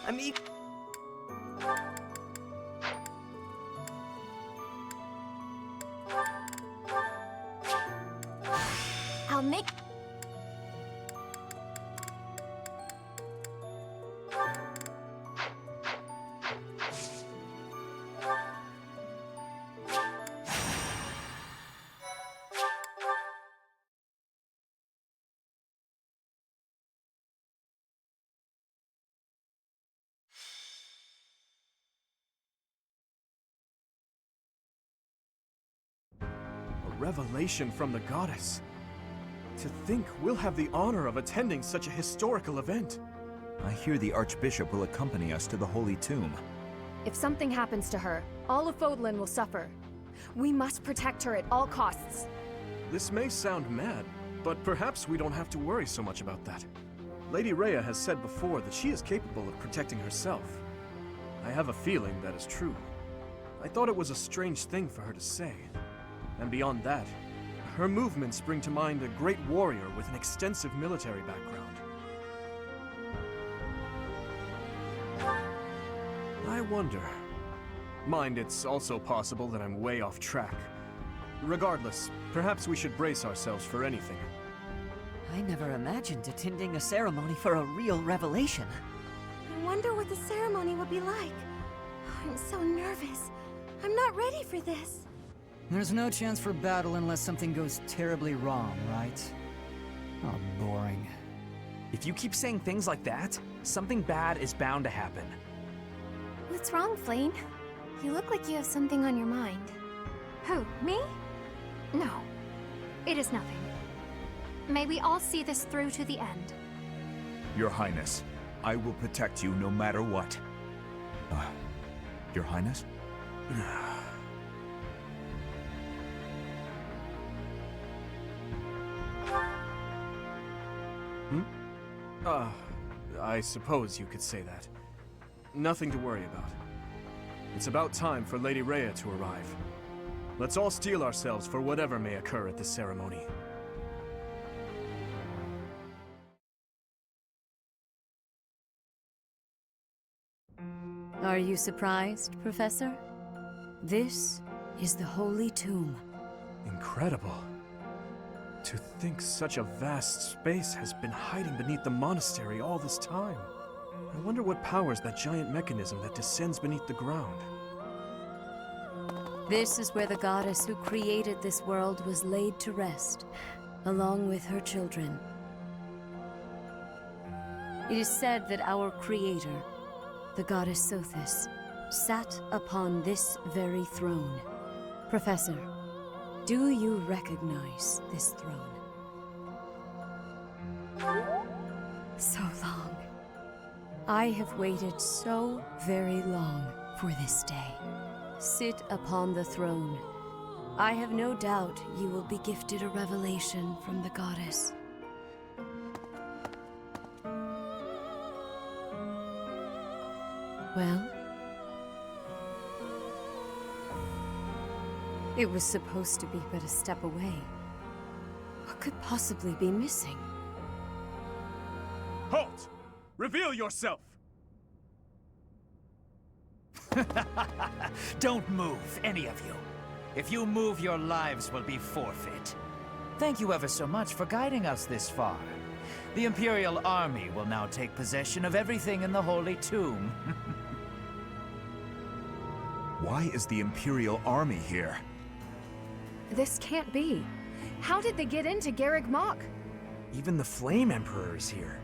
I mean... I'll make... A revelation from the goddess. To think we'll have the honor of attending such a historical event. I hear the Archbishop will accompany us to the Holy Tomb. If something happens to her, all of Fodlan will suffer. We must protect her at all costs. This may sound mad, but perhaps we don't have to worry so much about that. Lady Rhea has said before that she is capable of protecting herself. I have a feeling that is true. I thought it was a strange thing for her to say. And beyond that, her movements bring to mind a great warrior with an extensive military background. I wonder. Mind, it's also possible that I'm way off track. Regardless, perhaps we should brace ourselves for anything. I never imagined attending a ceremony for a real revelation. I wonder what the ceremony will be like. I'm so nervous. I'm not ready for this. There's no chance for battle unless something goes terribly wrong, right? Oh, boring. If you keep saying things like that, something bad is bound to happen. What's wrong, Flame? You look like you have something on your mind. Who, me? No. It is nothing. May we all see this through to the end. Your Highness, I will protect you no matter what. Your Highness? I suppose you could say that. Nothing to worry about. It's about time for Lady Rhea to arrive. Let's all steel ourselves for whatever may occur at this ceremony. Are you surprised, Professor? This is the Holy Tomb. Incredible. To think such a vast space has been hiding beneath the monastery all this time. I wonder what powers that giant mechanism that descends beneath the ground. This is where the goddess who created this world was laid to rest, along with her children. It is said that our creator, the goddess Sothis, sat upon this very throne. Professor, do you recognize this throne? So long. I have waited so very long for this day. Sit upon the throne. I have no doubt you will be gifted a revelation from the goddess. Well? It was supposed to be but a step away. What could possibly be missing? Halt! Reveal yourself! Don't move, any of you. If you move, your lives will be forfeit. Thank you ever so much for guiding us this far. The Imperial Army will now take possession of everything in the Holy Tomb. Why is the Imperial Army here? This can't be. How did they get into Garreg Mach? Even the Flame Emperor is here.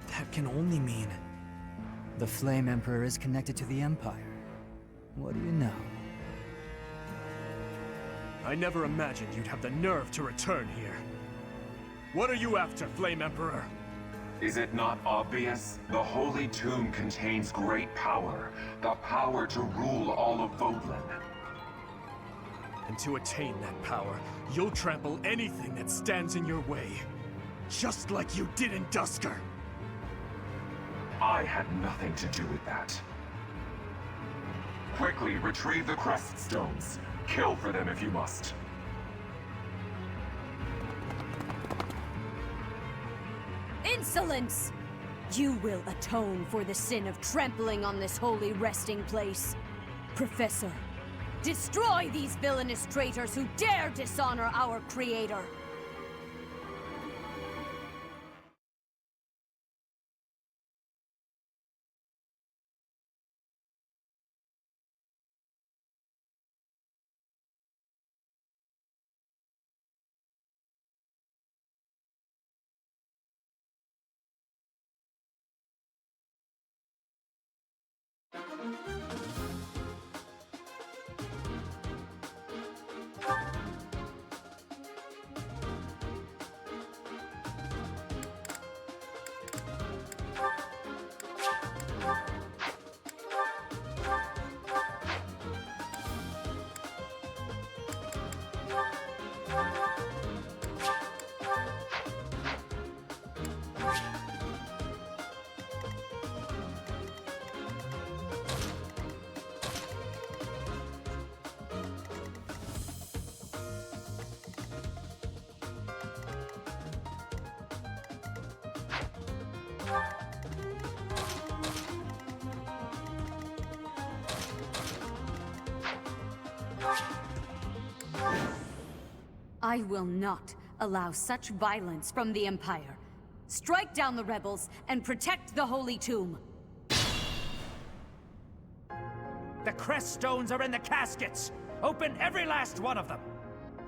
That can only mean... The Flame Emperor is connected to the Empire. What do you know? I never imagined you'd have the nerve to return here. What are you after, Flame Emperor? Is it not obvious? The Holy Tomb contains great power. The power to rule all of Vodlin. And to attain that power, you'll trample anything that stands in your way. Just like you did in Dusker. I had nothing to do with that. Quickly retrieve the Crest Stones. Kill for them if you must. Insolence! You will atone for the sin of trampling on this holy resting place. Professor, destroy these villainous traitors who dare dishonor our Creator! I will not allow such violence from the Empire. Strike down the rebels and protect the Holy Tomb. The Crest Stones are in the caskets! Open every last one of them!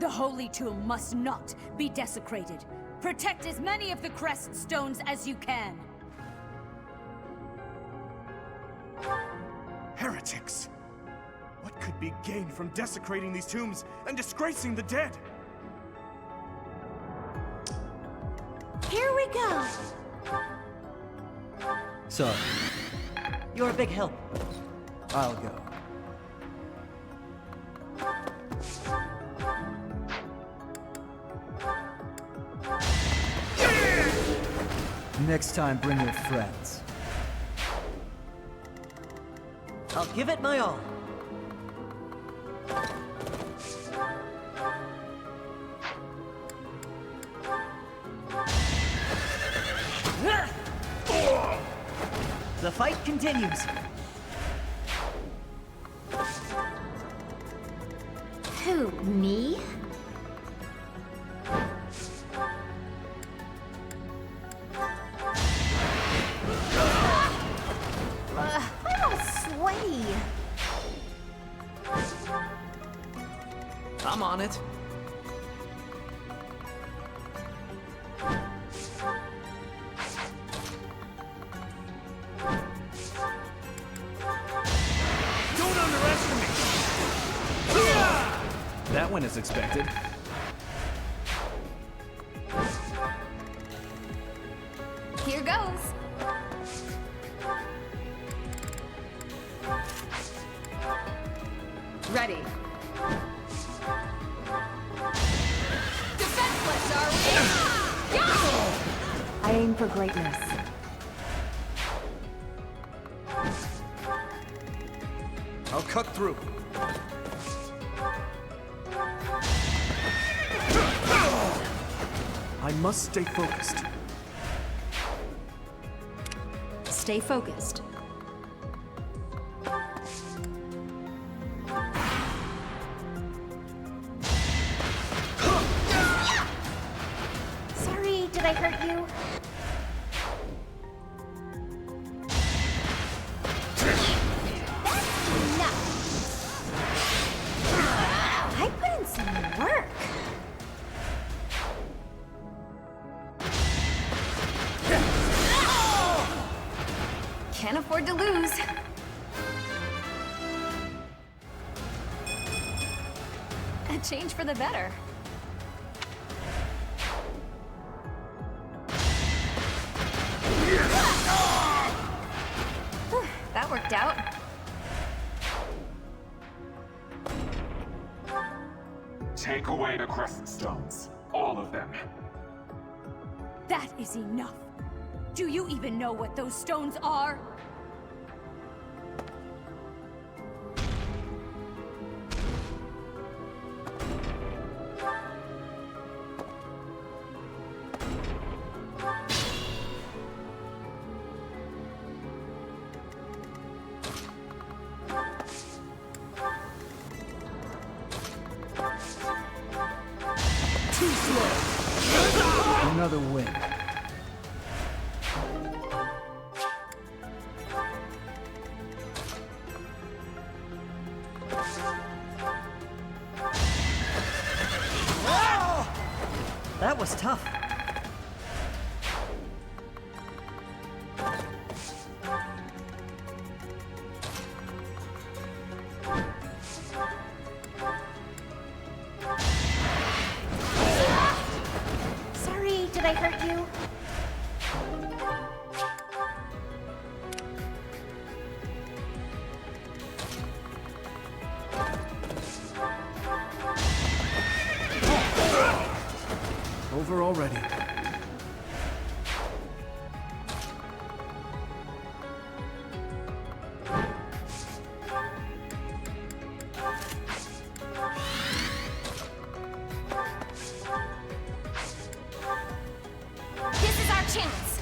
The Holy Tomb must not be desecrated. Protect as many of the Crest Stones as you can. Heretics! What could be gained from desecrating these tombs and disgracing the dead? Here we go! Sorry, You're a big help. I'll go. Next time, bring your friends. I'll give it my all. The fight continues. Who, me? I'm all sweaty. I'm on it. Don't underestimate! That went as expected. Here goes. Ready. Defenseless, are we? I aim for greatness. I'll cut through. I must stay focused. Stay focused. Sorry, did I hurt you? That's enough! I put in some work. Can't afford to lose. A change for the better. That worked out. Take away the Crescent Stones. All of them. That is enough. Do you even know what those stones are? Too slow. Another win. That was tough. Sorry, did I hurt you? Over already. This is our chance.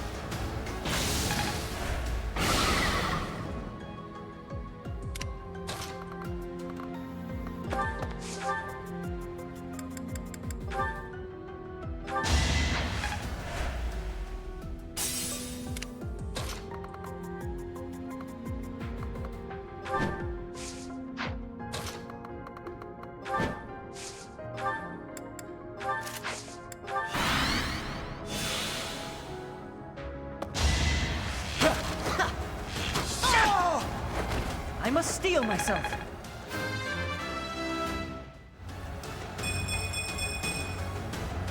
I must steel myself.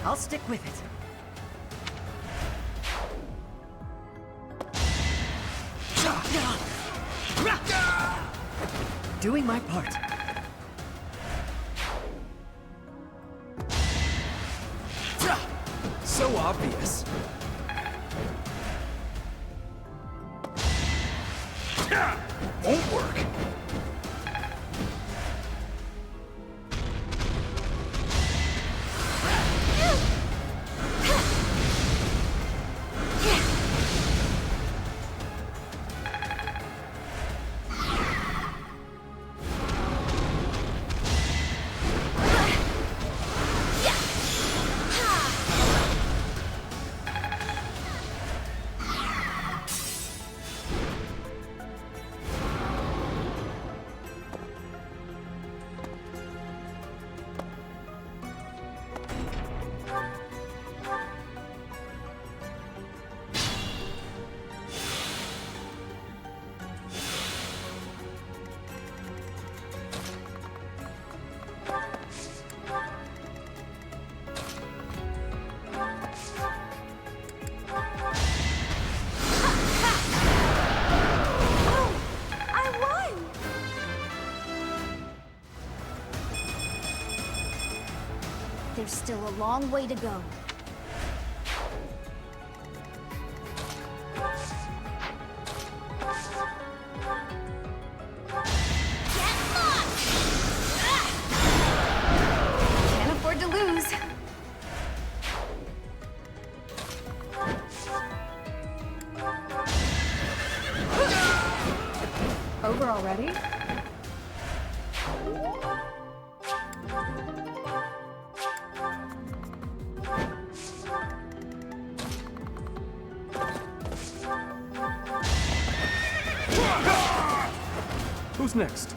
I'll stick with it. Doing my part. So obvious. Won't work. There's still a long way to go. Can't afford to lose. over already? Who's next?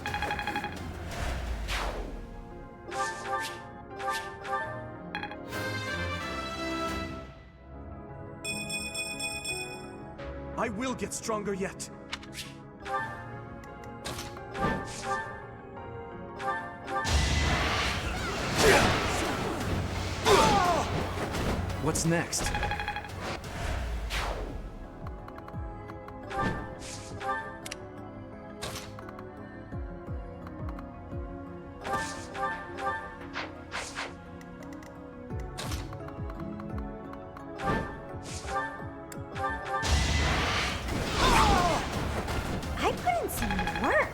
I will get stronger yet. What's next? I put in some work.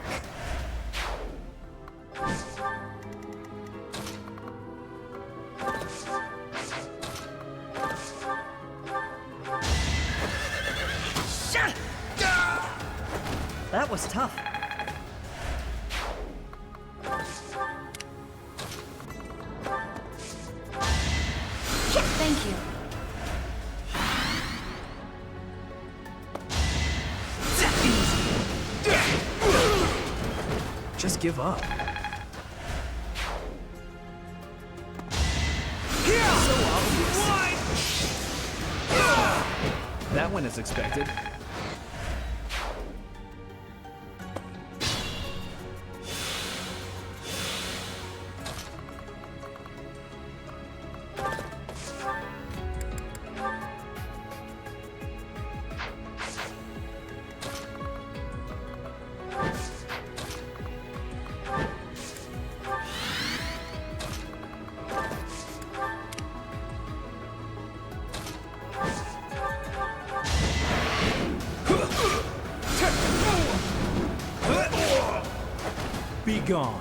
That was tough. Thank you. Just give up. So obvious. That went as expected. Be gone.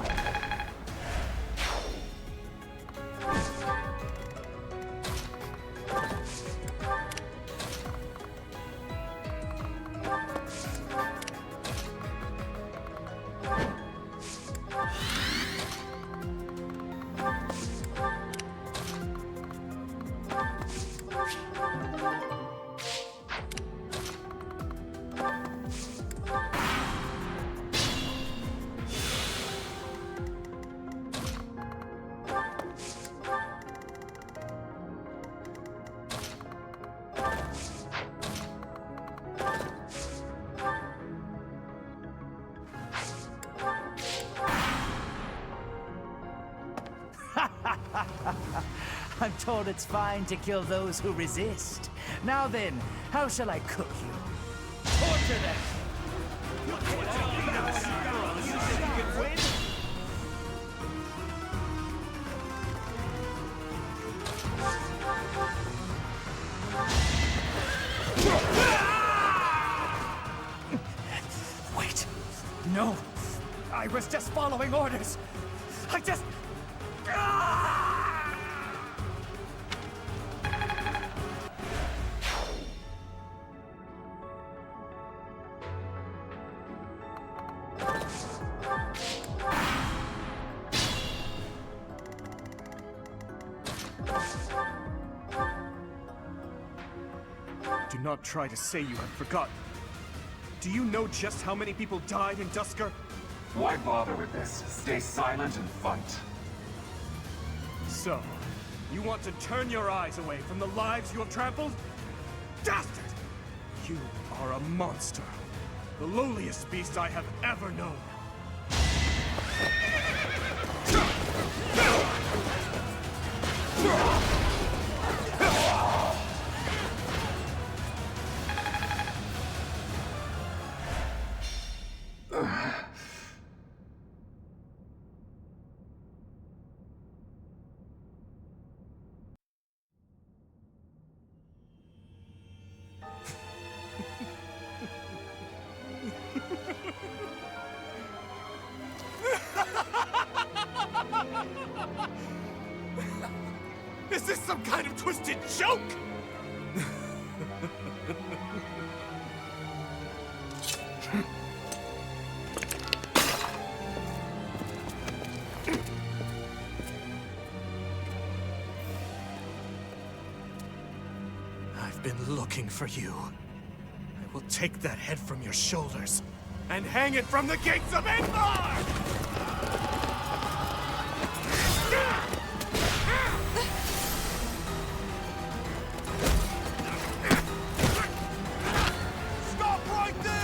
I'm told it's fine to kill those who resist. Now then, how shall I cook you? Torture them! Wait. No. I was just following orders. I just... Do not try to say you have forgotten. Do you know just how many people died in Dusker? Why bother with this? Stay silent and fight. So, you want to turn your eyes away from the lives you have trampled? Dastard! You are a monster. The lowliest beast I have ever known. Is this some kind of twisted joke? looking for you. I will take that head from your shoulders and hang it from the gates of Endor! Stop right there!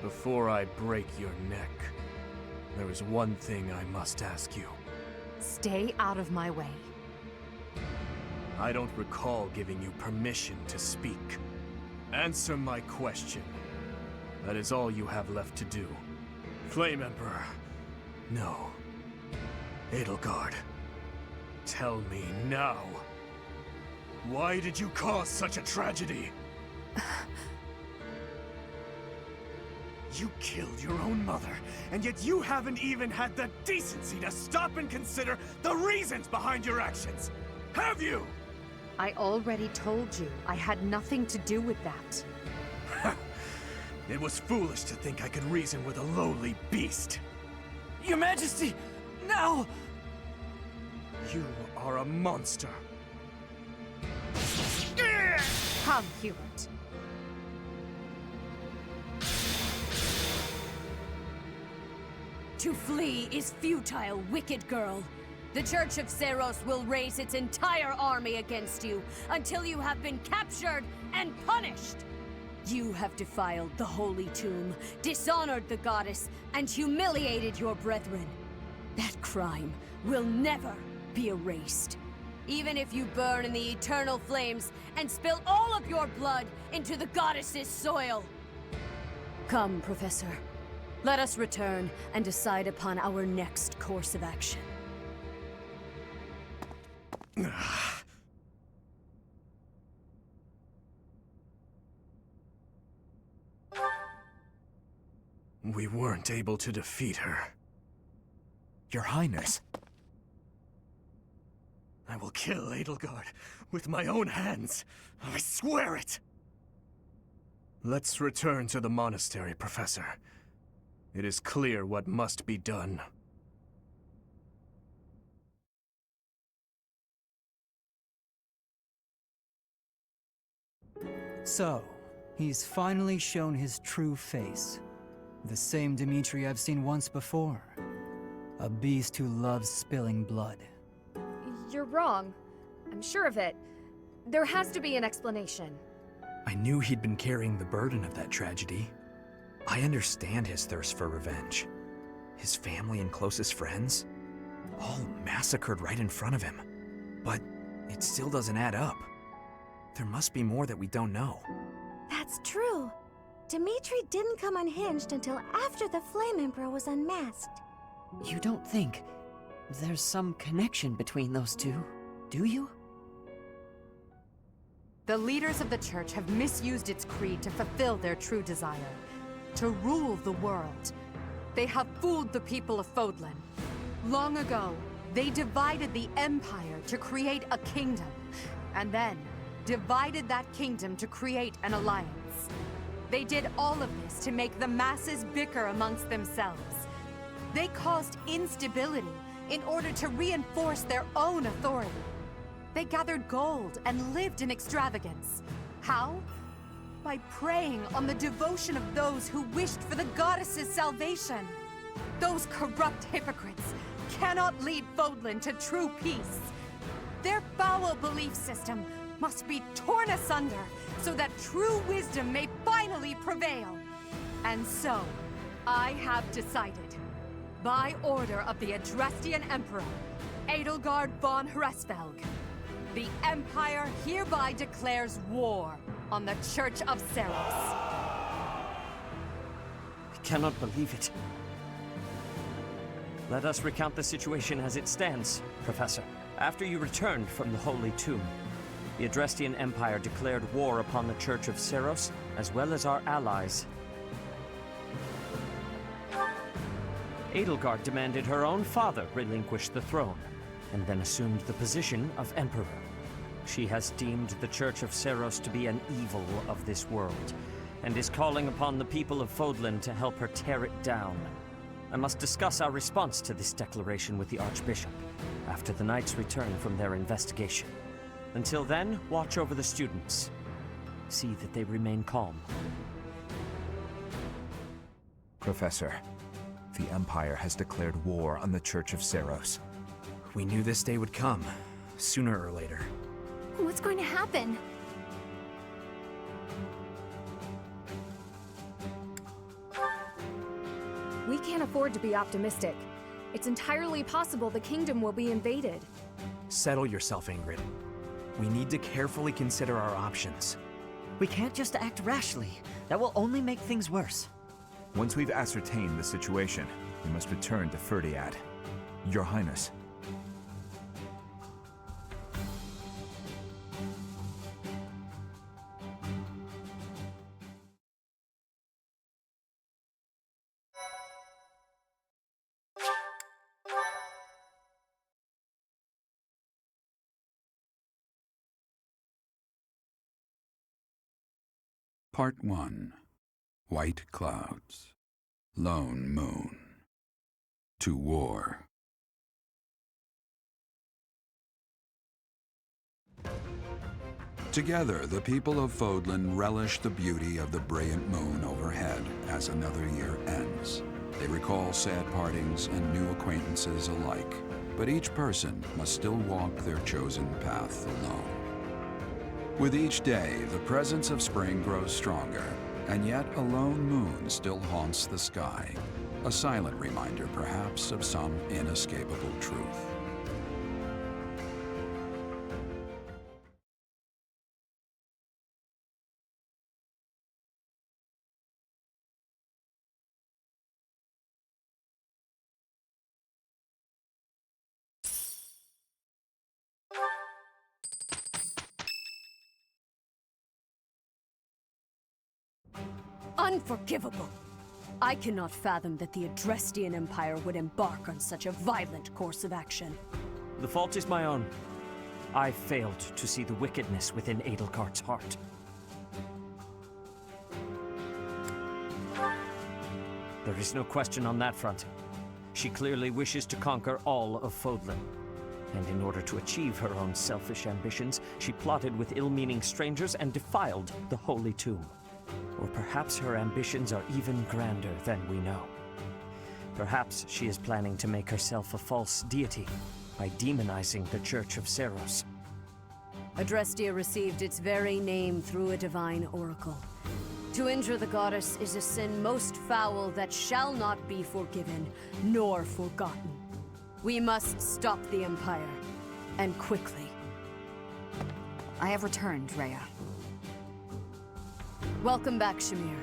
Before I break your neck, there is one thing I must ask you. Stay out of my way. I don't recall giving you permission to speak. Answer my question. That is all you have left to do. Flame Emperor. No. Edelgard. Tell me now. Why did you cause such a tragedy? You killed your own mother, and yet you haven't even had the decency to stop and consider the reasons behind your actions! Have you? I already told you I had nothing to do with that. It was foolish to think I could reason with a lowly beast. Your Majesty, no! You are a monster. Come, Hubert. To flee is futile, wicked girl. The Church of Seiros will raise its entire army against you until you have been captured and punished. You have defiled the Holy Tomb, dishonored the goddess, and humiliated your brethren. That crime will never be erased. Even if you burn in the eternal flames and spill all of your blood into the goddess's soil. Come, Professor. Let us return and decide upon our next course of action. We weren't able to defeat her. Your Highness. I will kill Edelgard with my own hands. I swear it! Let's return to the monastery, Professor. It is clear what must be done. So, he's finally shown his true face. The same Dimitri I've seen once before. A beast who loves spilling blood. You're wrong. I'm sure of it. There has to be an explanation. I knew he'd been carrying the burden of that tragedy. I understand his thirst for revenge. His family and closest friends, all massacred right in front of him. But it still doesn't add up. There must be more that we don't know. That's true. Dimitri didn't come unhinged until after the Flame Emperor was unmasked. You don't think there's some connection between those two, do you? The leaders of the Church have misused its creed to fulfill their true desire. To rule the world. They have fooled the people of Fodlan. Long ago, they divided the Empire to create a kingdom. And then, divided that kingdom to create an alliance. They did all of this to make the masses bicker amongst themselves. They caused instability in order to reinforce their own authority. They gathered gold and lived in extravagance. How? By preying on the devotion of those who wished for the goddess's salvation. Those corrupt hypocrites cannot lead Fodlan to true peace. Their foul belief system must be torn asunder so that true wisdom may finally prevail. And so, I have decided, by order of the Adrestian Emperor, Edelgard von Hresvelg, The Empire hereby declares war on the Church of Seros. I cannot believe it. Let us recount the situation as it stands, Professor. After you returned from the Holy Tomb, the Adrestian Empire declared war upon the Church of Seros, as well as our allies. Edelgard demanded her own father relinquish the throne, and then assumed the position of Emperor. She has deemed the Church of Seros to be an evil of this world, and is calling upon the people of Fodlan to help her tear it down. I must discuss our response to this declaration with the Archbishop, after the Knights return from their investigation. Until then, watch over the students. See that they remain calm. Professor, the Empire has declared war on the Church of Seros. We knew this day would come, sooner or later. What's going to happen? We can't afford to be optimistic. It's entirely possible the kingdom will be invaded. Settle yourself, Ingrid. We need to carefully consider our options. We can't just act rashly. That will only make things worse. Once we've ascertained the situation, we must return to Ferdiad. Your Highness. Part 1. White Clouds. Lone Moon. To War. Together, the people of Fodlan relish the beauty of the brilliant moon overhead as another year ends. They recall sad partings and new acquaintances alike, but each person must still walk their chosen path alone. With each day, the presence of spring grows stronger, and yet a lone moon still haunts the sky, a silent reminder perhaps of some inescapable truth. Unforgivable! I cannot fathom that the Adrestian Empire would embark on such a violent course of action. The fault is my own. I failed to see the wickedness within Edelgard's heart. There is no question on that front. She clearly wishes to conquer all of Fodlan. And in order to achieve her own selfish ambitions, she plotted with ill-meaning strangers and defiled the Holy Tomb. Or perhaps her ambitions are even grander than we know. Perhaps she is planning to make herself a false deity by demonizing the Church of Seros. Adrestia received its very name through a divine oracle. To injure the goddess is a sin most foul that shall not be forgiven, nor forgotten. We must stop the Empire, and quickly. I have returned, Rhea. Welcome back, Shamir.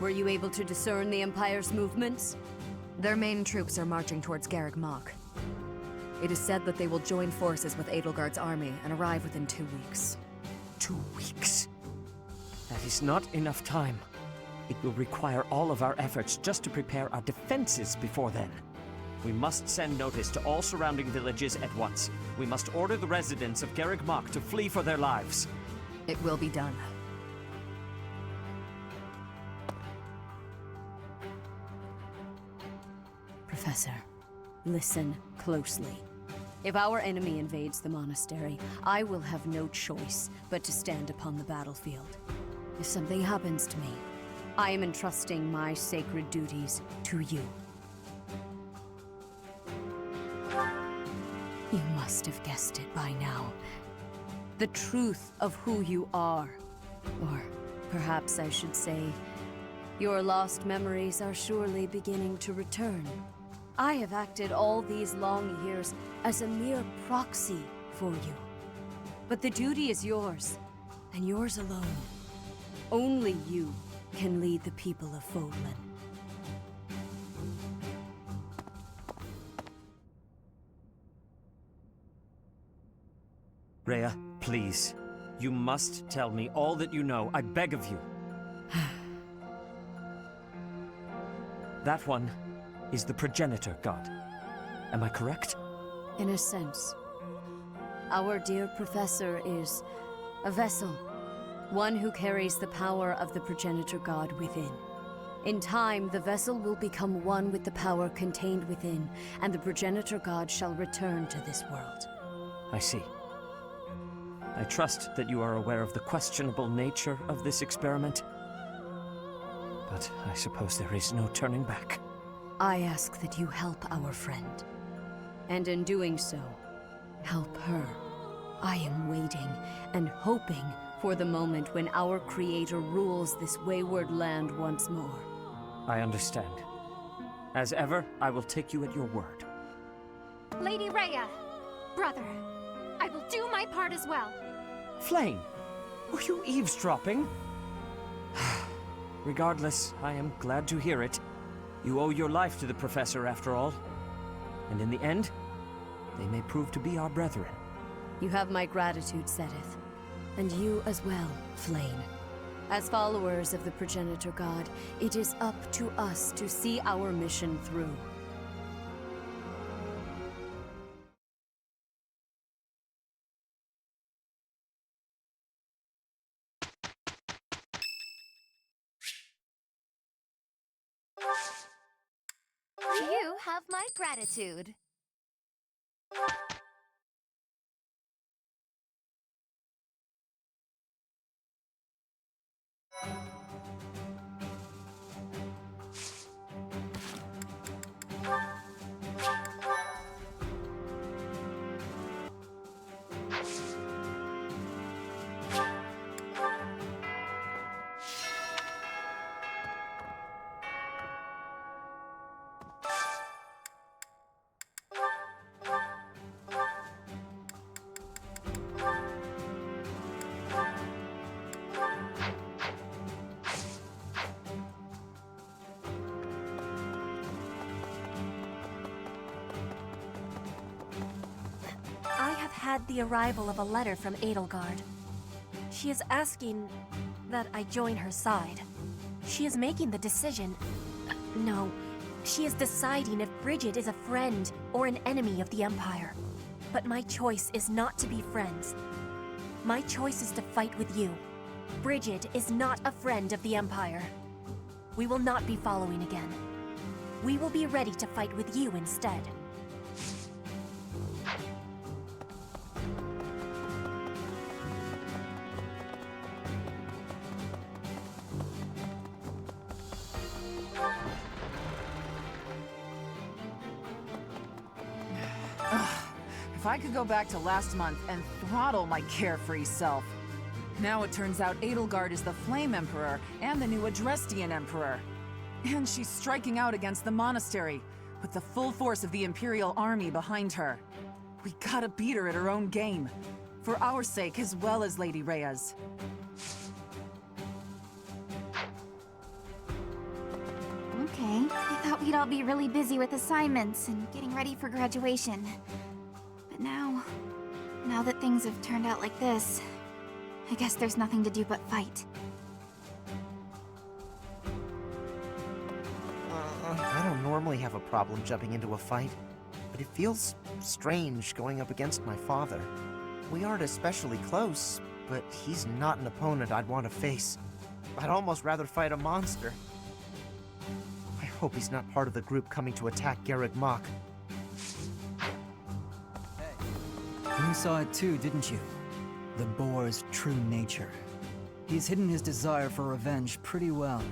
Were you able to discern the Empire's movements? Their main troops are marching towards Garreg Mach. It is said that they will join forces with Edelgard's army and arrive within 2 weeks. 2 weeks? That is not enough time. It will require all of our efforts just to prepare our defenses before then. We must send notice to all surrounding villages at once. We must order the residents of Garreg Mach to flee for their lives. It will be done. Professor, listen closely. If our enemy invades the monastery, I will have no choice but to stand upon the battlefield. If something happens to me, I am entrusting my sacred duties to you. You must have guessed it by now. The truth of who you are. Or perhaps I should say, your lost memories are surely beginning to return. I have acted all these long years as a mere proxy for you. But the duty is yours, and yours alone. Only you can lead the people of Fodlan. Rhea, please. You must tell me all that you know. I beg of you. That one is the progenitor god. Am I correct? In a sense. Our dear professor is a vessel. One who carries the power of the progenitor god within. In time, the vessel will become one with the power contained within, and the progenitor god shall return to this world. I see. I trust that you are aware of the questionable nature of this experiment. But I suppose there is no turning back. I ask that you help our friend. And in doing so, help her. I am waiting and hoping for the moment when our creator rules this wayward land once more. I understand. As ever, I will take you at your word. Lady Rhea, brother, I will do my part as well. Flame, were you eavesdropping? Regardless, I am glad to hear it. You owe your life to the Professor, after all. And in the end, they may prove to be our brethren. You have my gratitude, Sedith. And you as well, Flame. As followers of the progenitor god, it is up to us to see our mission through. You have my gratitude. I have had the arrival of a letter from Edelgard. She is asking that I join her side. She is making the decision. No, she is deciding if Bridget is a friend or an enemy of the Empire. But my choice is not to be friends. My choice is to fight with you. Bridget is not a friend of the Empire. We will not be following again. We will be ready to fight with you instead. If I could go back to last month and throttle my carefree self. Now it turns out Edelgard is the Flame Emperor and the new Adrestian Emperor. And she's striking out against the monastery, with the full force of the Imperial army behind her. We gotta beat her at her own game, for our sake as well as Lady Rhea's. Okay, I thought we'd all be really busy with assignments and getting ready for graduation. But now that things have turned out like this, I guess there's nothing to do but fight. I don't normally have a problem jumping into a fight, but it feels strange going up against my father. We aren't especially close, but he's not an opponent I'd want to face. I'd almost rather fight a monster. I hope he's not part of the group coming to attack Garreg Mach. You saw it too, didn't you? The boar's true nature. He's hidden his desire for revenge pretty well.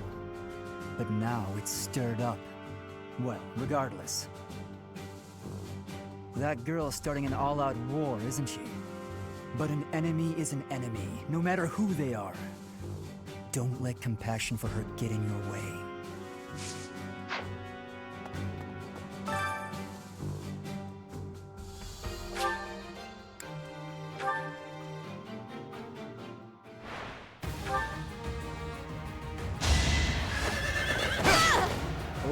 But now it's stirred up. Well, regardless. That girl's starting an all-out war, isn't she? But an enemy is an enemy, no matter who they are. Don't let compassion for her get in your way.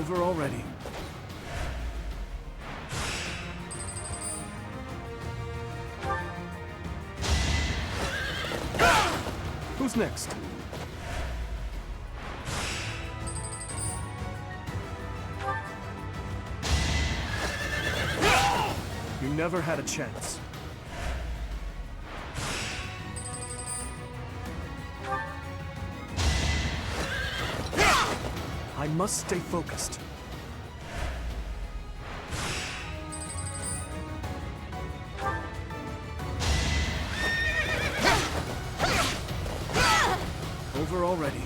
Over already. Who's next? You never had a chance. I must stay focused. Over already.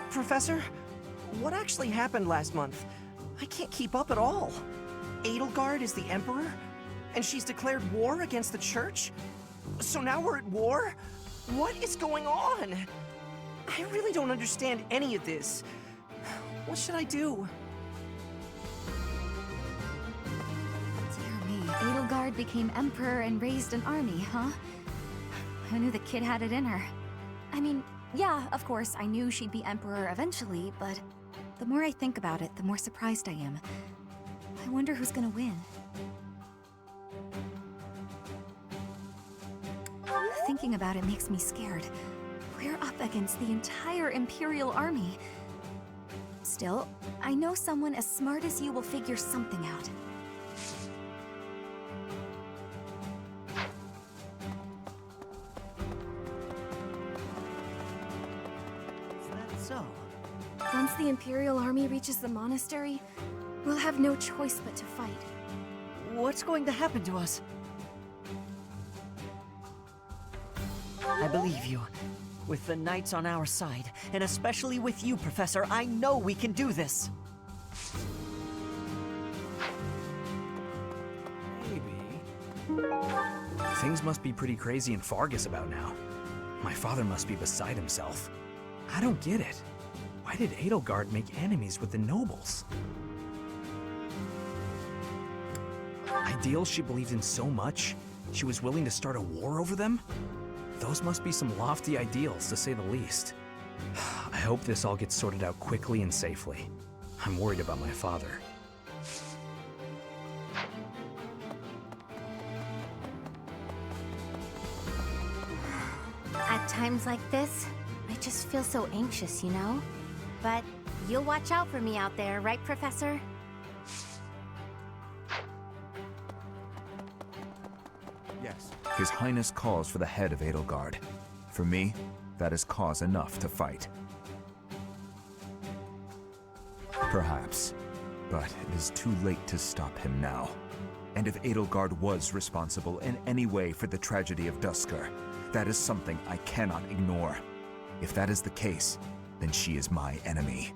Professor, what actually happened last month? I can't keep up at all. Edelgard is the Emperor? And she's declared war against the Church? So now we're at war? What is going on? I really don't understand any of this. What should I do? Dear me, Edelgard became Emperor and raised an army, huh? Who knew the kid had it in her? I mean, yeah, of course, I knew she'd be Emperor eventually, but the more I think about it, the more surprised I am. I wonder who's gonna win. Thinking about it makes me scared. We're up against the entire Imperial army. Still, I know someone as smart as you will figure something out. So, Once the Imperial army reaches the monastery, we'll have no choice but to fight. What's going to happen to us? I believe you. With the Knights on our side, and especially with you, Professor, I know we can do this! Maybe. Things must be pretty crazy in Fargus about now. My father must be beside himself. I don't get it. Why did Edelgard make enemies with the nobles? Ideals she believed in so much, she was willing to start a war over them? Those must be some lofty ideals, to say the least. I hope this all gets sorted out quickly and safely. I'm worried about my father. At times like this, I just feel so anxious, you know? But you'll watch out for me out there, right, Professor? Yes. His Highness calls for the head of Edelgard. For me, that is cause enough to fight. Perhaps, but it is too late to stop him now. And if Edelgard was responsible in any way for the tragedy of Duscur, that is something I cannot ignore. If that is the case, then she is my enemy.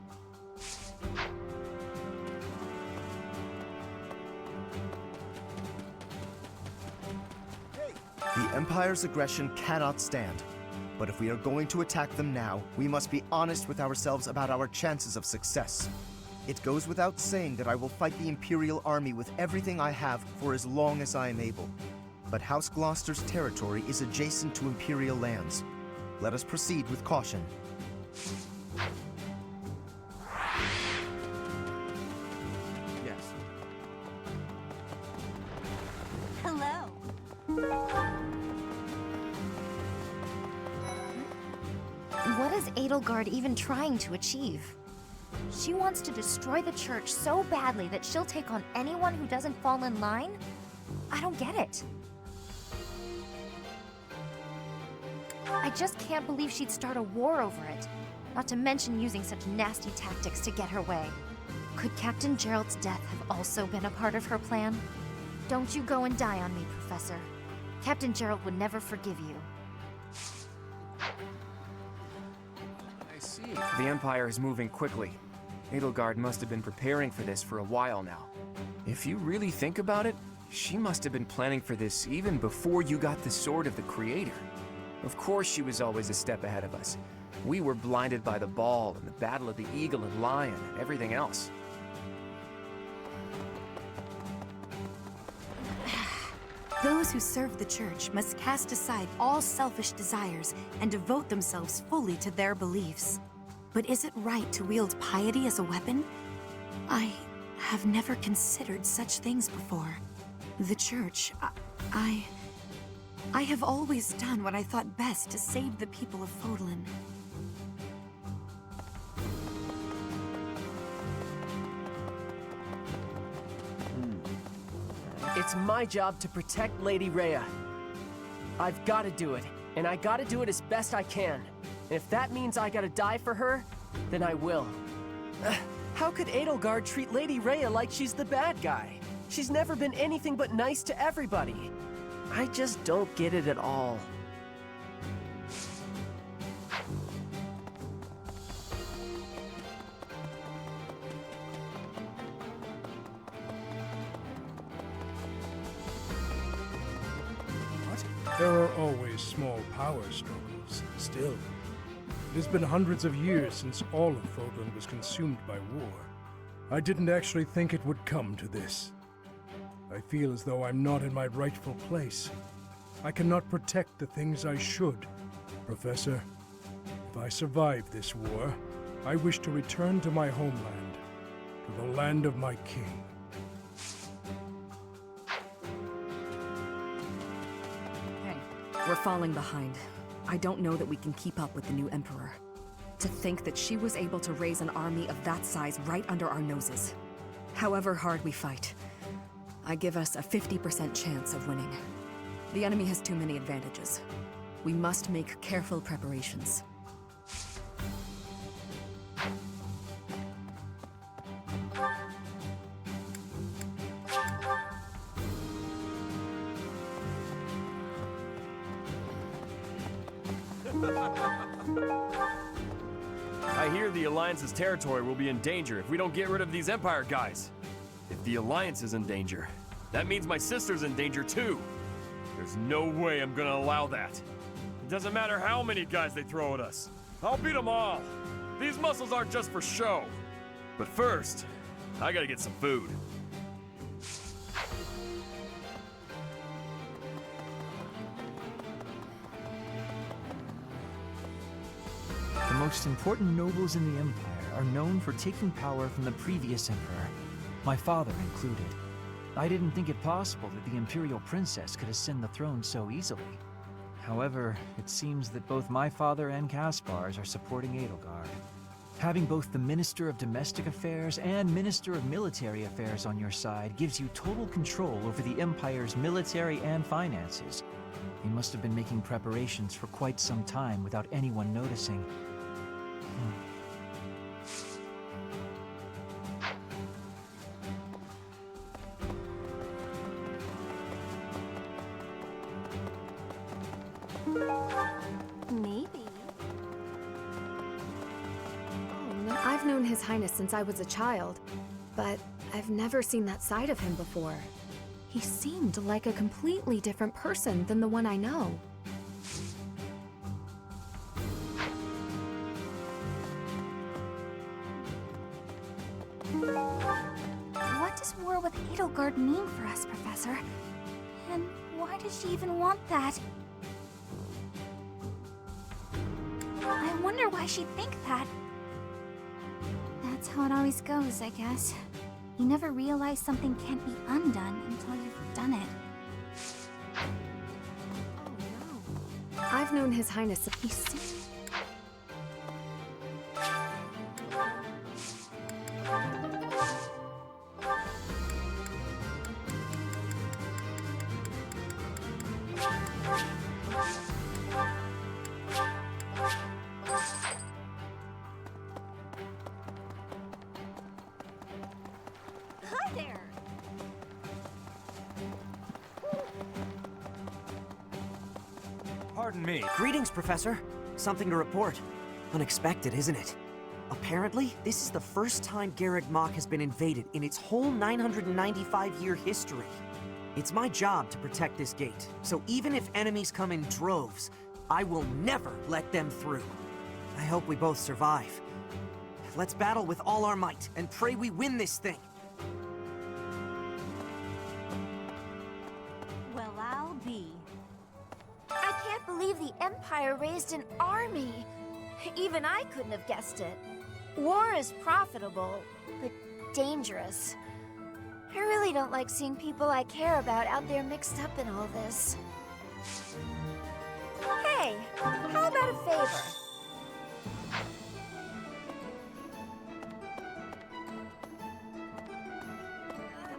The Empire's aggression cannot stand. But if we are going to attack them now, we must be honest with ourselves about our chances of success. It goes without saying that I will fight the Imperial Army with everything I have for as long as I am able. But House Gloucester's territory is adjacent to Imperial lands. Let us proceed with caution. Yes. Hello. What is Edelgard even trying to achieve? She wants to destroy the church so badly that she'll take on anyone who doesn't fall in line? I don't get it. I just can't believe she'd start a war over it. Not to mention using such nasty tactics to get her way. Could Captain Gerald's death have also been a part of her plan? Don't you go and die on me, Professor. Captain Gerald would never forgive you. I see. The Empire is moving quickly. Edelgard must have been preparing for this for a while now. If you really think about it, she must have been planning for this even before you got the Sword of the Creator. Of course she was always a step ahead of us. We were blinded by the ball and the Battle of the Eagle and Lion and everything else. Those who serve the Church must cast aside all selfish desires and devote themselves fully to their beliefs. But is it right to wield piety as a weapon? I have never considered such things before. The Church, I have always done what I thought best to save the people of Fodlan. It's my job to protect Lady Rhea. I've got to do it, and I gotta do it as best I can. And if that means I gotta die for her, then I will. How could Edelgard treat Lady Rhea like she's the bad guy? She's never been anything but nice to everybody. I just don't get it at all. There are always small power struggles, still. It has been hundreds of years since all of Fodlan was consumed by war. I didn't actually think it would come to this. I feel as though I'm not in my rightful place. I cannot protect the things I should. Professor, if I survive this war, I wish to return to my homeland, to the land of my king. We're falling behind. I don't know that we can keep up with the new Emperor. To think that she was able to raise an army of that size right under our noses. However hard we fight, I give us a 50% chance of winning. The enemy has too many advantages. We must make careful preparations. I hear the Alliance's territory will be in danger if we don't get rid of these Empire guys. If the Alliance is in danger, that means my sister's in danger too. There's no way I'm gonna allow that. It doesn't matter how many guys they throw at us. I'll beat them all. These muscles aren't just for show. But first, I gotta get some food. The most important nobles in the Empire are known for taking power from the previous Emperor, my father included. I didn't think it possible that the Imperial Princess could ascend the throne so easily. However, it seems that both my father and Caspar's are supporting Edelgard. Having both the Minister of Domestic Affairs and Minister of Military Affairs on your side gives you total control over the Empire's military and finances. He must have been making preparations for quite some time without anyone noticing. Maybe. I've known His Highness since I was a child, but I've never seen that side of him before. He seemed like a completely different person than the one I know. war with Edelgard mean for us, Professor? And why does she even want that? I wonder why she'd think that. That's how it always goes, I guess. You never realize something can't be undone until you've done it. I've known His Highness. Hi there! Pardon me. Greetings, Professor. Something to report. Unexpected, isn't it? Apparently, this is the first time Garreg Mach has been invaded in its whole 995-year history. It's my job to protect this gate, so even if enemies come in droves, I will never let them through. I hope we both survive. Let's battle with all our might, and pray we win this thing. Well, I'll be. I can't believe the Empire raised an army. Even I couldn't have guessed it. War is profitable, but dangerous. I really don't like seeing people I care about out there mixed up in all this. Hey, how about a favor?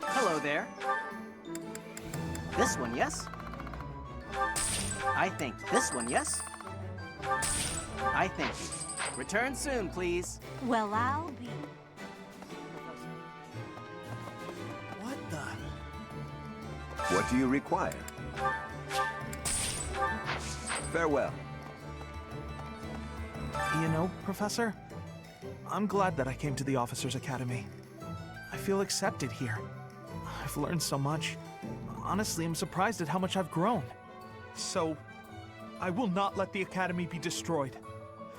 Hello there. This one, yes? I think this one, yes? I thank you. Return soon, please. Well, I'll be. What the? What do you require? Farewell. You know, Professor, I'm glad that I came to the Officers' Academy. I feel accepted here. I've learned so much. Honestly, I'm surprised at how much I've grown. So, I will not let the Academy be destroyed.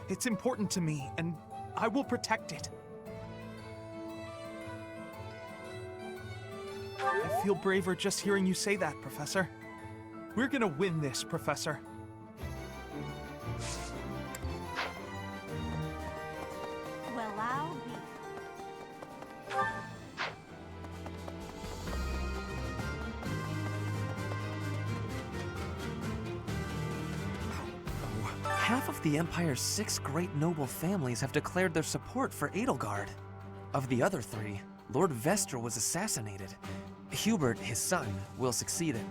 It's important to me, and I will protect it. I feel braver just hearing you say that, Professor. We're gonna win this, Professor. Well, I'll be. Half of the Empire's 6 great noble families have declared their support for Edelgard. Of the other 3, Lord Vestra was assassinated. Hubert, his son, will succeed him.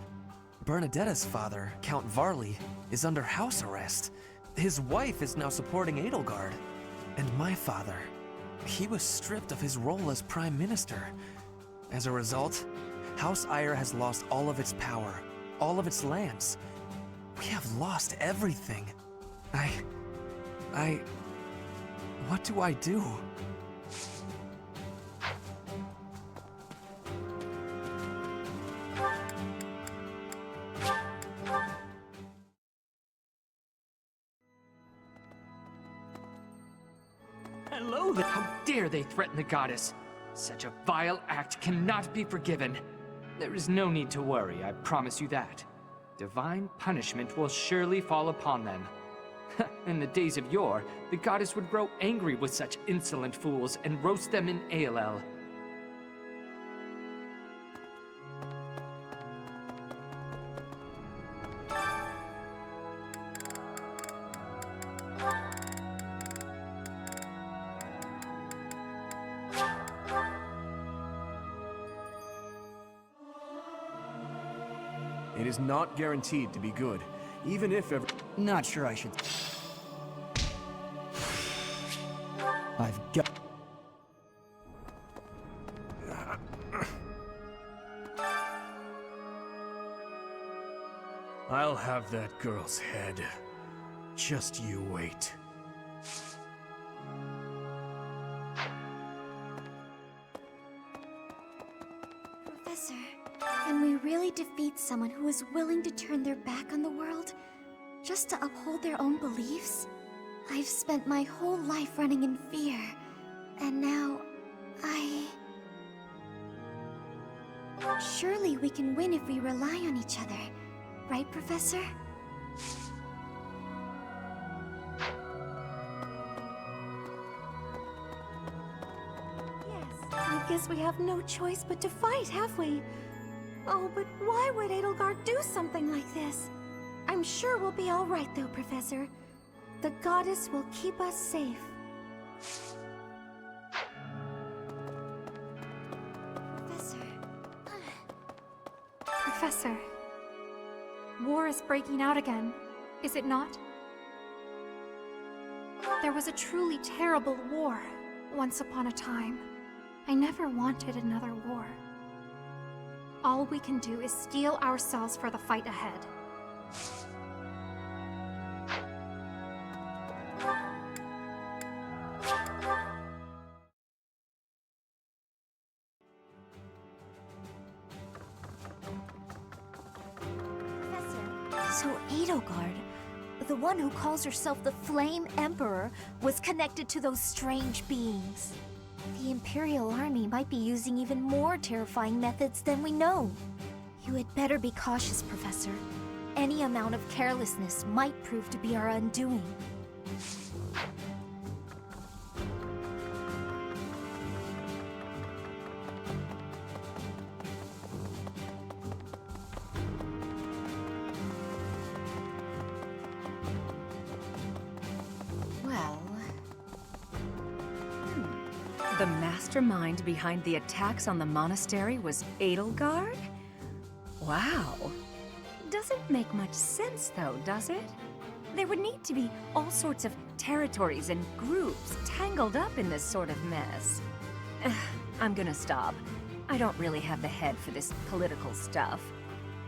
Bernadetta's father, Count Varley, is under house arrest. His wife is now supporting Edelgard. And my father, he was stripped of his role as Prime Minister. As a result, House Eyre has lost all of its power, all of its lands. We have lost everything. What do I do? Hello there! How dare they threaten the goddess? Such a vile act cannot be forgiven. There is no need to worry, I promise you that. Divine punishment will surely fall upon them. In the days of yore, the goddess would grow angry with such insolent fools and roast them in ALL. It is not guaranteed to be good, even if ever. Not sure I should. I've got. I'll have that girl's head. Just you wait. Professor, can we really defeat someone who is willing to turn their back on the world just to uphold their own beliefs? I've spent my whole life running in fear, and now Surely we can win if we rely on each other. Right, Professor? I guess we have no choice but to fight, have we? Oh, but why would Edelgard do something like this? I'm sure we'll be all right, though, Professor. The goddess will keep us safe. Professor, war is breaking out again, is it not? There was a truly terrible war once upon a time. I never wanted another war. All we can do is steel ourselves for the fight ahead. So Edelgard, the one who calls herself the Flame Emperor, was connected to those strange beings. The Imperial Army might be using even more terrifying methods than we know. You had better be cautious, Professor. Any amount of carelessness might prove to be our undoing. Well... The mastermind behind the attacks on the monastery was Edelgard? Wow. Doesn't make much sense, though, does it? There would need to be all sorts of territories and groups tangled up in this sort of mess. I'm gonna stop. I don't really have the head for this political stuff.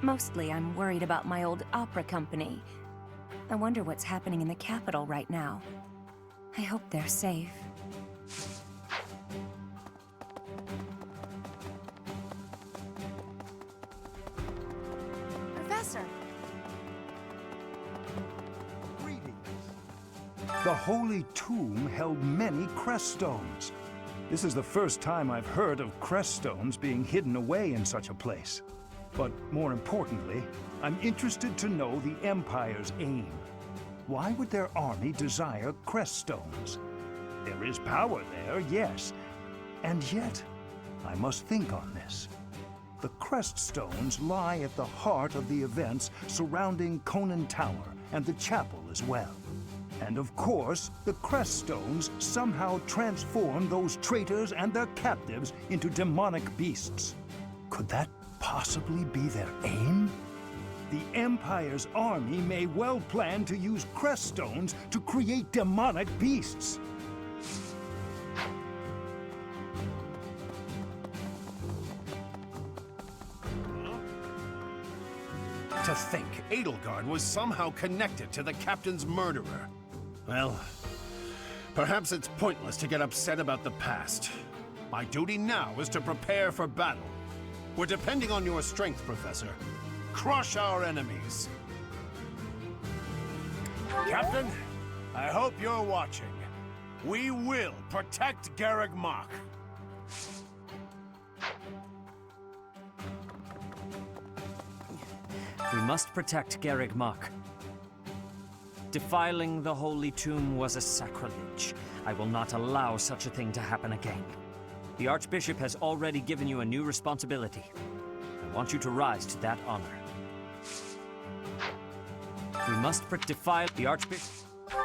Mostly, I'm worried about my old opera company. I wonder what's happening in the capital right now. I hope they're safe. Professor! The Holy Tomb held many crest stones. This is the first time I've heard of crest stones being hidden away in such a place. But more importantly, I'm interested to know the Empire's aim. Why would their army desire crest stones? There is power there, yes. And yet, I must think on this. The crest stones lie at the heart of the events surrounding Conan Tower and the chapel as well. And of course, the crest stones somehow transform those traitors and their captives into demonic beasts. Could that possibly be their aim? The Empire's army may well plan to use crest stones to create demonic beasts. To think Edelgard was somehow connected to the captain's murderer. Well, perhaps it's pointless to get upset about the past. My duty now is to prepare for battle. We're depending on your strength, Professor. Crush our enemies. Captain, I hope you're watching. We will protect Garreg Mach. We must protect Garreg Mach. Defiling the Holy Tomb was a sacrilege. I will not allow such a thing to happen again. The Archbishop has already given you a new responsibility. I want you to rise to that honor. We must defile the Archbishop.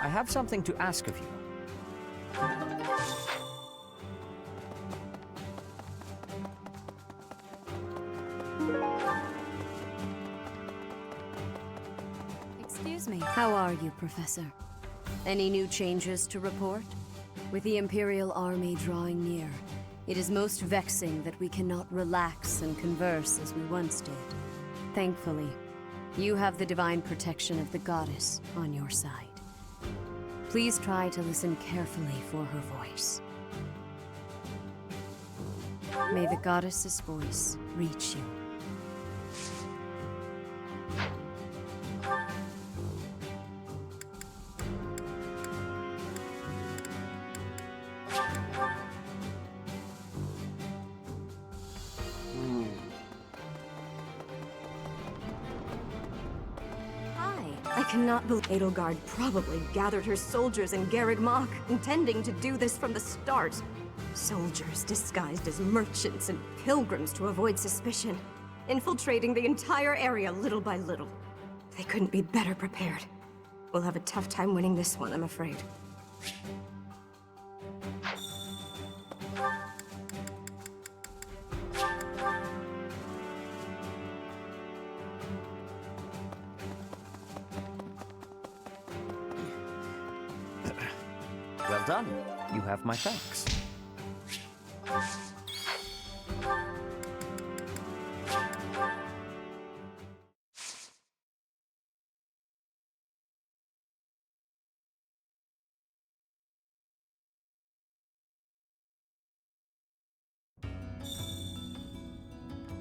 I have something to ask of you. Excuse me. How are you, Professor? Any new changes to report? With the Imperial Army drawing near, it is most vexing that we cannot relax and converse as we once did. Thankfully, you have the divine protection of the goddess on your side. Please try to listen carefully for her voice. May the goddess's voice reach you. cannot believe Edelgard probably gathered her soldiers in Garreg Mach, intending to do this from the start. Soldiers disguised as merchants and pilgrims to avoid suspicion, infiltrating the entire area little by little. They couldn't be better prepared. We'll have a tough time winning this one, I'm afraid. Well done. You have my thanks.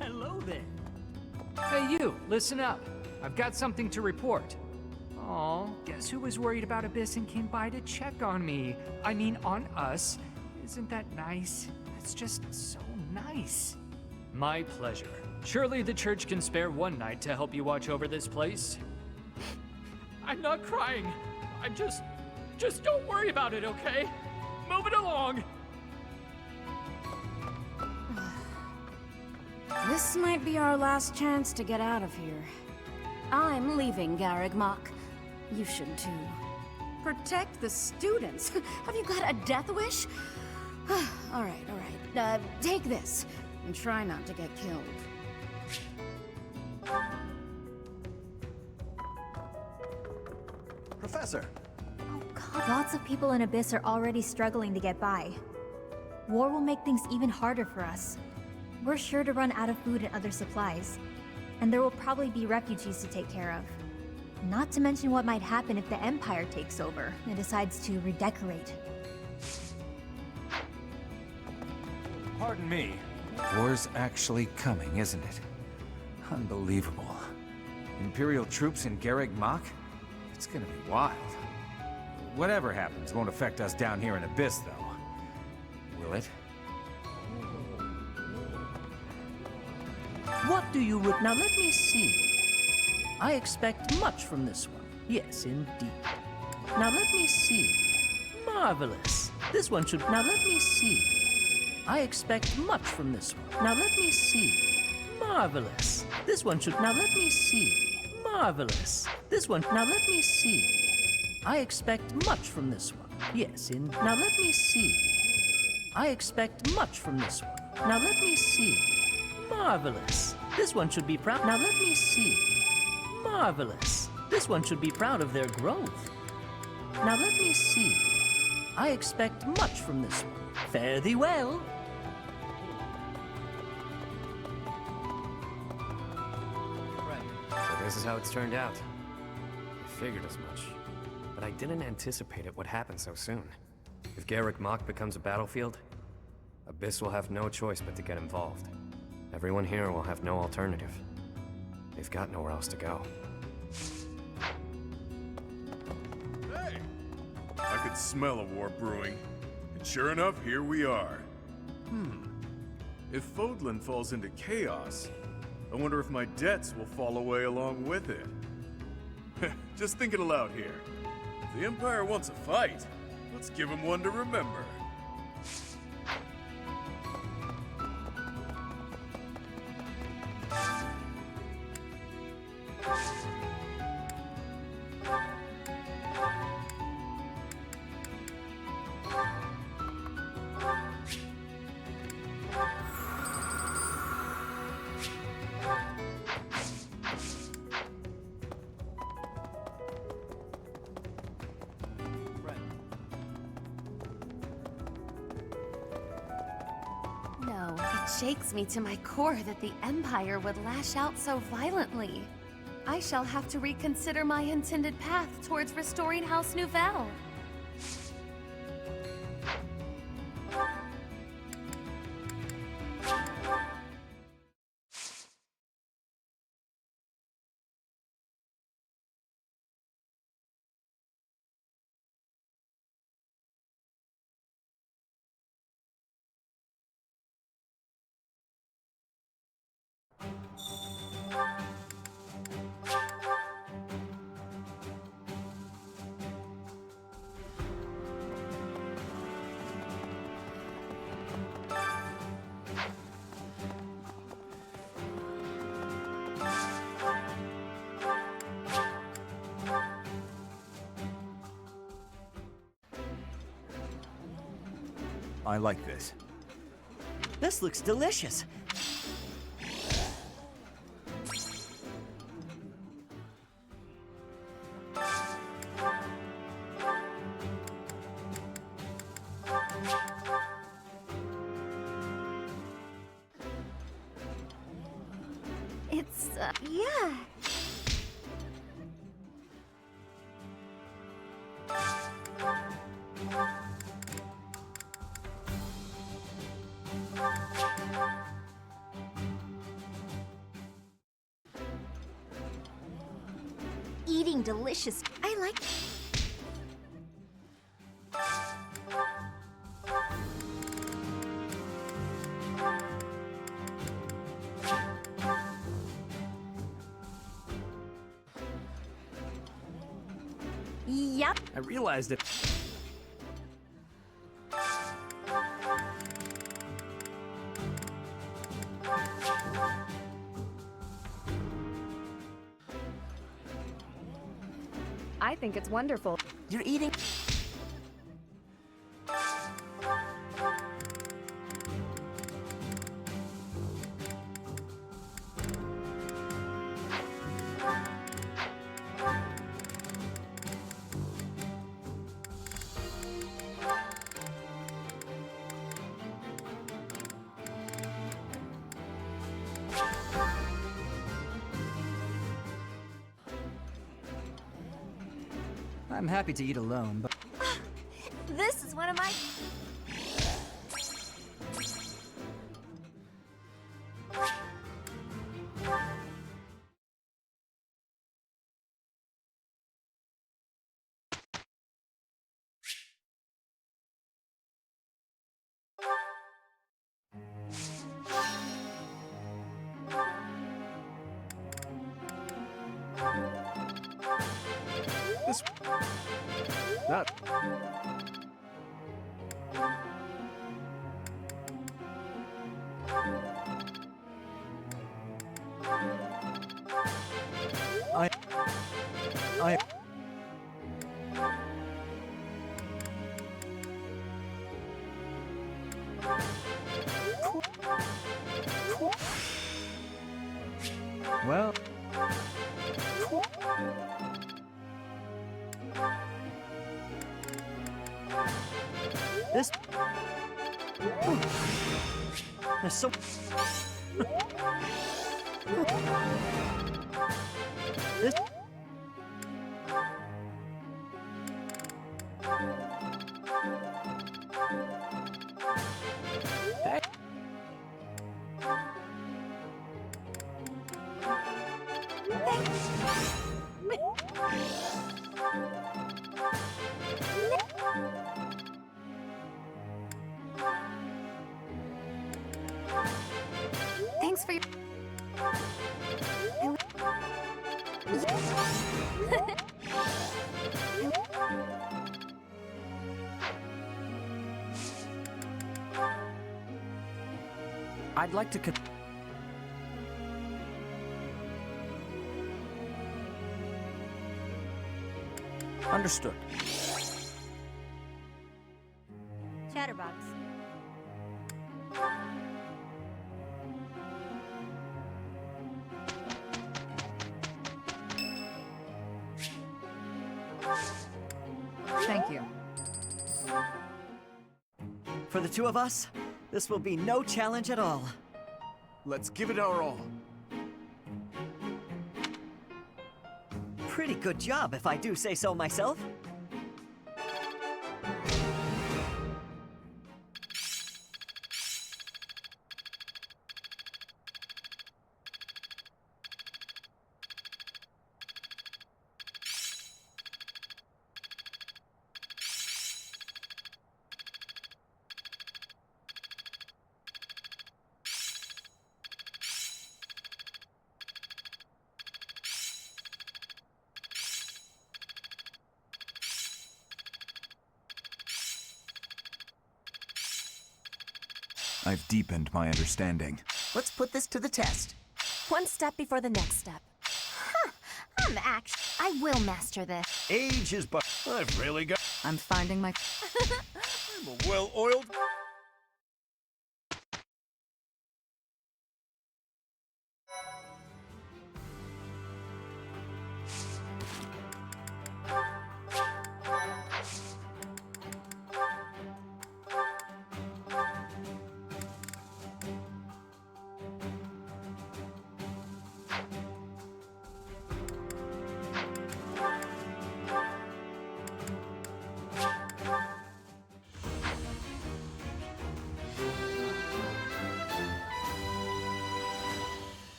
Hello there. Hey you, listen up. I've got something to report. Oh, guess who was worried about Abyss and came by to check on me? I mean, on us. Isn't that nice? It's just so nice. My pleasure. Surely the church can spare one night to help you watch over this place. I'm not crying. I'm just don't worry about it, okay? Move it along. This might be our last chance to get out of here. I'm leaving Garreg Mach. You should too. Protect the students? Have you got a death wish? All right. Take this, and try not to get killed. Professor! Lots of people in Abyss are already struggling to get by. War will make things even harder for us. We're sure to run out of food and other supplies. And there will probably be refugees to take care of. Not to mention what might happen if the Empire takes over and decides to redecorate. Pardon me. War's actually coming, isn't it? Unbelievable. Imperial troops in Garreg Mach? It's gonna be wild. Whatever happens won't affect us down here in Abyss, though. Will it? What do you now let me see. I expect much from this one. Yes, indeed. Now let me see. Marvelous. This one should now let me see. I expect much from this one. Now let me see. Marvelous. This one should now let me see. Marvelous. This one now let me see. I expect much from this one. Yes, in now let me see. I expect much from this one. Now let me see. Marvelous. This one should be proud. Now let me see. Marvelous. This one should be proud of their growth. Now let me see. I expect much from this one. Fare thee well. So this is how it's turned out. I figured as much. But I didn't anticipate it would happen so soon. If Garreg Mach becomes a battlefield, Abyss will have no choice but to get involved. Everyone here will have no alternative. They've got nowhere else to go. Hey! I could smell a war brewing. And sure enough, here we are. If Fodlan falls into chaos, I wonder if my debts will fall away along with it. Just thinking aloud here. If the Empire wants a fight, let's give them one to remember. No, it shakes me to my core that the Empire would lash out so violently. I shall have to reconsider my intended path towards restoring House Nouvelle. I like this. This looks delicious. It's, yeah. Eating delicious. I like. Yep. I realized it. I think it's wonderful. You're eating. I'm happy to eat alone, but This is one of my. This... That... I... well, This... There's so... This... Thanks for your... I'd like to Understood. Chatterbox. Thank you. For the two of us, this will be no challenge at all. Let's give it our all. Pretty good job, if I do say so myself. I've deepened my understanding. Let's put this to the test. One step before the next step. I will master this. Age is but... I've really got... I'm finding my... I'm a well-oiled...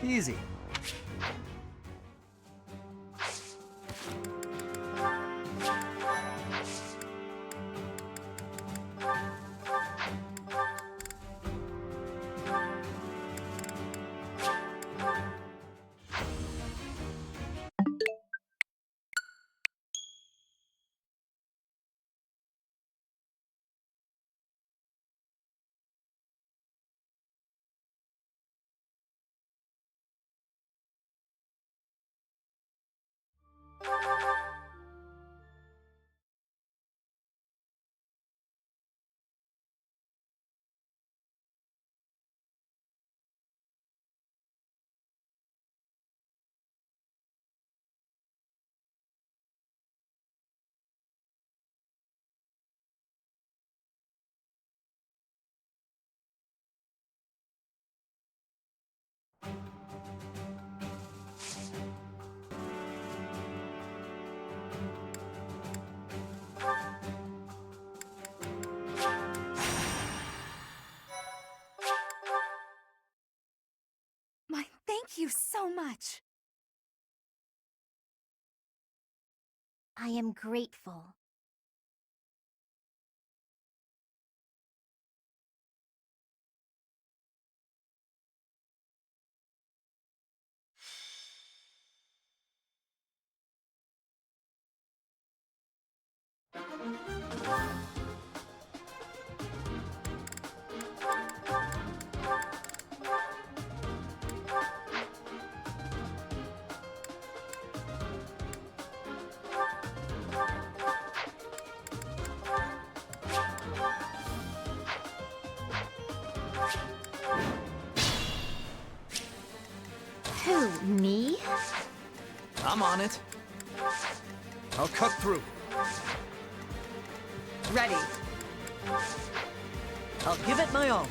Easy. Thank you so much. I am grateful. Who, me? I'm on it. I'll cut through. Ready. I'll give it my all.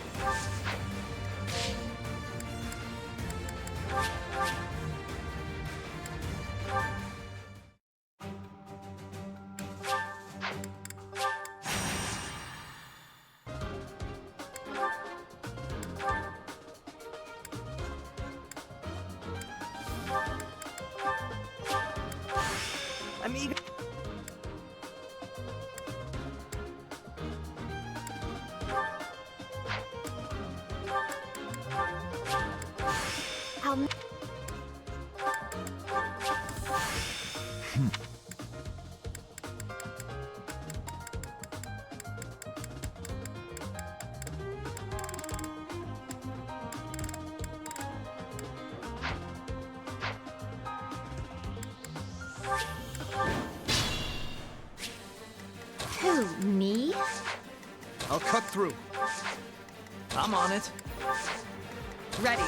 I'm eager. I'll... Who, me? I'll cut through. I'm on it. Ready.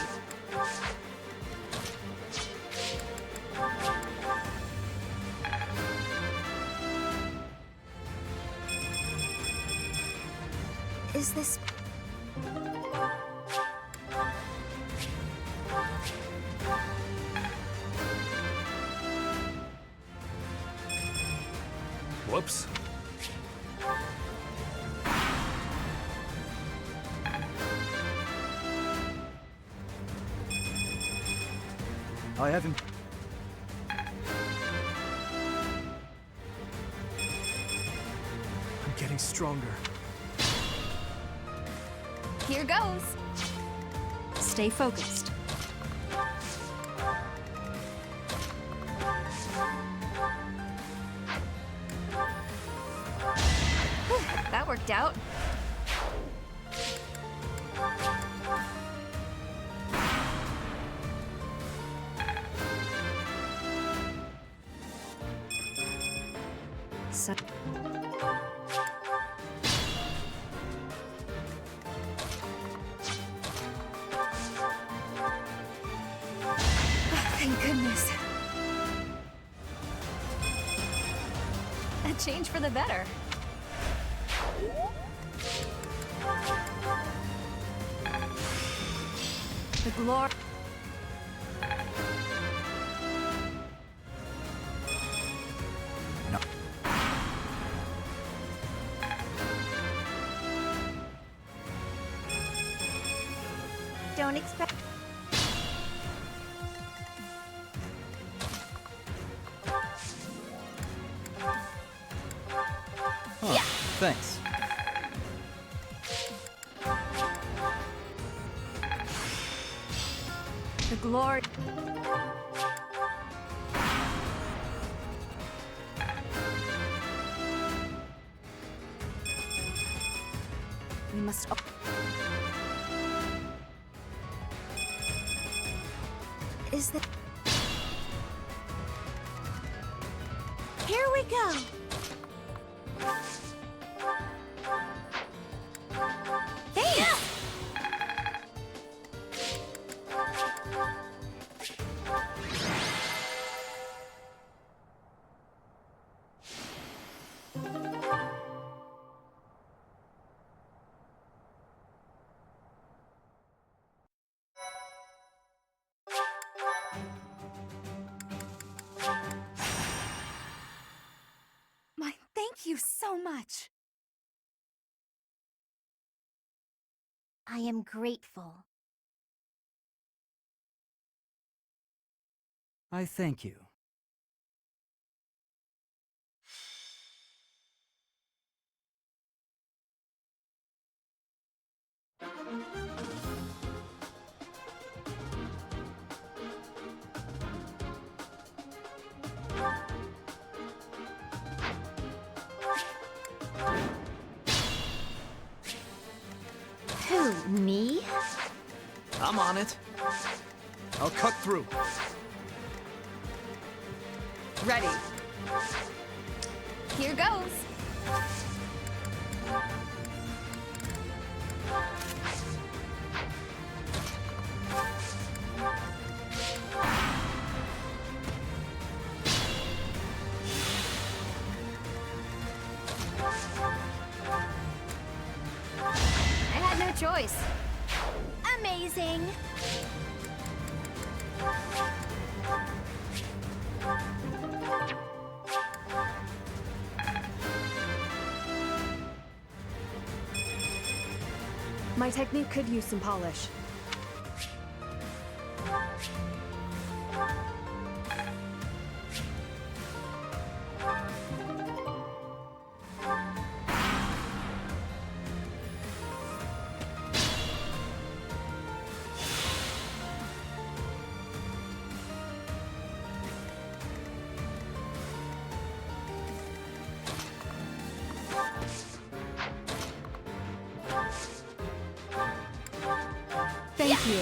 Is this... Whoops. I haven't... I'm getting stronger. Here goes. Stay focused. Whew, that worked out. So Thank goodness. A change for the better. the glory. Don't expect... Huh, thanks. The glory. We must. Is that... Here we go! Thanks! Thank you so much. I am grateful. I thank you. Who, me? I'm on it. I'll cut through. Ready. Here goes. I had no choice. Amazing. My technique could use some polish. Thank you.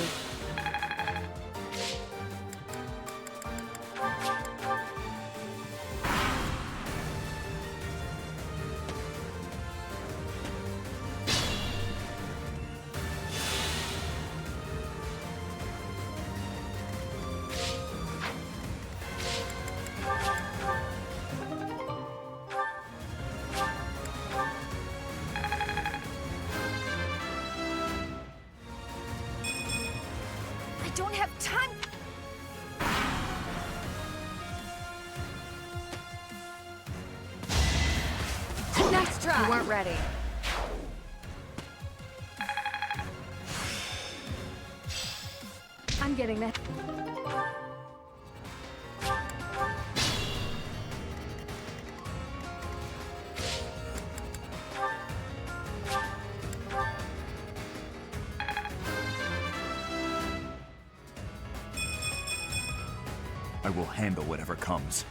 I don't have time. Nice try. You weren't ready. I'm getting that. I will handle whatever comes.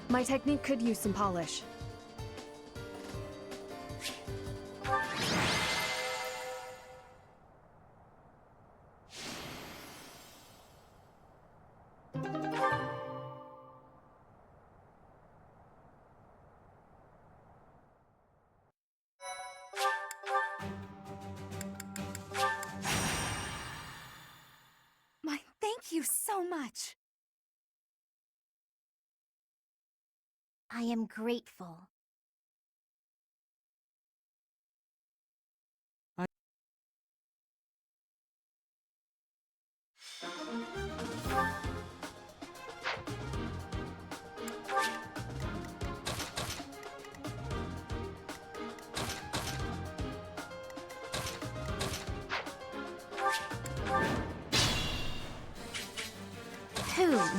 My technique could use some polish. Thank you so much. I am grateful.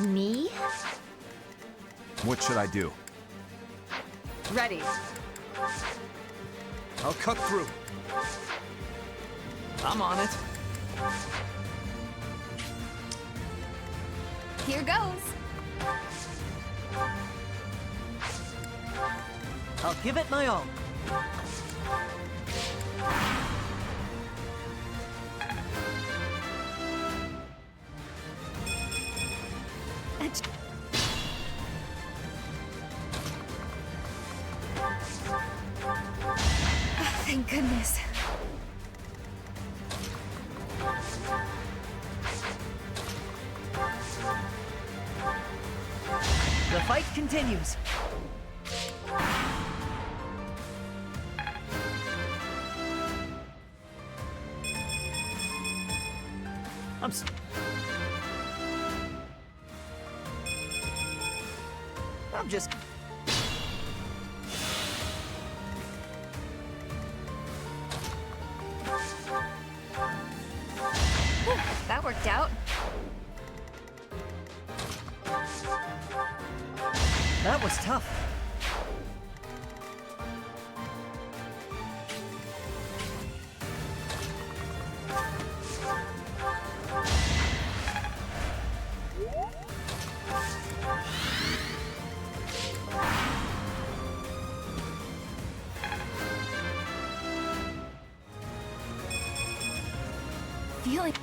Me? What should I do? Ready. I'll cut through. I'm on it. Here goes. I'll give it my all. Thank goodness. The fight continues. I'm just... Whew, that worked out. That was tough. Feeling.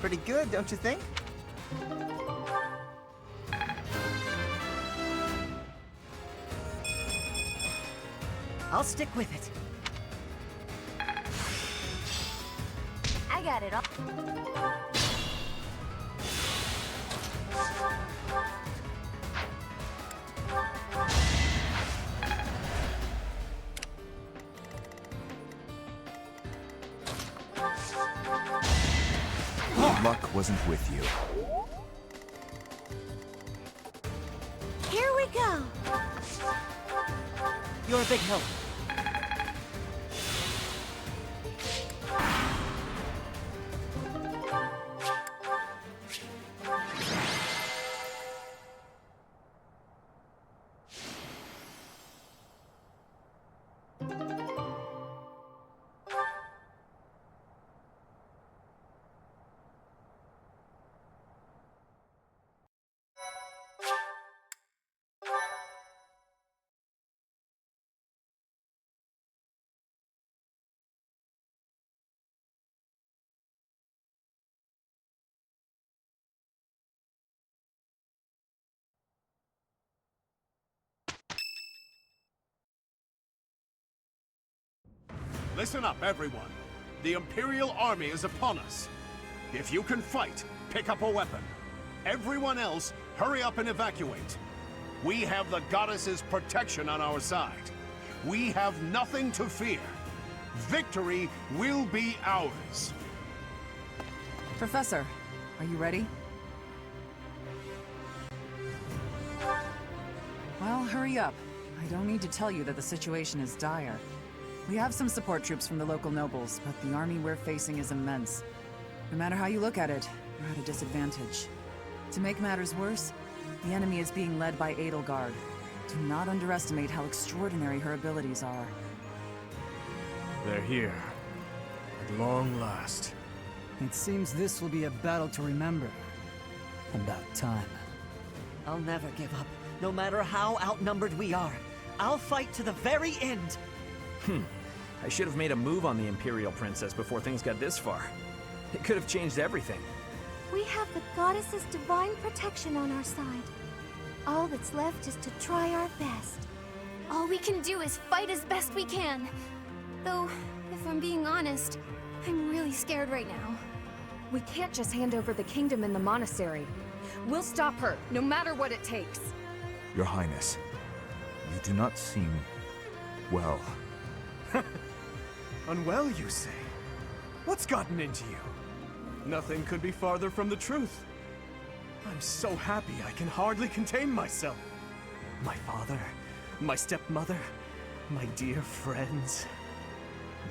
Pretty good, don't you think? I'll stick with it. I got it all. Luck wasn't with you. Here we go. You're a big help. Listen up, everyone. The Imperial Army is upon us. If you can fight, pick up a weapon. Everyone else, hurry up and evacuate. We have the goddess's protection on our side. We have nothing to fear. Victory will be ours. Professor, are you ready? Well, hurry up. I don't need to tell you that the situation is dire. We have some support troops from the local nobles, but the army we're facing is immense. No matter how you look at it, we're at a disadvantage. To make matters worse, the enemy is being led by Edelgard. Do not underestimate how extraordinary her abilities are. They're here. At long last. It seems this will be a battle to remember. About time. I'll never give up, no matter how outnumbered we are. I'll fight to the very end. I should have made a move on the Imperial Princess before things got this far. It could have changed everything. We have the goddess's divine protection on our side. All that's left is to try our best. All we can do is fight as best we can. Though, if I'm being honest, I'm really scared right now. We can't just hand over the kingdom and the monastery. We'll stop her, no matter what it takes. Your Highness, you do not seem... well. Unwell, you say? What's gotten into you? Nothing could be farther from the truth. I'm so happy I can hardly contain myself. My father, my stepmother, my dear friends.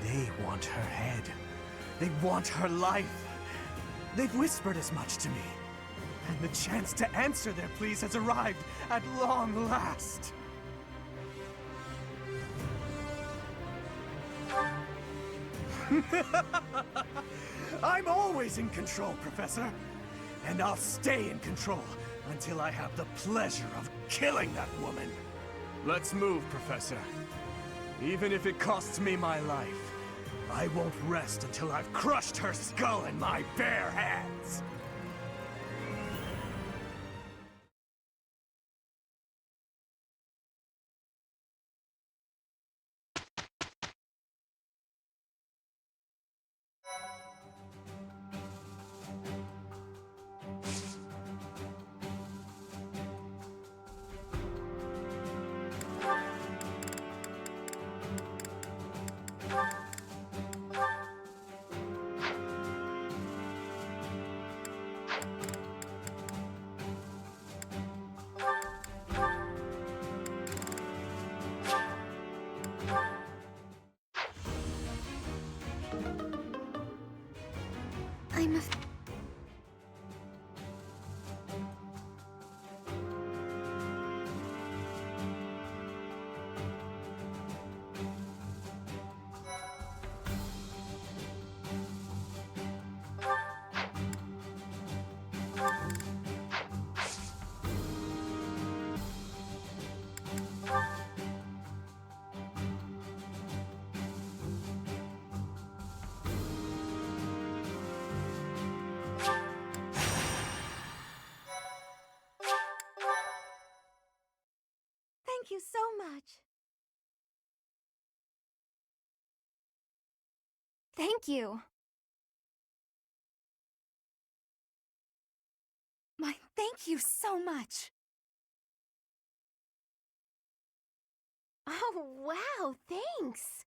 They want her head. They want her life. They've whispered as much to me. And the chance to answer their pleas has arrived at long last. I'm always in control, Professor. And I'll stay in control until I have the pleasure of killing that woman. Let's move, Professor. Even if it costs me my life, I won't rest until I've crushed her skull in my bare hands. I'm a... Thank you so much. Thank you. Thank you so much. Oh, wow, thanks.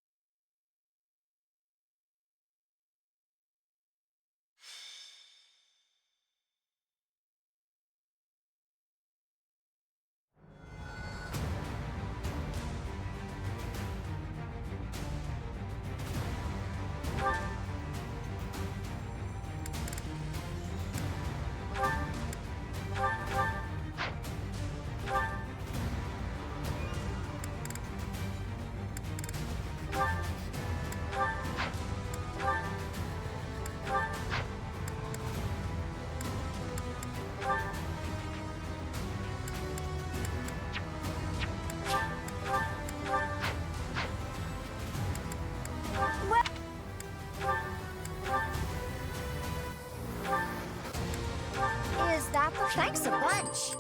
Is that the... Thanks a bunch.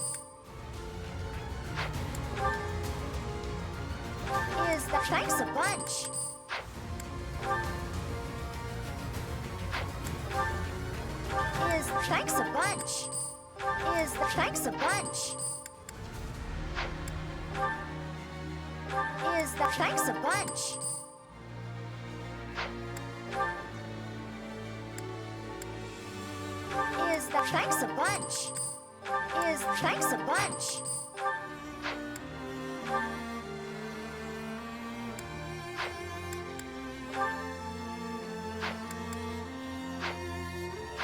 Is that... Thanks a bunch. Is... Thanks a bunch. Is the... Thanks a bunch. Is the... Thanks a bunch. Is the... Thanks a bunch. Is... Thanks a bunch.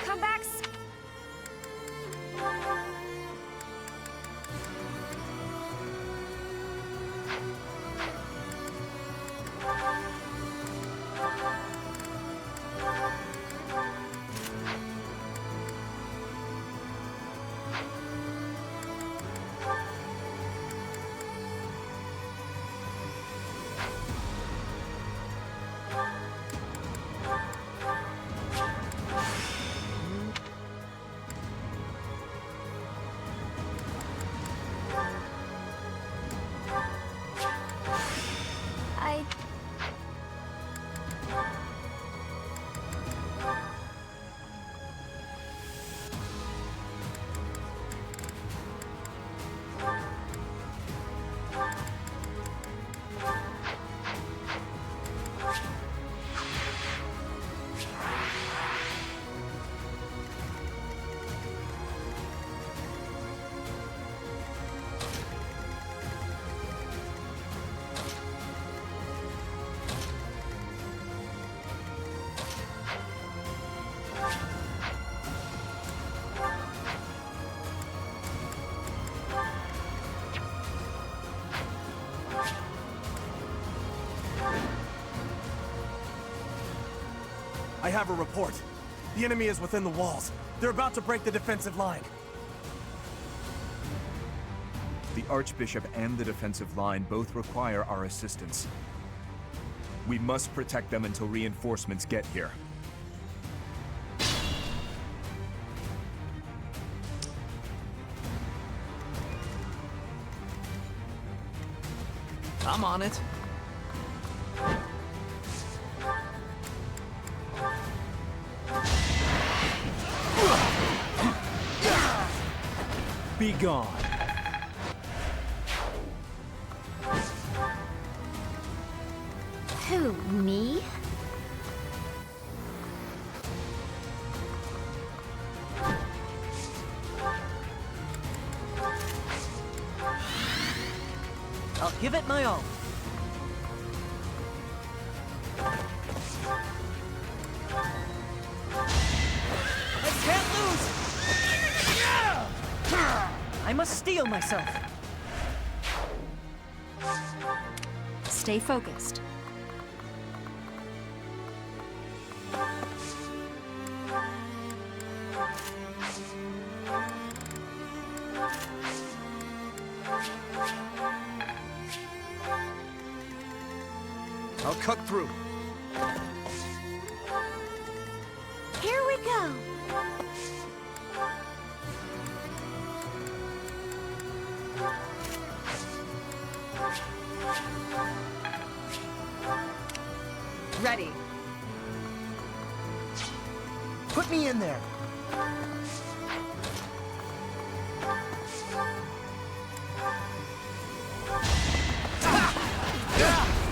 Come back. I have a report. The enemy is within the walls. They're about to break the defensive line. The Archbishop and the defensive line both require our assistance. We must protect them until reinforcements get here. I'm on it. Be gone. Who, me? I'll give it my all. I can't lose! I must steel myself. Stay focused. I'll cut through. Here we go. Ready. Put me in there.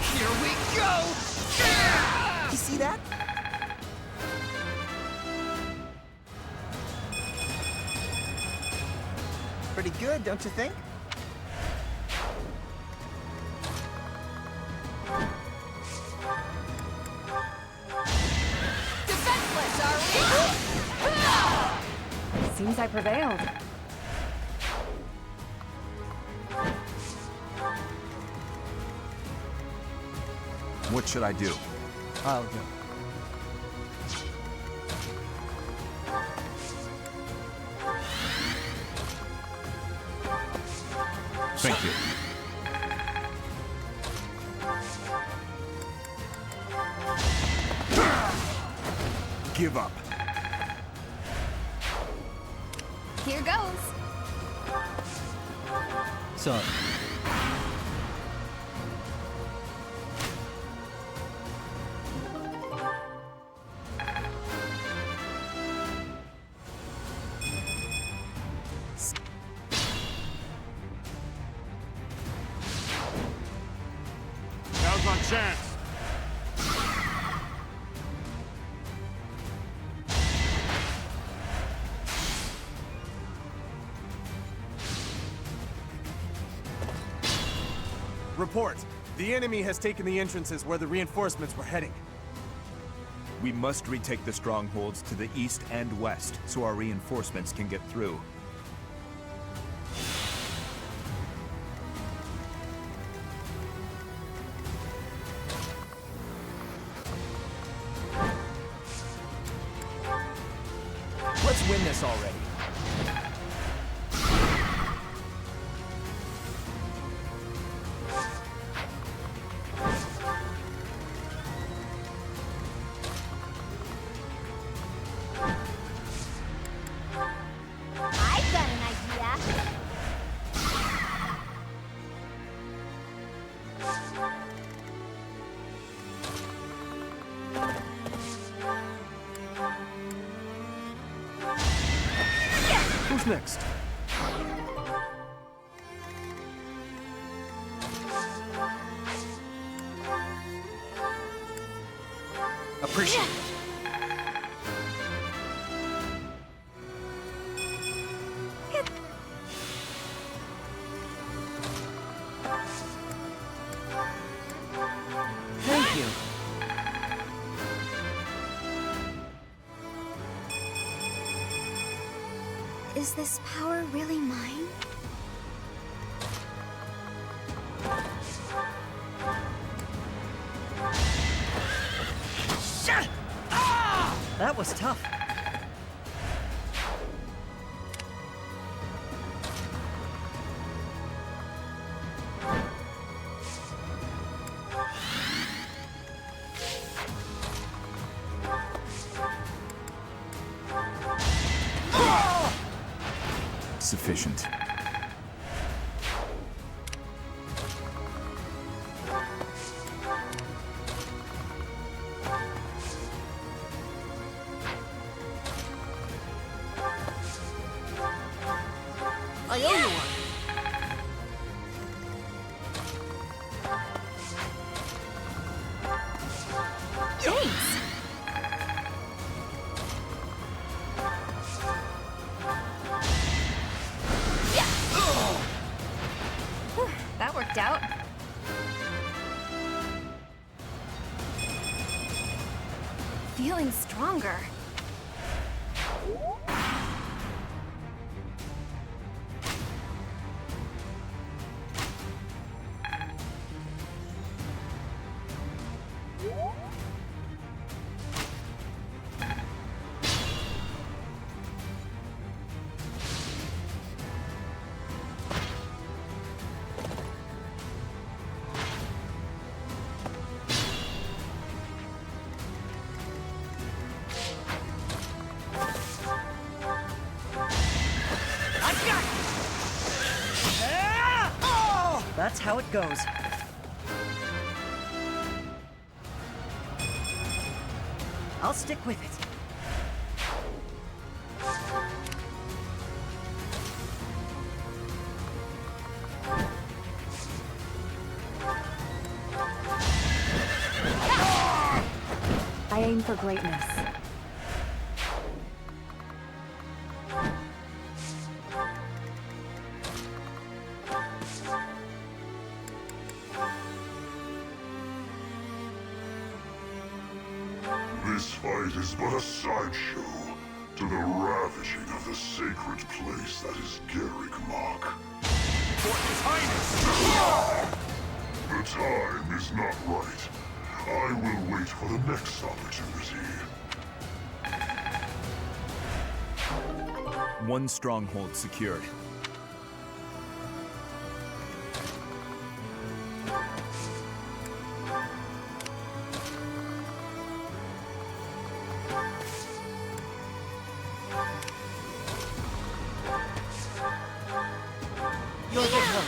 Here we go! You see that? Pretty good, don't you think? Defenseless, are we? Seems I prevailed. What should I do? I'll go. Thank you. Give up. Here goes. Sorry. Now's our chance. Report. The enemy has taken the entrances where the reinforcements were heading. We must retake the strongholds to the east and west so our reinforcements can get through. Let's win this already. I've got an idea. Who's next? Appreciate it. Thank you. Is this power really mine? Shut! Ah! That was tough. Sufficient. I owe you one. Thanks. Whew, that worked out. Feeling stronger. That's how it goes. I'll stick with it. I aim for greatness. This fight is but a sideshow to the ravaging of the sacred place that is Garrigmach. For His Highness! The time is not right. I will wait for the next opportunity. One stronghold secured. You're good help.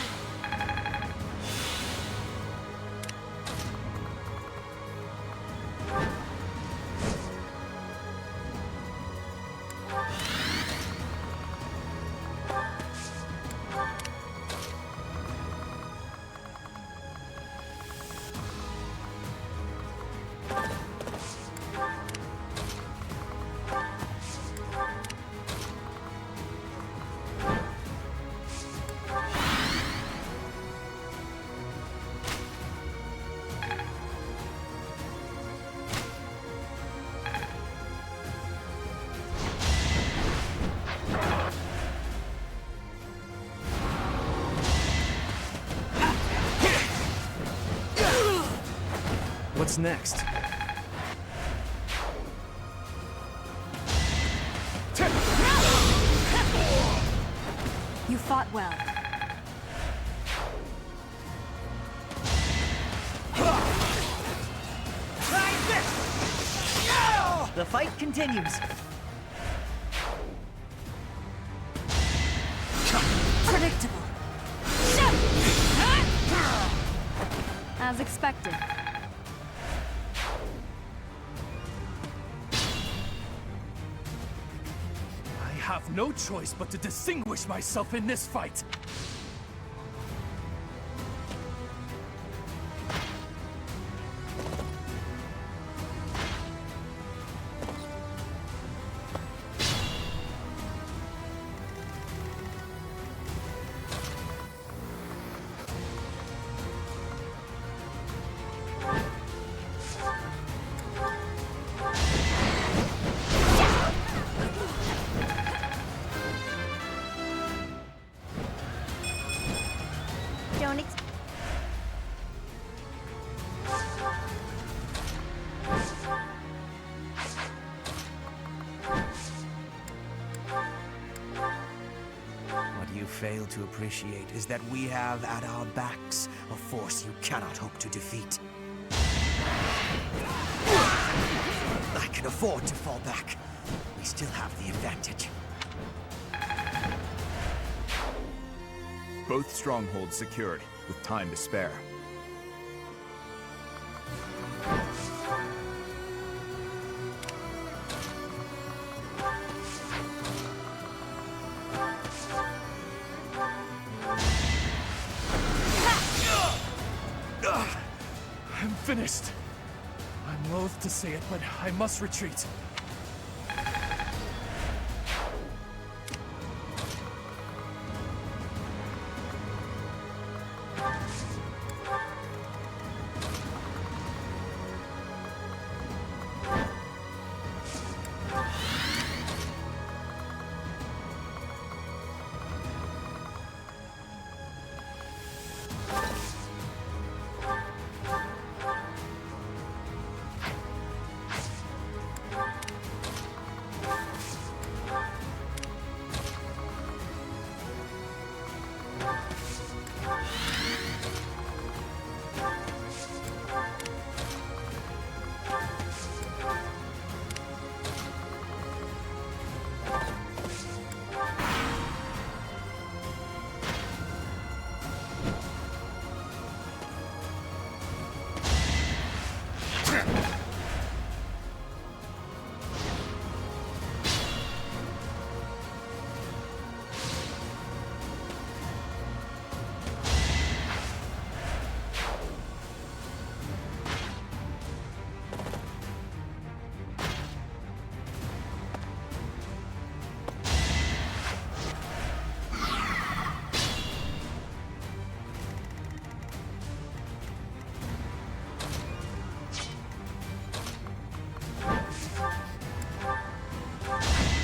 What's next? You fought well. The fight continues. Predictable. As expected. I have no choice but to distinguish myself in this fight. Don't to appreciate is that we have at our backs a force you cannot hope to defeat. I can afford to fall back. We still have the advantage. Both strongholds secured, with time to spare. I'm finished. I'm loath to say it, but I must retreat.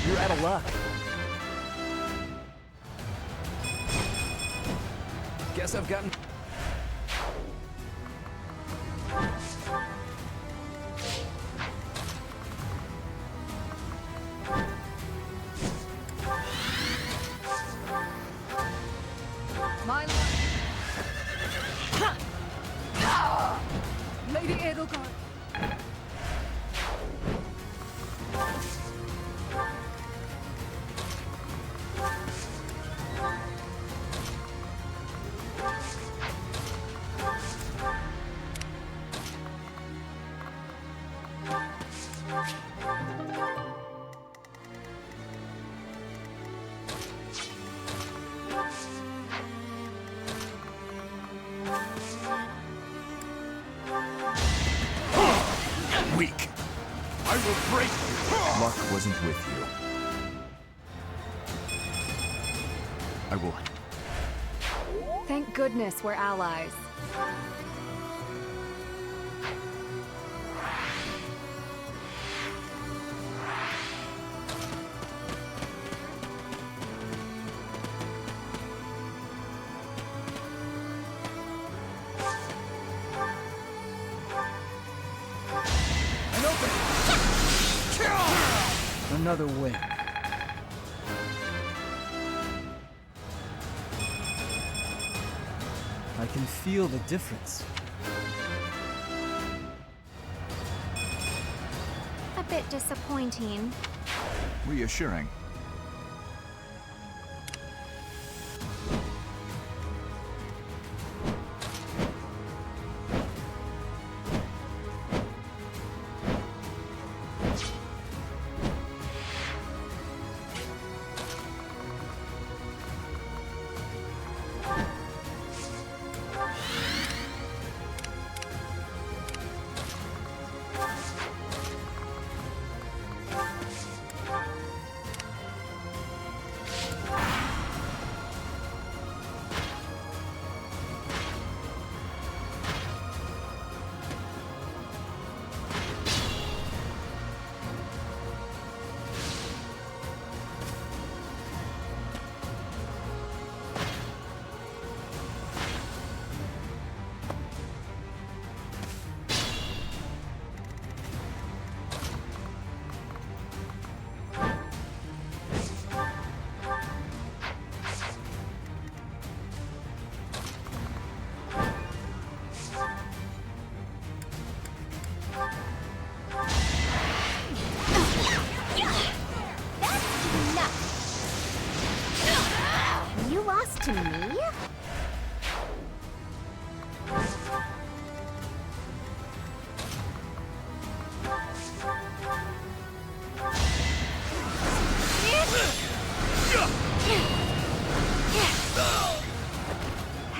You're out of luck. Guess I've gotten... My Lady Edelgard. Weak. I will break you. Luck wasn't with you. I will... Thank goodness we're allies. Another win. I can feel the difference. A bit disappointing. Reassuring.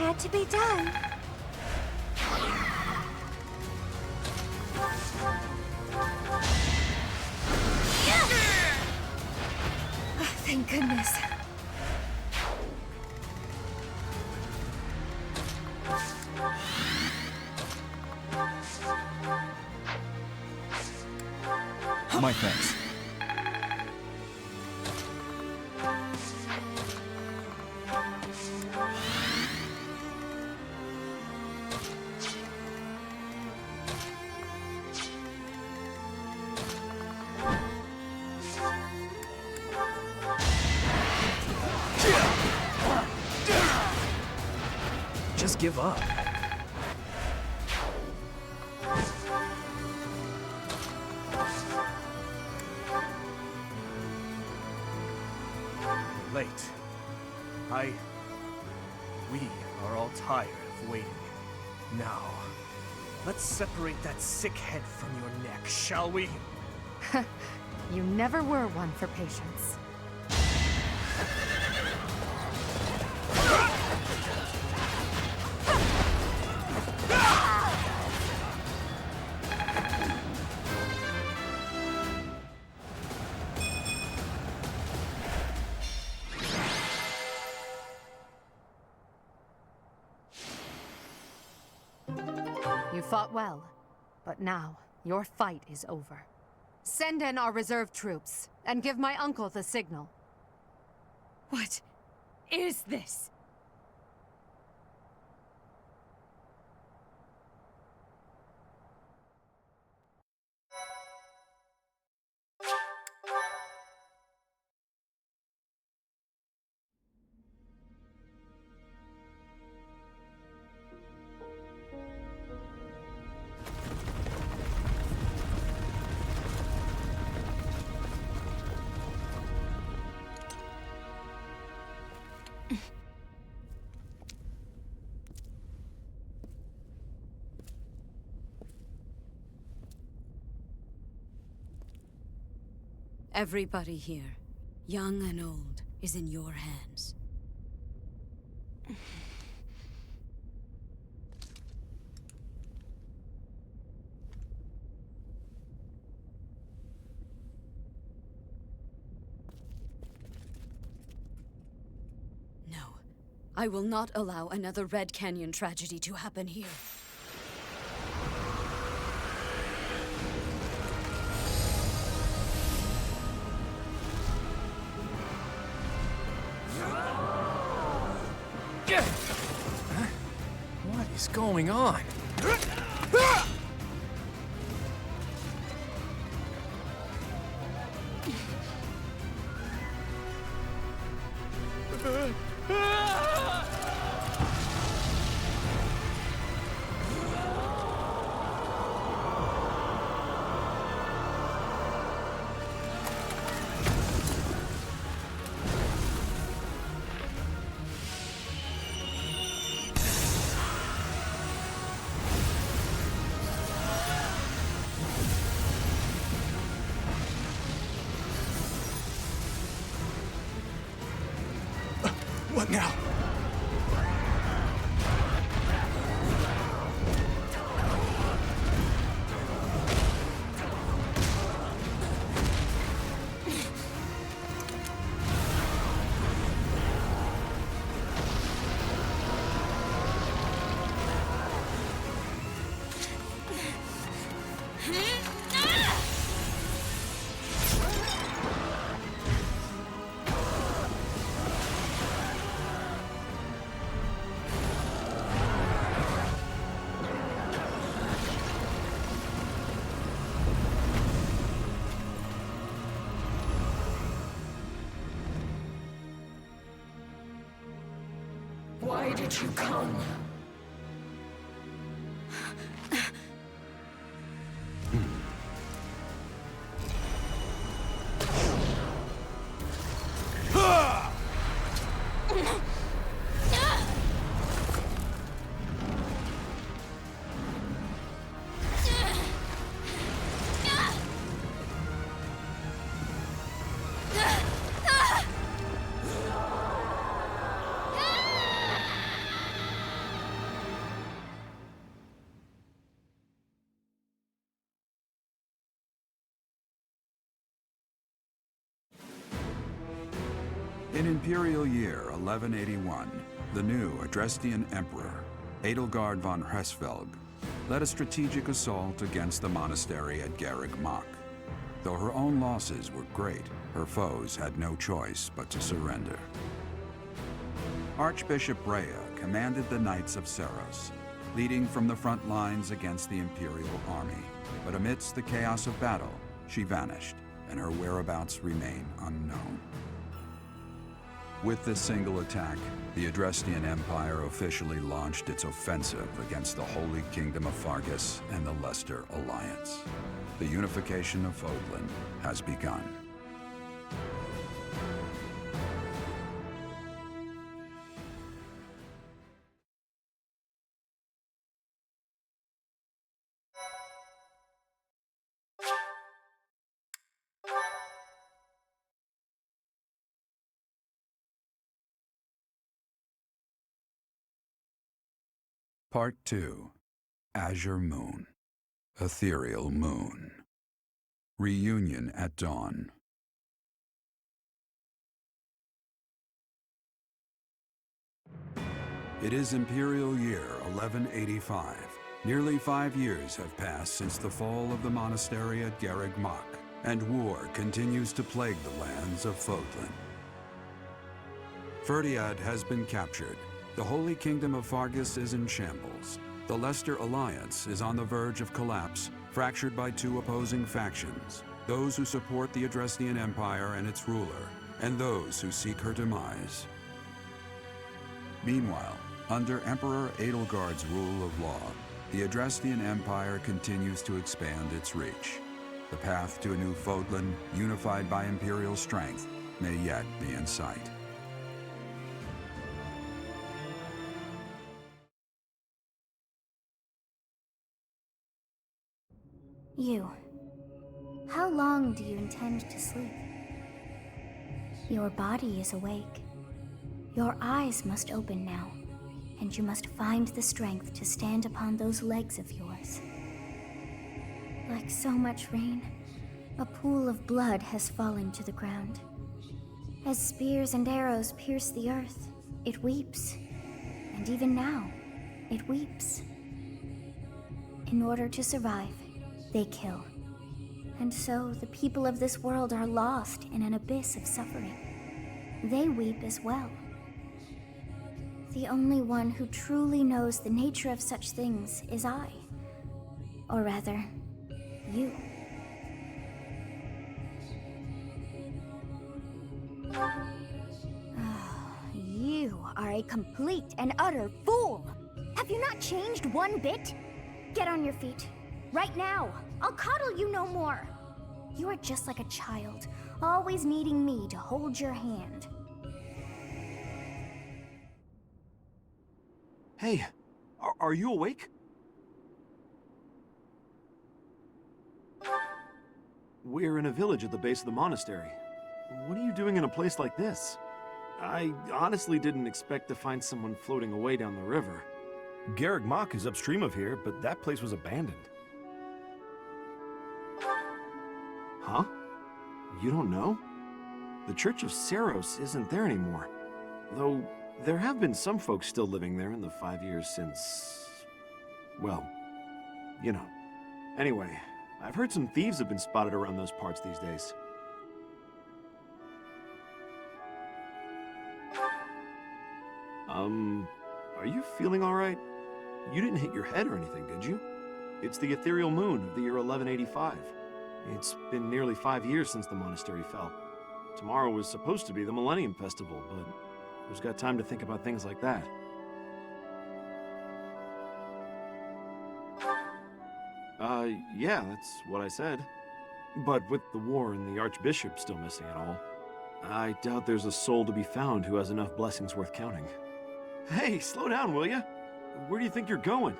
had to be done. Thank goodness. My thanks. Just give up. We're late. We are all tired of waiting. Now, let's separate that sick head from your neck, shall we? You never were one for patience. You fought well, but now your fight is over. Send in our reserve troops, and give my uncle the signal. What is this? Everybody here, young and old, is in your hands. No, I will not allow another Red Canyon tragedy to happen here. What is going on? What now? Why did you come? In Imperial Year 1181, the new Adrestian Emperor, Edelgard von Hresvelg, led a strategic assault against the monastery at Garreg Mach. Though her own losses were great, her foes had no choice but to surrender. Archbishop Rhea commanded the Knights of Seros, leading from the front lines against the Imperial army. But amidst the chaos of battle, she vanished, and her whereabouts remain unknown. With this single attack, the Adrestian Empire officially launched its offensive against the Holy Kingdom of Fargus and the Leicester Alliance. The unification of Fodlan has begun. Part 2. Azure Moon. Ethereal Moon. Reunion at Dawn. It is Imperial Year 1185. Nearly 5 years have passed since the fall of the monastery at Garreg Mach, and war continues to plague the lands of Fodlan. Ferdiad has been captured. The Holy Kingdom of Fargus is in shambles. The Leicester Alliance is on the verge of collapse, fractured by 2 opposing factions, those who support the Adrestian Empire and its ruler, and those who seek her demise. Meanwhile, under Emperor Edelgard's rule of law, the Adrestian Empire continues to expand its reach. The path to a new Fodlan, unified by Imperial strength, may yet be in sight. You. How long do you intend to sleep? Your body is awake. Your eyes must open now, and you must find the strength to stand upon those legs of yours. Like so much rain, a pool of blood has fallen to the ground. As spears and arrows pierce the earth, it weeps. And even now, it weeps. In order to survive, they kill. And so the people of this world are lost in an abyss of suffering. They weep as well. The only one who truly knows the nature of such things is I. Or rather, you. You are a complete and utter fool! Have you not changed one bit? Get on your feet. Right now. I'll coddle you no more. You are just like a child, always needing me to hold your hand. Hey, are you awake? We're in a village at the base of the monastery. What are you doing in a place like this? I honestly didn't expect to find someone floating away down the river. Garreg Mach is upstream of here, but that place was abandoned. Huh? You don't know? The Church of Seros isn't there anymore. Though, there have been some folks still living there in the 5 years since... well, you know. Anyway, I've heard some thieves have been spotted around those parts these days. Are you feeling alright? You didn't hit your head or anything, did you? It's the ethereal moon of the year 1185. It's been nearly 5 years since the monastery fell. Tomorrow was supposed to be the Millennium Festival, but who's got time to think about things like that? Yeah, that's what I said. But with the war and the Archbishop still missing it all, I doubt there's a soul to be found who has enough blessings worth counting. Hey, slow down, will ya? Where do you think you're going?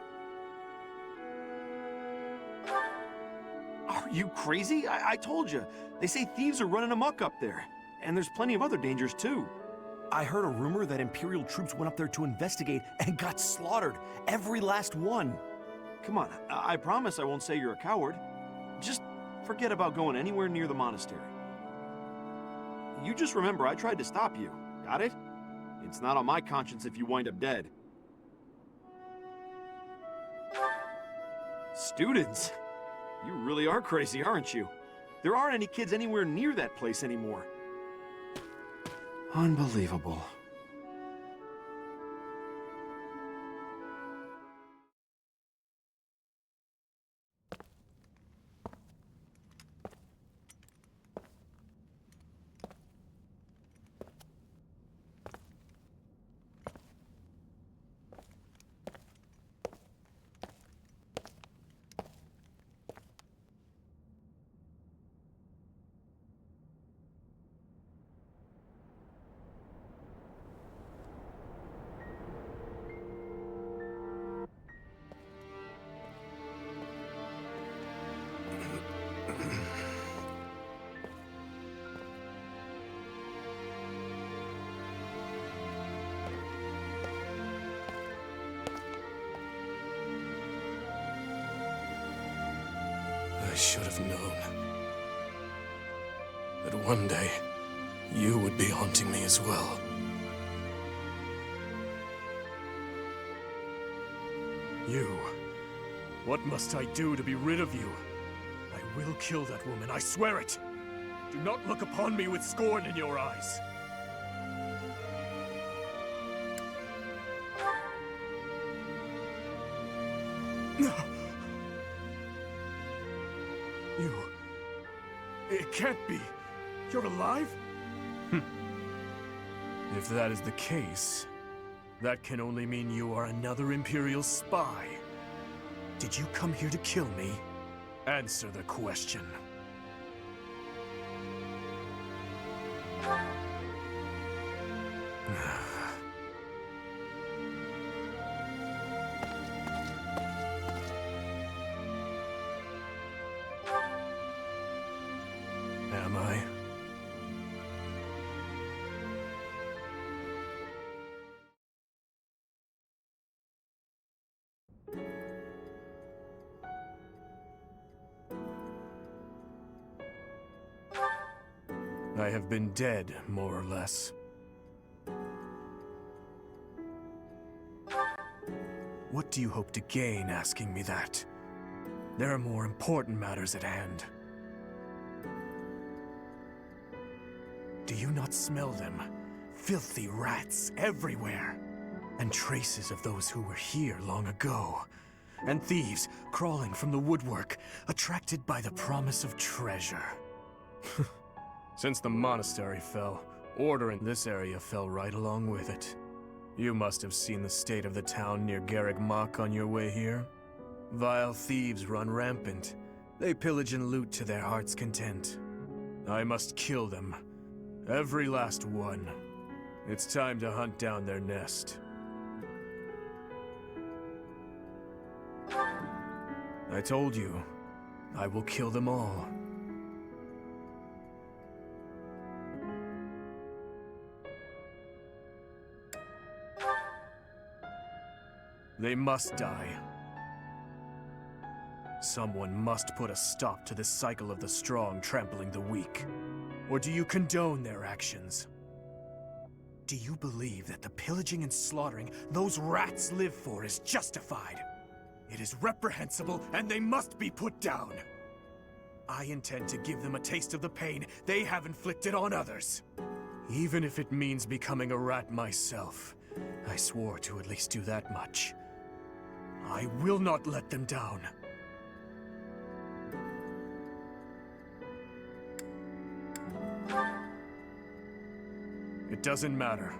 Are you crazy? I told you. They say thieves are running amok up there. And there's plenty of other dangers, too. I heard a rumor that Imperial troops went up there to investigate and got slaughtered. Every last one. Come on, I promise I won't say you're a coward. Just forget about going anywhere near the monastery. You just remember I tried to stop you, Got it? It's not on my conscience if you wind up dead. Students? You really are crazy, aren't you? There aren't any kids anywhere near that place anymore. Unbelievable. I should have known that one day you would be haunting me as well. You. What must I do to be rid of you? I will kill that woman, I swear it! Do not look upon me with scorn in your eyes. You... It can't be. You're alive? If that is the case, that can only mean you are another Imperial spy. Did you come here to kill me? Answer the question. Am I? I have been dead, more or less. What do you hope to gain asking me that? There are more important matters at hand. Do you not smell them? Filthy rats everywhere. And traces of those who were here long ago. And thieves crawling from the woodwork, attracted by the promise of treasure. Since the monastery fell, order in this area fell right along with it. You must have seen the state of the town near Garreg Mach on your way here. Vile thieves run rampant. They pillage and loot to their heart's content. I must kill them. Every last one. It's time to hunt down their nest. I told you, I will kill them all. They must die. Someone must put a stop to this cycle of the strong trampling the weak. Or do you condone their actions? Do you believe that the pillaging and slaughtering those rats live for is justified? It is reprehensible, and they must be put down. I intend to give them a taste of the pain they have inflicted on others. Even if it means becoming a rat myself. I swore to at least do that much. I will not let them down. It doesn't matter.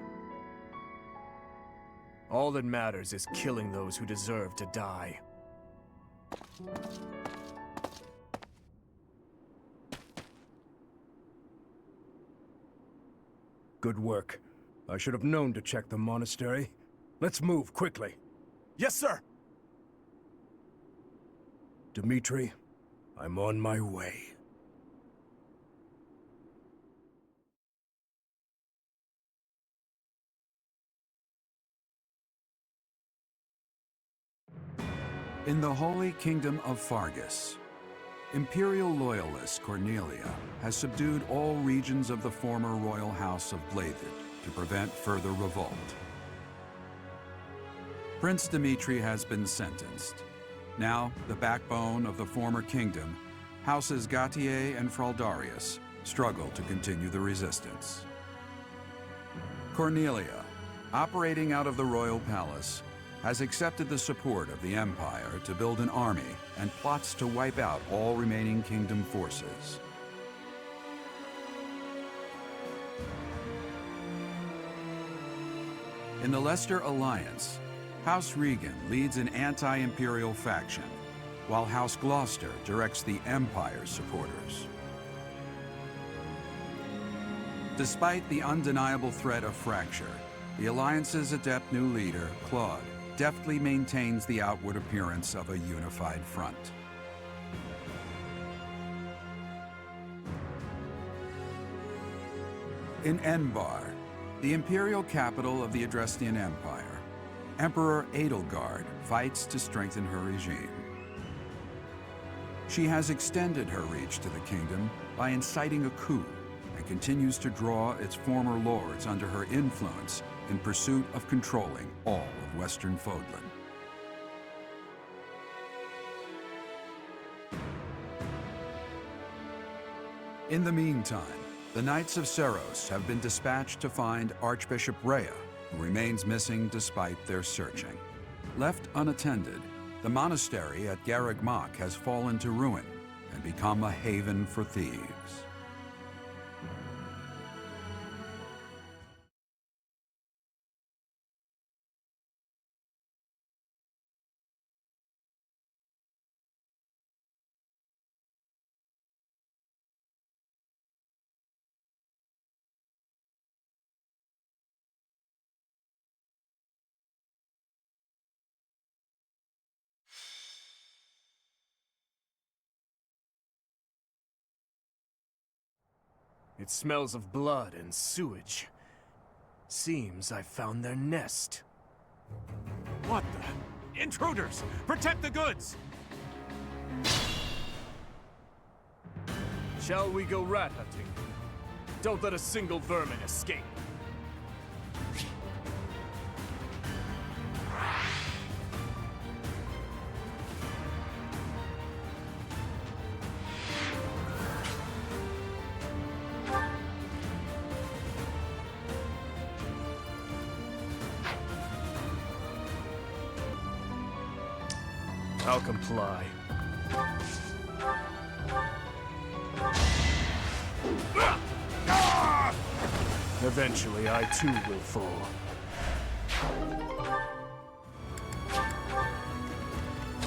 All that matters is killing those who deserve to die. Good work. I should have known to check the monastery. Let's move quickly. Yes, sir! Dmitri, I'm on my way. In the Holy Kingdom of Fargus, Imperial loyalist Cornelia has subdued all regions of the former royal house of Blavid, to prevent further revolt. Prince Dimitri has been sentenced. Now, the backbone of the former kingdom, Houses Gautier and Fraldarius, struggle to continue the resistance. Cornelia, operating out of the royal palace, has accepted the support of the Empire to build an army and plots to wipe out all remaining kingdom forces. In the Leicester Alliance, House Regan leads an anti-imperial faction, while House Gloucester directs the Empire's supporters. Despite the undeniable threat of fracture, the Alliance's adept new leader, Claude, deftly maintains the outward appearance of a unified front. In Enbar, the imperial capital of the Adrestian Empire, Emperor Edelgard fights to strengthen her regime. She has extended her reach to the kingdom by inciting a coup and continues to draw its former lords under her influence in pursuit of controlling all of Western Fodlan. In the meantime, the Knights of Seros have been dispatched to find Archbishop Rhea, who remains missing despite their searching. Left unattended, the monastery at Garreg Mach has fallen to ruin and become a haven for thieves. It smells of blood and sewage. Seems I found their nest. What the? Intruders! Protect the goods! Shall we go rat hunting? Don't let a single vermin escape. I'll comply. Eventually, I too will fall.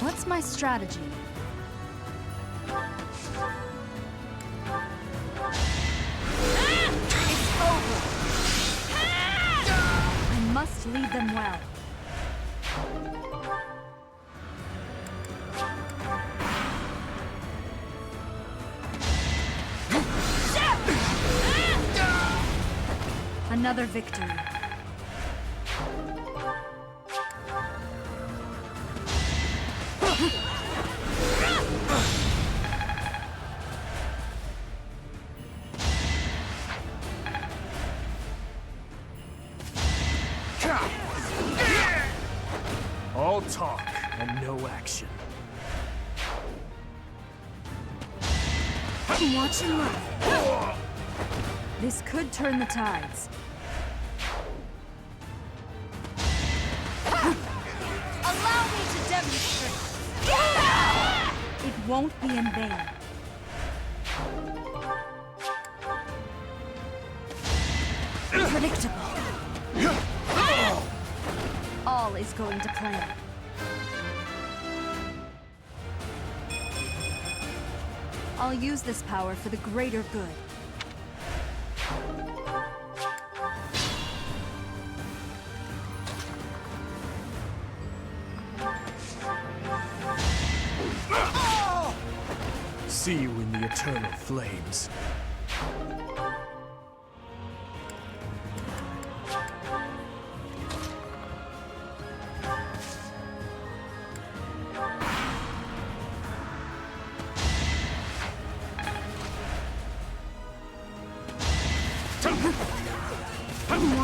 What's my strategy? It's over! I must lead them well. Another victory. All talk and no action. Watch and learn. This could turn the tides. Allow me to demonstrate. It won't be in vain. Predictable. All is going to plan. I'll use this power for the greater good. See you in the eternal flames.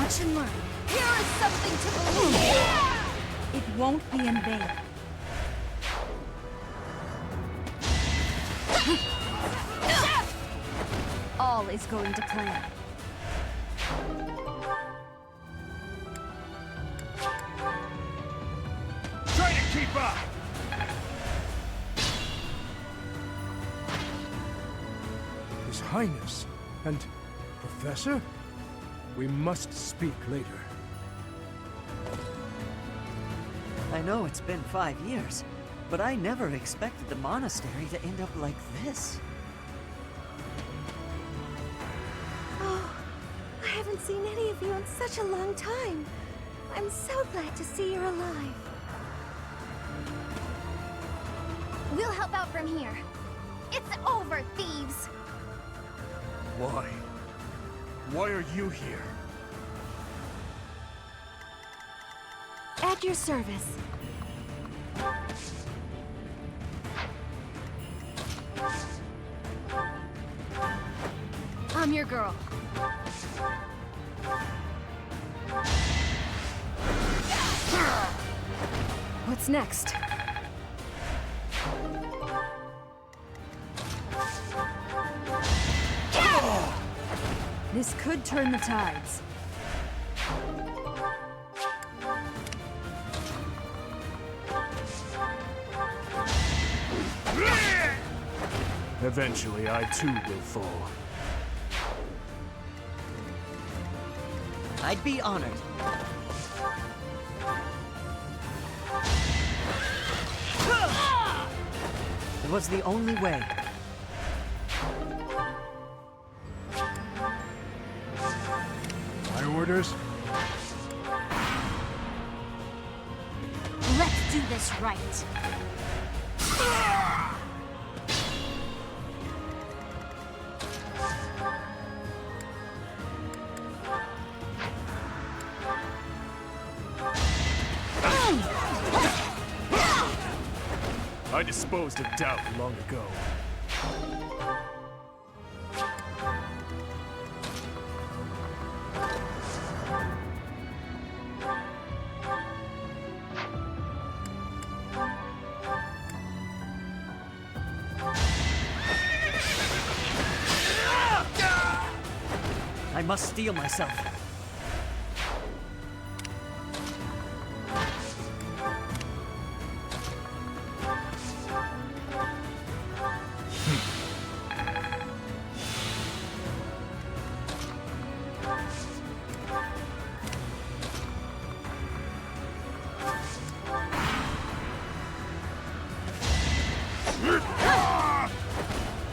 Watch and learn. Here is something to believe. It won't be in vain. All is going to plan. Try to keep up! His Highness and Professor? We must speak later. I know it's been 5 years, but I never expected the monastery to end up like this. Oh, I haven't seen any of you in such a long time. I'm so glad to see you're alive. We'll help out from here. It's over, thieves! Why? Why are you here? At your service. I'm your girl. What's next? This could turn the tides. Eventually, I too will fall. I'd be honored. It was the only way. My orders? Let's do this right. I disposed of doubt long ago. I must steel myself.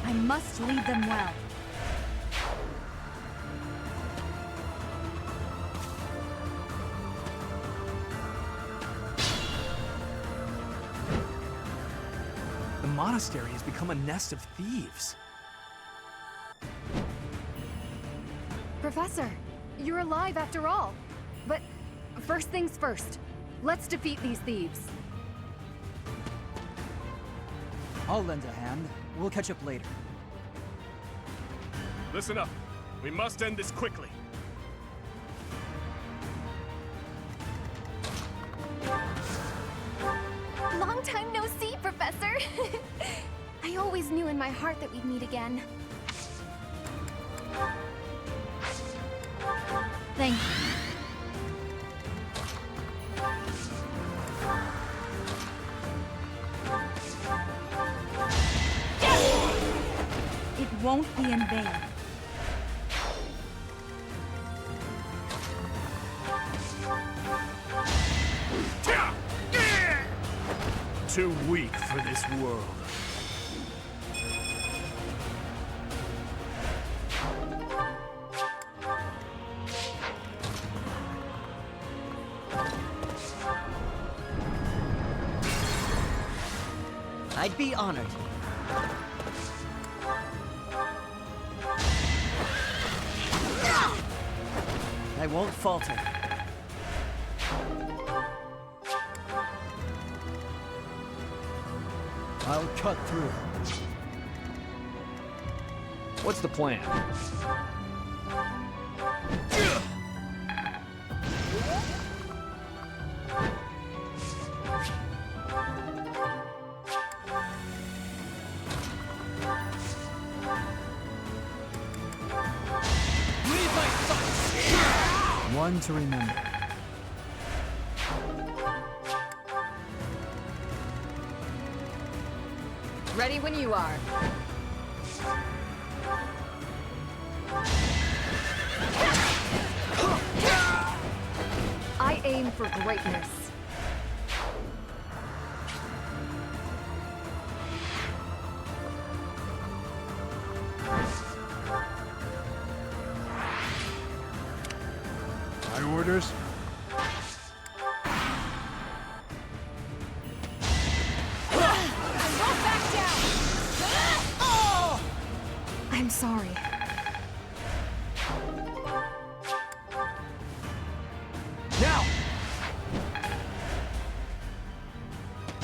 I must lead them well. The monastery has become a nest of thieves. Professor, you're alive after all. But first things first. Let's defeat these thieves. I'll lend a hand. We'll catch up later. Listen up. We must end this quickly. Long time no see, Professor! I always knew in my heart that we'd meet again. Thank you. It won't be in vain. Too weak for this world. I'd be honored. I won't falter. I'll cut through. What's the plan? One to remember. Ready when you are. I aim for greatness. My orders? I'm sorry. Now!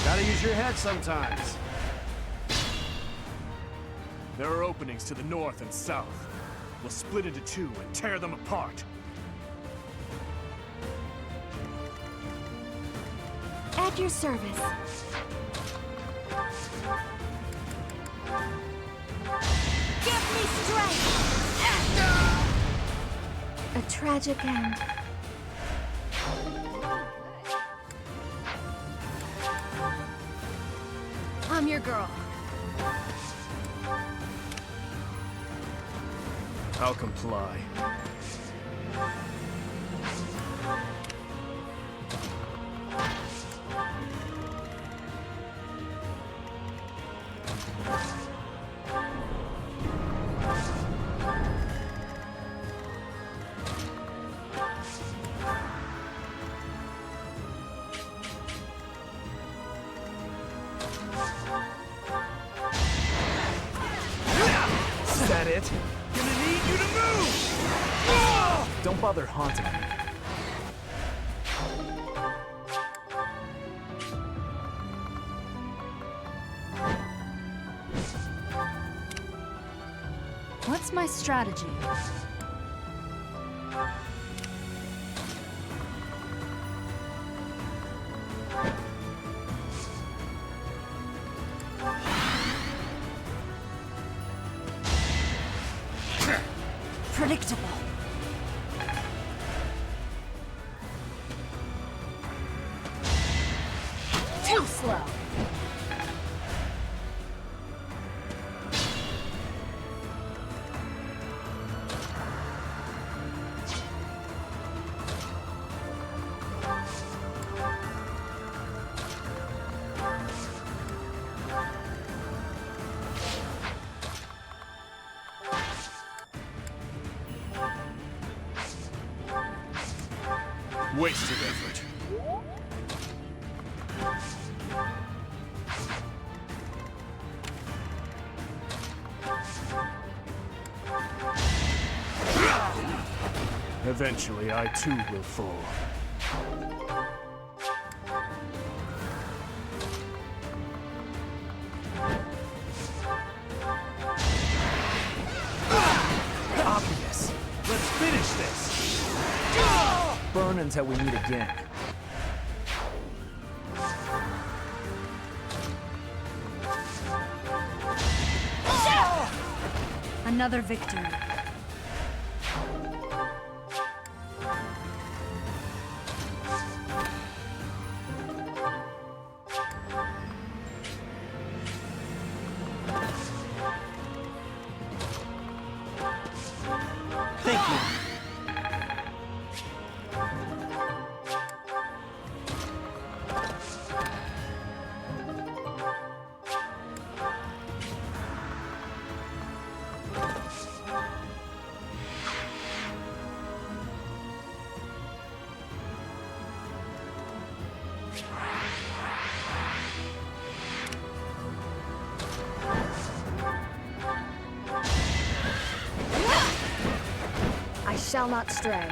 Gotta use your head sometimes. There are openings to the north and south. We'll split into two and tear them apart. At your service. Give me strength! A tragic end. I'm your girl. I'll comply. Is that it? Gonna need you to move! Don't bother haunting me. What's my strategy? Predictable. Too slow. Wasted effort. Eventually, I too will fall. Obvious. Let's finish this! Burn until we meet again. Another victory. Thank you. I shall not stray.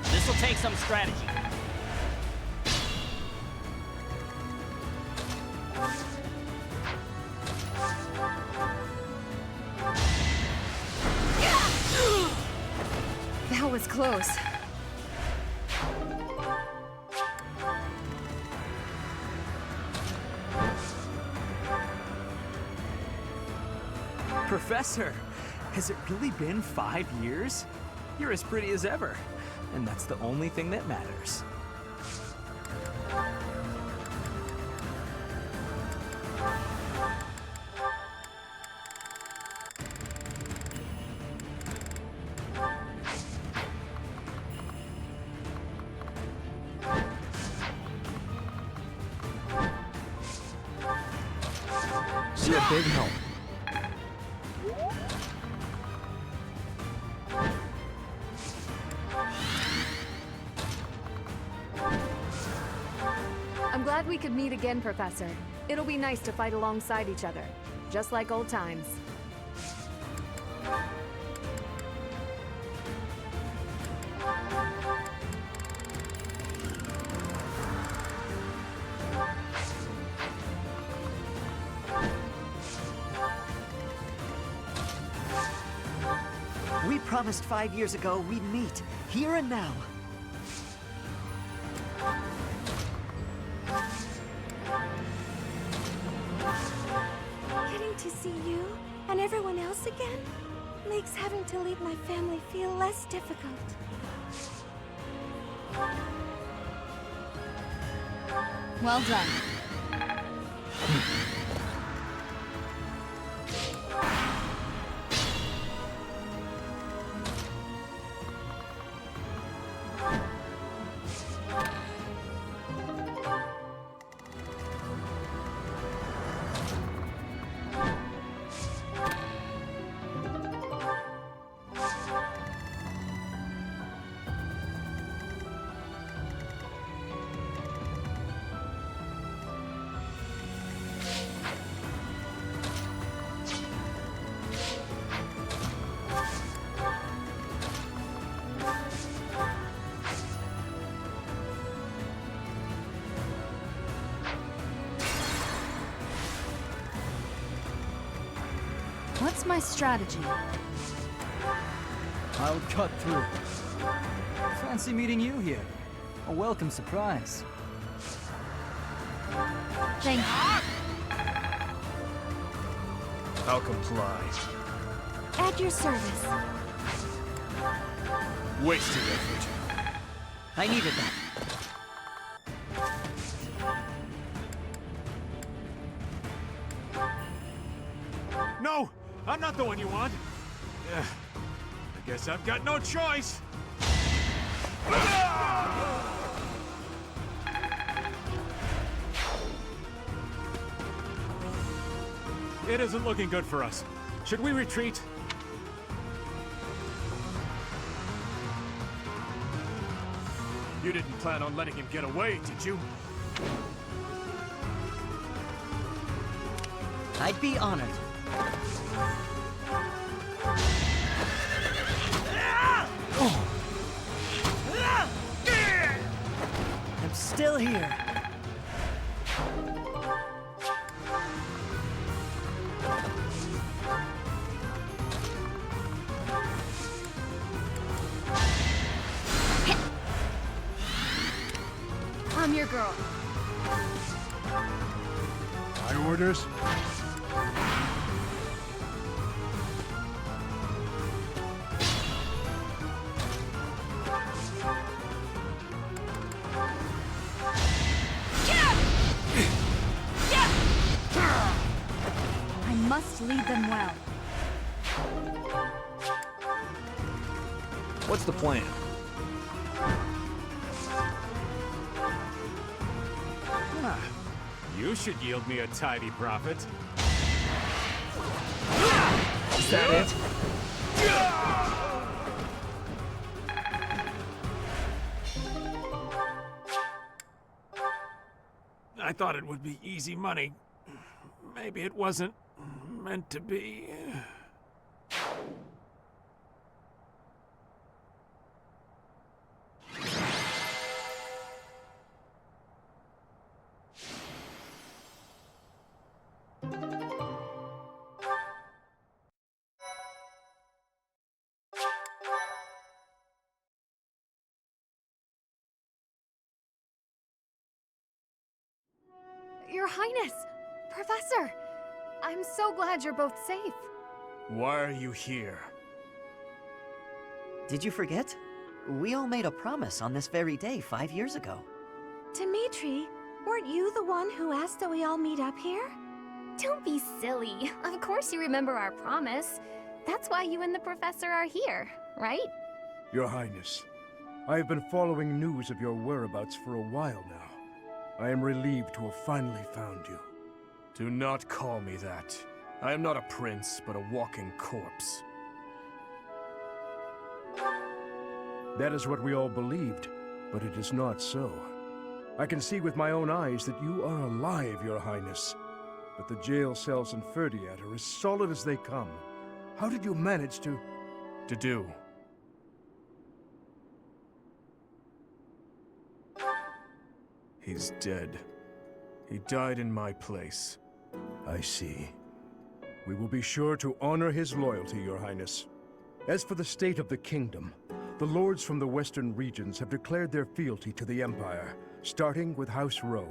This'll take some strategy. That was close. Professor, has it really been 5 years? You're as pretty as ever, and that's the only thing that matters. You're a big help. I'm glad we could meet again, Professor. It'll be nice to fight alongside each other, just like old times. We promised 5 years ago we'd meet, here and now. Getting to see you and everyone else again makes having to leave my family feel less difficult. Well done. What's my strategy? I'll cut through. Fancy meeting you here. A welcome surprise. Thank you. I'll comply. At your service. Wasted effort. I needed that. No! I'm not the one you want! I guess I've got no choice! It isn't looking good for us. Should we retreat? You didn't plan on letting him get away, did you? I'd be honored. I'm still here. I'm your girl. My orders? I must lead them well. What's the plan? You should yield me a tidy profit. Is that it? I thought it would be easy money. Maybe it wasn't meant to be. Your Highness! Professor! I'm so glad you're both safe. Why are you here? Did you forget? We all made a promise on this very day 5 years ago. Dimitri, weren't you the one who asked that we all meet up here? Don't be silly. Of course you remember our promise. That's why you and the professor are here, right? Your Highness, I have been following news of your whereabouts for a while now. I am relieved to have finally found you. Do not call me that. I am not a prince, but a walking corpse. That is what we all believed, but it is not so. I can see with my own eyes that you are alive, Your Highness. But the jail cells in Ferdiad are as solid as they come. How did you manage to do? He's dead. He died in my place. I see. We will be sure to honor his loyalty, Your Highness. As for the state of the kingdom, the lords from the western regions have declared their fealty to the Empire, starting with House Rowe.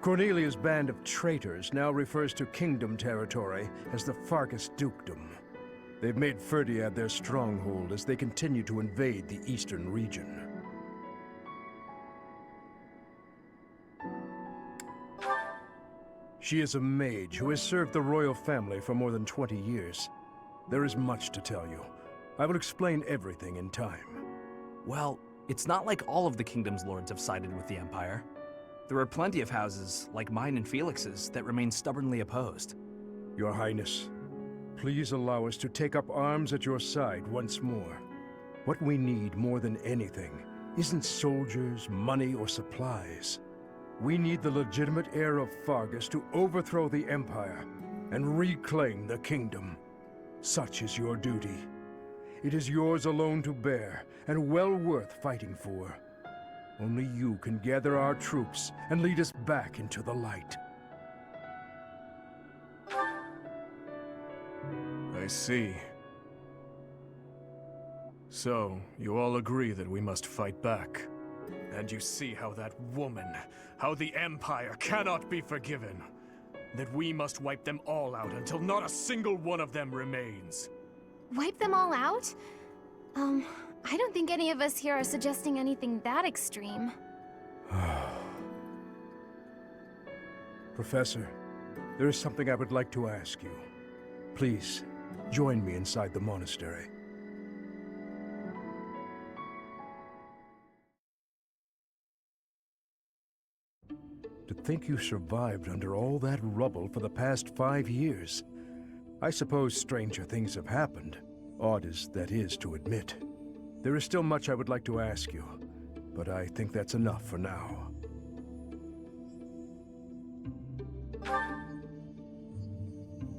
Cornelia's band of traitors now refers to kingdom territory as the Fargus Dukedom. They've made Ferdiad their stronghold as they continue to invade the eastern region. She is a mage who has served the royal family for more than 20 years. There is much to tell you. I will explain everything in time. Well, it's not like all of the kingdom's lords have sided with the Empire. There are plenty of houses, like mine and Felix's, that remain stubbornly opposed. Your Highness, please allow us to take up arms at your side once more. What we need more than anything isn't soldiers, money, or supplies. We need the legitimate heir of Fargus to overthrow the Empire and reclaim the kingdom. Such is your duty. It is yours alone to bear, and well worth fighting for. Only you can gather our troops and lead us back into the light. I see. So, you all agree that we must fight back. And you see how that woman, how the Empire cannot be forgiven. That we must wipe them all out until not a single one of them remains. Wipe them all out? I don't think any of us here are suggesting anything that extreme. Professor, there is something I would like to ask you. Please, join me inside the monastery. To think you survived under all that rubble for the past 5 years. I suppose stranger things have happened, odd as that is to admit. There is still much I would like to ask you, but I think that's enough for now.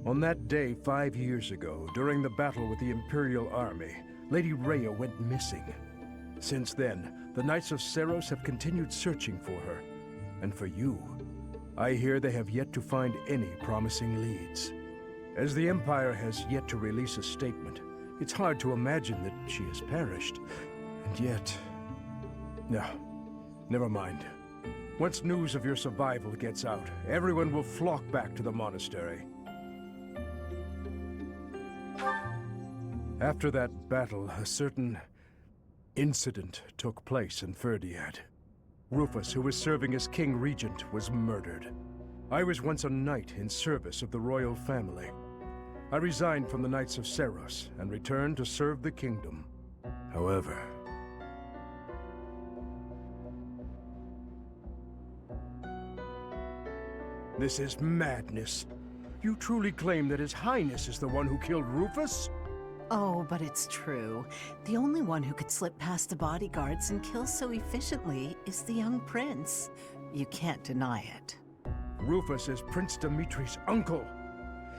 On that day 5 years ago, during the battle with the Imperial Army, Lady Rhea went missing. Since then, the Knights of Seiros have continued searching for her. And for you, I hear they have yet to find any promising leads. As the Empire has yet to release a statement, it's hard to imagine that she has perished. And yet... No, never mind. Once news of your survival gets out, everyone will flock back to the monastery. After that battle, a certain incident took place in Ferdiad. Rufus, who was serving as King Regent, was murdered. I was once a knight in service of the royal family. I resigned from the Knights of Seiros and returned to serve the kingdom. However... This is madness. You truly claim that His Highness is the one who killed Rufus? Oh, but it's true. The only one who could slip past the bodyguards and kill so efficiently is the young prince. You can't deny it. Rufus is Prince Dimitri's uncle.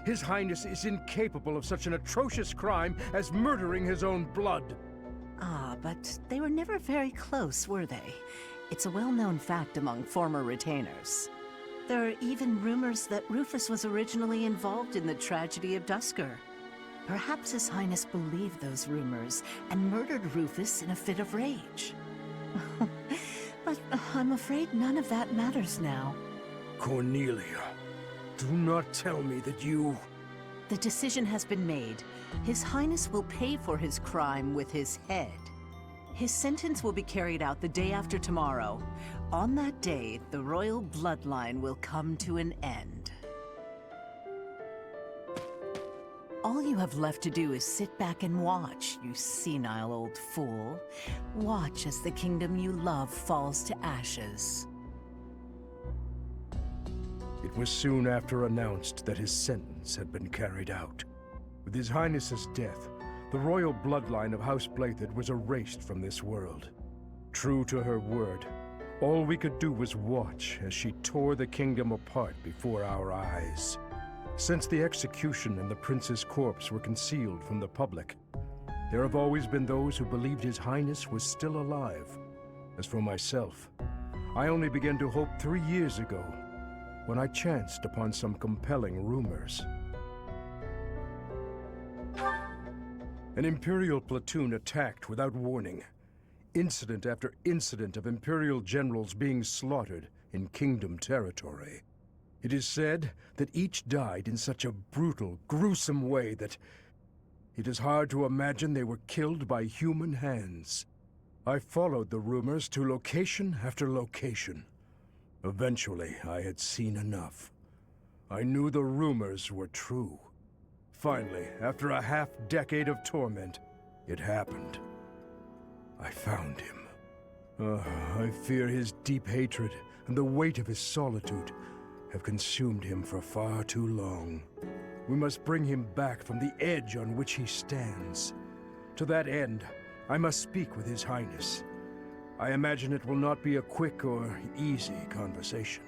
His Highness is incapable of such an atrocious crime as murdering his own blood. Ah, but they were never very close, were they? It's a well-known fact among former retainers. There are even rumors that Rufus was originally involved in the tragedy of Duscur. Perhaps His Highness believed those rumors and murdered Rufus in a fit of rage. But I'm afraid none of that matters now. Cornelia, do not tell me that you... The decision has been made. His Highness will pay for his crime with his head. His sentence will be carried out the day after tomorrow. On that day, the royal bloodline will come to an end. All you have left to do is sit back and watch, you senile old fool. Watch as the kingdom you love falls to ashes. It was soon after announced that his sentence had been carried out. With His Highness's death, the royal bloodline of House Blathid was erased from this world. True to her word, all we could do was watch as she tore the kingdom apart before our eyes. Since the execution and the prince's corpse were concealed from the public, there have always been those who believed His Highness was still alive. As for myself, I only began to hope 3 years ago, when I chanced upon some compelling rumors. An Imperial platoon attacked without warning. Incident after incident of Imperial generals being slaughtered in Kingdom territory. It is said that each died in such a brutal, gruesome way that it is hard to imagine they were killed by human hands. I followed the rumors to location after location. Eventually, I had seen enough. I knew the rumors were true. Finally, after a half-decade of torment, it happened. I found him. I fear his deep hatred and the weight of his solitude have consumed him for far too long. We must bring him back from the edge on which he stands. To that end, I must speak with His Highness. I imagine it will not be a quick or easy conversation.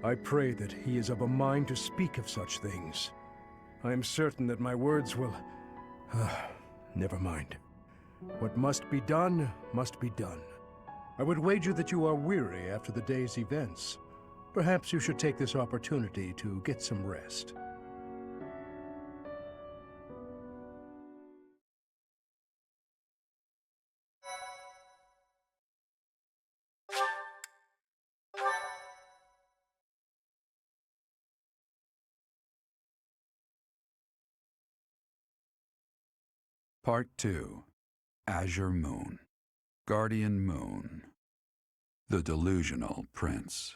I pray that he is of a mind to speak of such things. I am certain that my words will... never mind. What must be done, must be done. I would wager that you are weary after the day's events. Perhaps you should take this opportunity to get some rest. Part 2. Azure Moon. Guardian Moon. The Delusional Prince.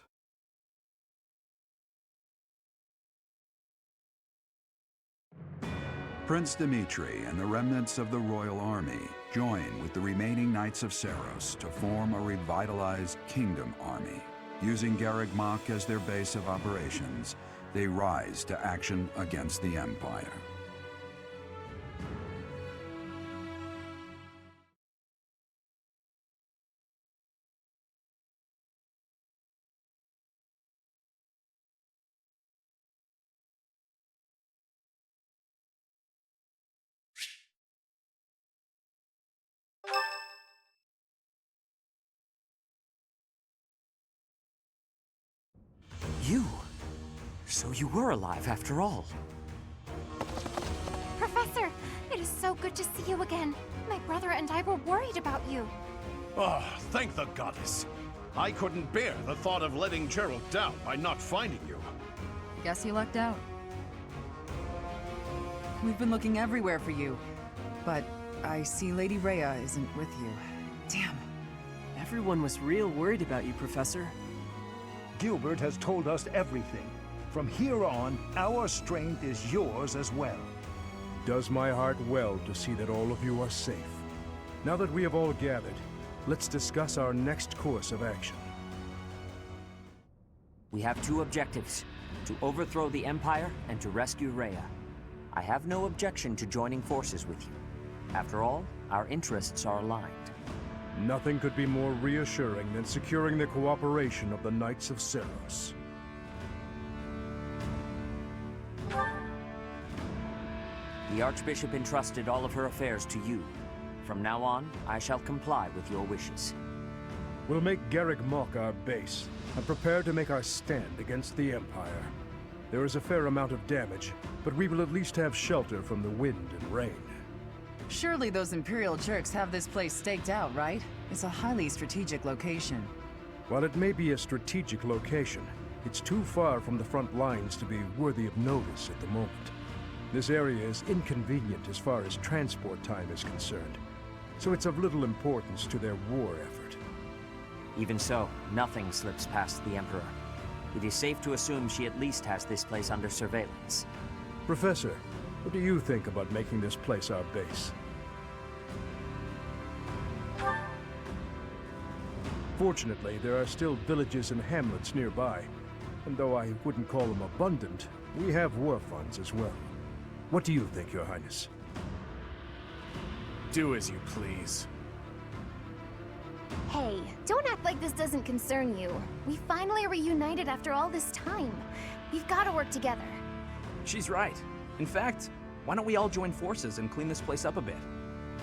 Prince Dimitri and the remnants of the royal army join with the remaining Knights of Seiros to form a revitalized kingdom army. Using Garreg Mach as their base of operations, they rise to action against the Empire. You? So you were alive after all. Professor, it is so good to see you again. My brother and I were worried about you. Oh, thank the goddess. I couldn't bear the thought of letting Gerald down by not finding you. Guess you lucked out. We've been looking everywhere for you, but I see Lady Rhea isn't with you. Damn. Everyone was real worried about you, Professor. Gilbert has told us everything. From here on, our strength is yours as well. Does my heart well to see that all of you are safe. Now that we have all gathered, let's discuss our next course of action. We have two objectives: to overthrow the Empire and to rescue Rhea. I have no objection to joining forces with you. After all, our interests are aligned. Nothing could be more reassuring than securing the cooperation of the Knights of Seiros. The Archbishop entrusted all of her affairs to you. From now on, I shall comply with your wishes. We'll make Garreg Mach our base, and prepare to make our stand against the Empire. There is a fair amount of damage, but we will at least have shelter from the wind and rain. Surely those Imperial jerks have this place staked out, right? It's a highly strategic location. While it may be a strategic location, it's too far from the front lines to be worthy of notice at the moment. This area is inconvenient as far as transport time is concerned, so it's of little importance to their war effort. Even so, nothing slips past the Emperor. It is safe to assume she at least has this place under surveillance. Professor, what do you think about making this place our base? Fortunately, there are still villages and hamlets nearby, and though I wouldn't call them abundant, we have war funds as well. What do you think, Your Highness? Do as you please. Hey, don't act like this doesn't concern you. We finally reunited after all this time. We've got to work together. She's right. In fact, why don't we all join forces and clean this place up a bit?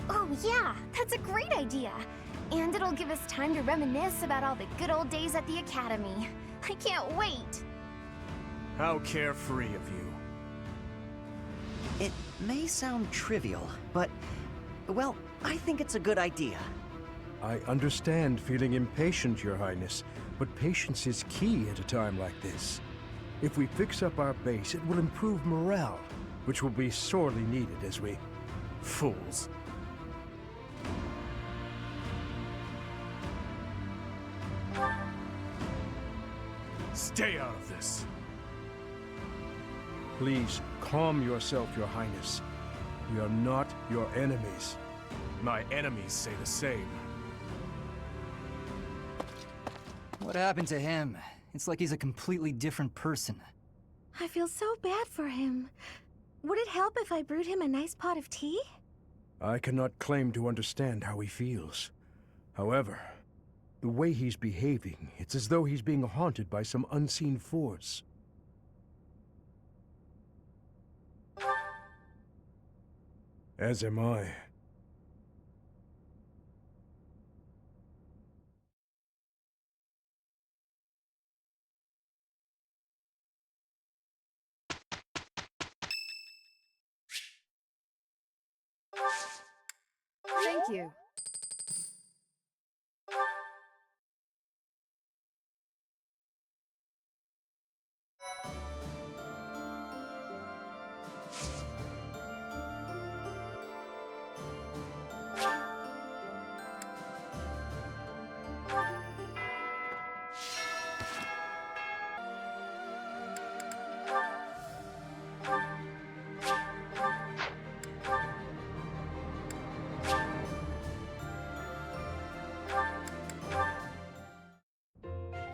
Oh yeah, that's a great idea. And it'll give us time to reminisce about all the good old days at the Academy. I can't wait. How carefree of you. It may sound trivial, but, well, I think it's a good idea. I understand feeling impatient, Your Highness, but patience is key at a time like this. If we fix up our base, it will improve morale, which will be sorely needed as we... Fools. Stay out of this. Please, calm yourself, Your Highness. We are not your enemies. My enemies say the same. What happened to him? It's like he's a completely different person. I feel so bad for him. Would it help if I brewed him a nice pot of tea? I cannot claim to understand how he feels. However, the way he's behaving, it's as though he's being haunted by some unseen force. As am I. Thank you.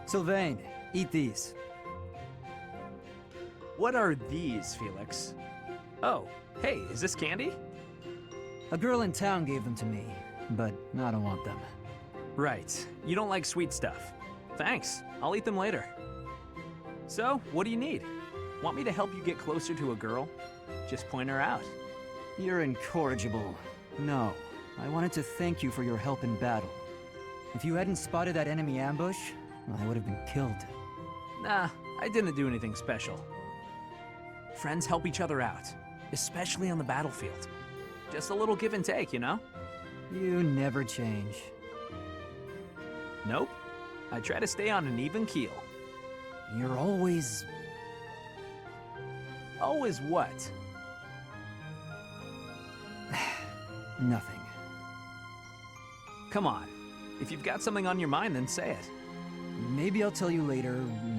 Sylvain, eat these. What are these, Felix? Oh, hey, is this candy? A girl in town gave them to me, but I don't want them. Right. You don't like sweet stuff. Thanks. I'll eat them later. So, what do you need? Want me to help you get closer to a girl? Just point her out. You're incorrigible. No, I wanted to thank you for your help in battle. If you hadn't spotted that enemy ambush, I would have been killed. Nah, I didn't do anything special. Friends help each other out, especially on the battlefield. Just a little give and take, you know? You never change. Nope. I try to stay on an even keel. You're always... Always what? Nothing. Come on. If you've got something on your mind, then say it. Maybe I'll tell you later,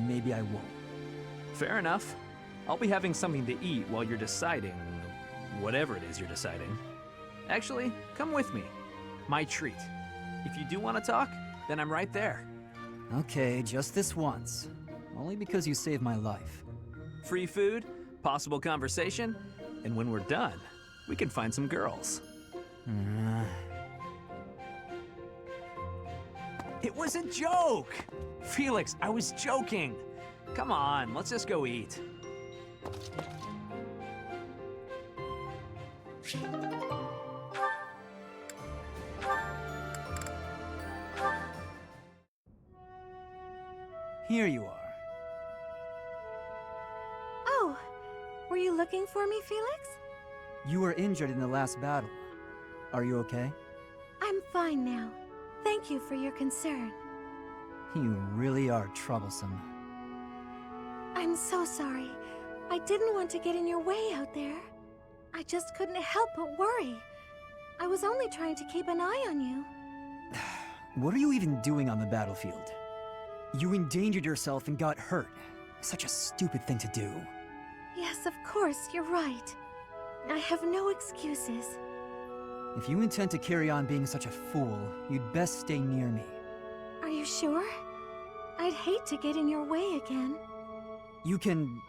maybe I won't. Fair enough. I'll be having something to eat while you're deciding... whatever it is you're deciding. Actually, come with me. My treat. If you do want to talk, then I'm right there. Okay, just this once. Only because you saved my life. Free food, possible conversation, and when we're done, we can find some girls. It was a joke! Felix, I was joking! Come on, let's just go eat. Here you are. Oh, were you looking for me, Felix? You were injured in the last battle. Are you okay? I'm fine now. Thank you for your concern. You really are troublesome. I'm so sorry. I didn't want to get in your way out there. I just couldn't help but worry. I was only trying to keep an eye on you. What are you even doing on the battlefield? You endangered yourself and got hurt. Such a stupid thing to do. Yes, of course, you're right. I have no excuses. If you intend to carry on being such a fool, you'd best stay near me. Are you sure? I'd hate to get in your way again. You can,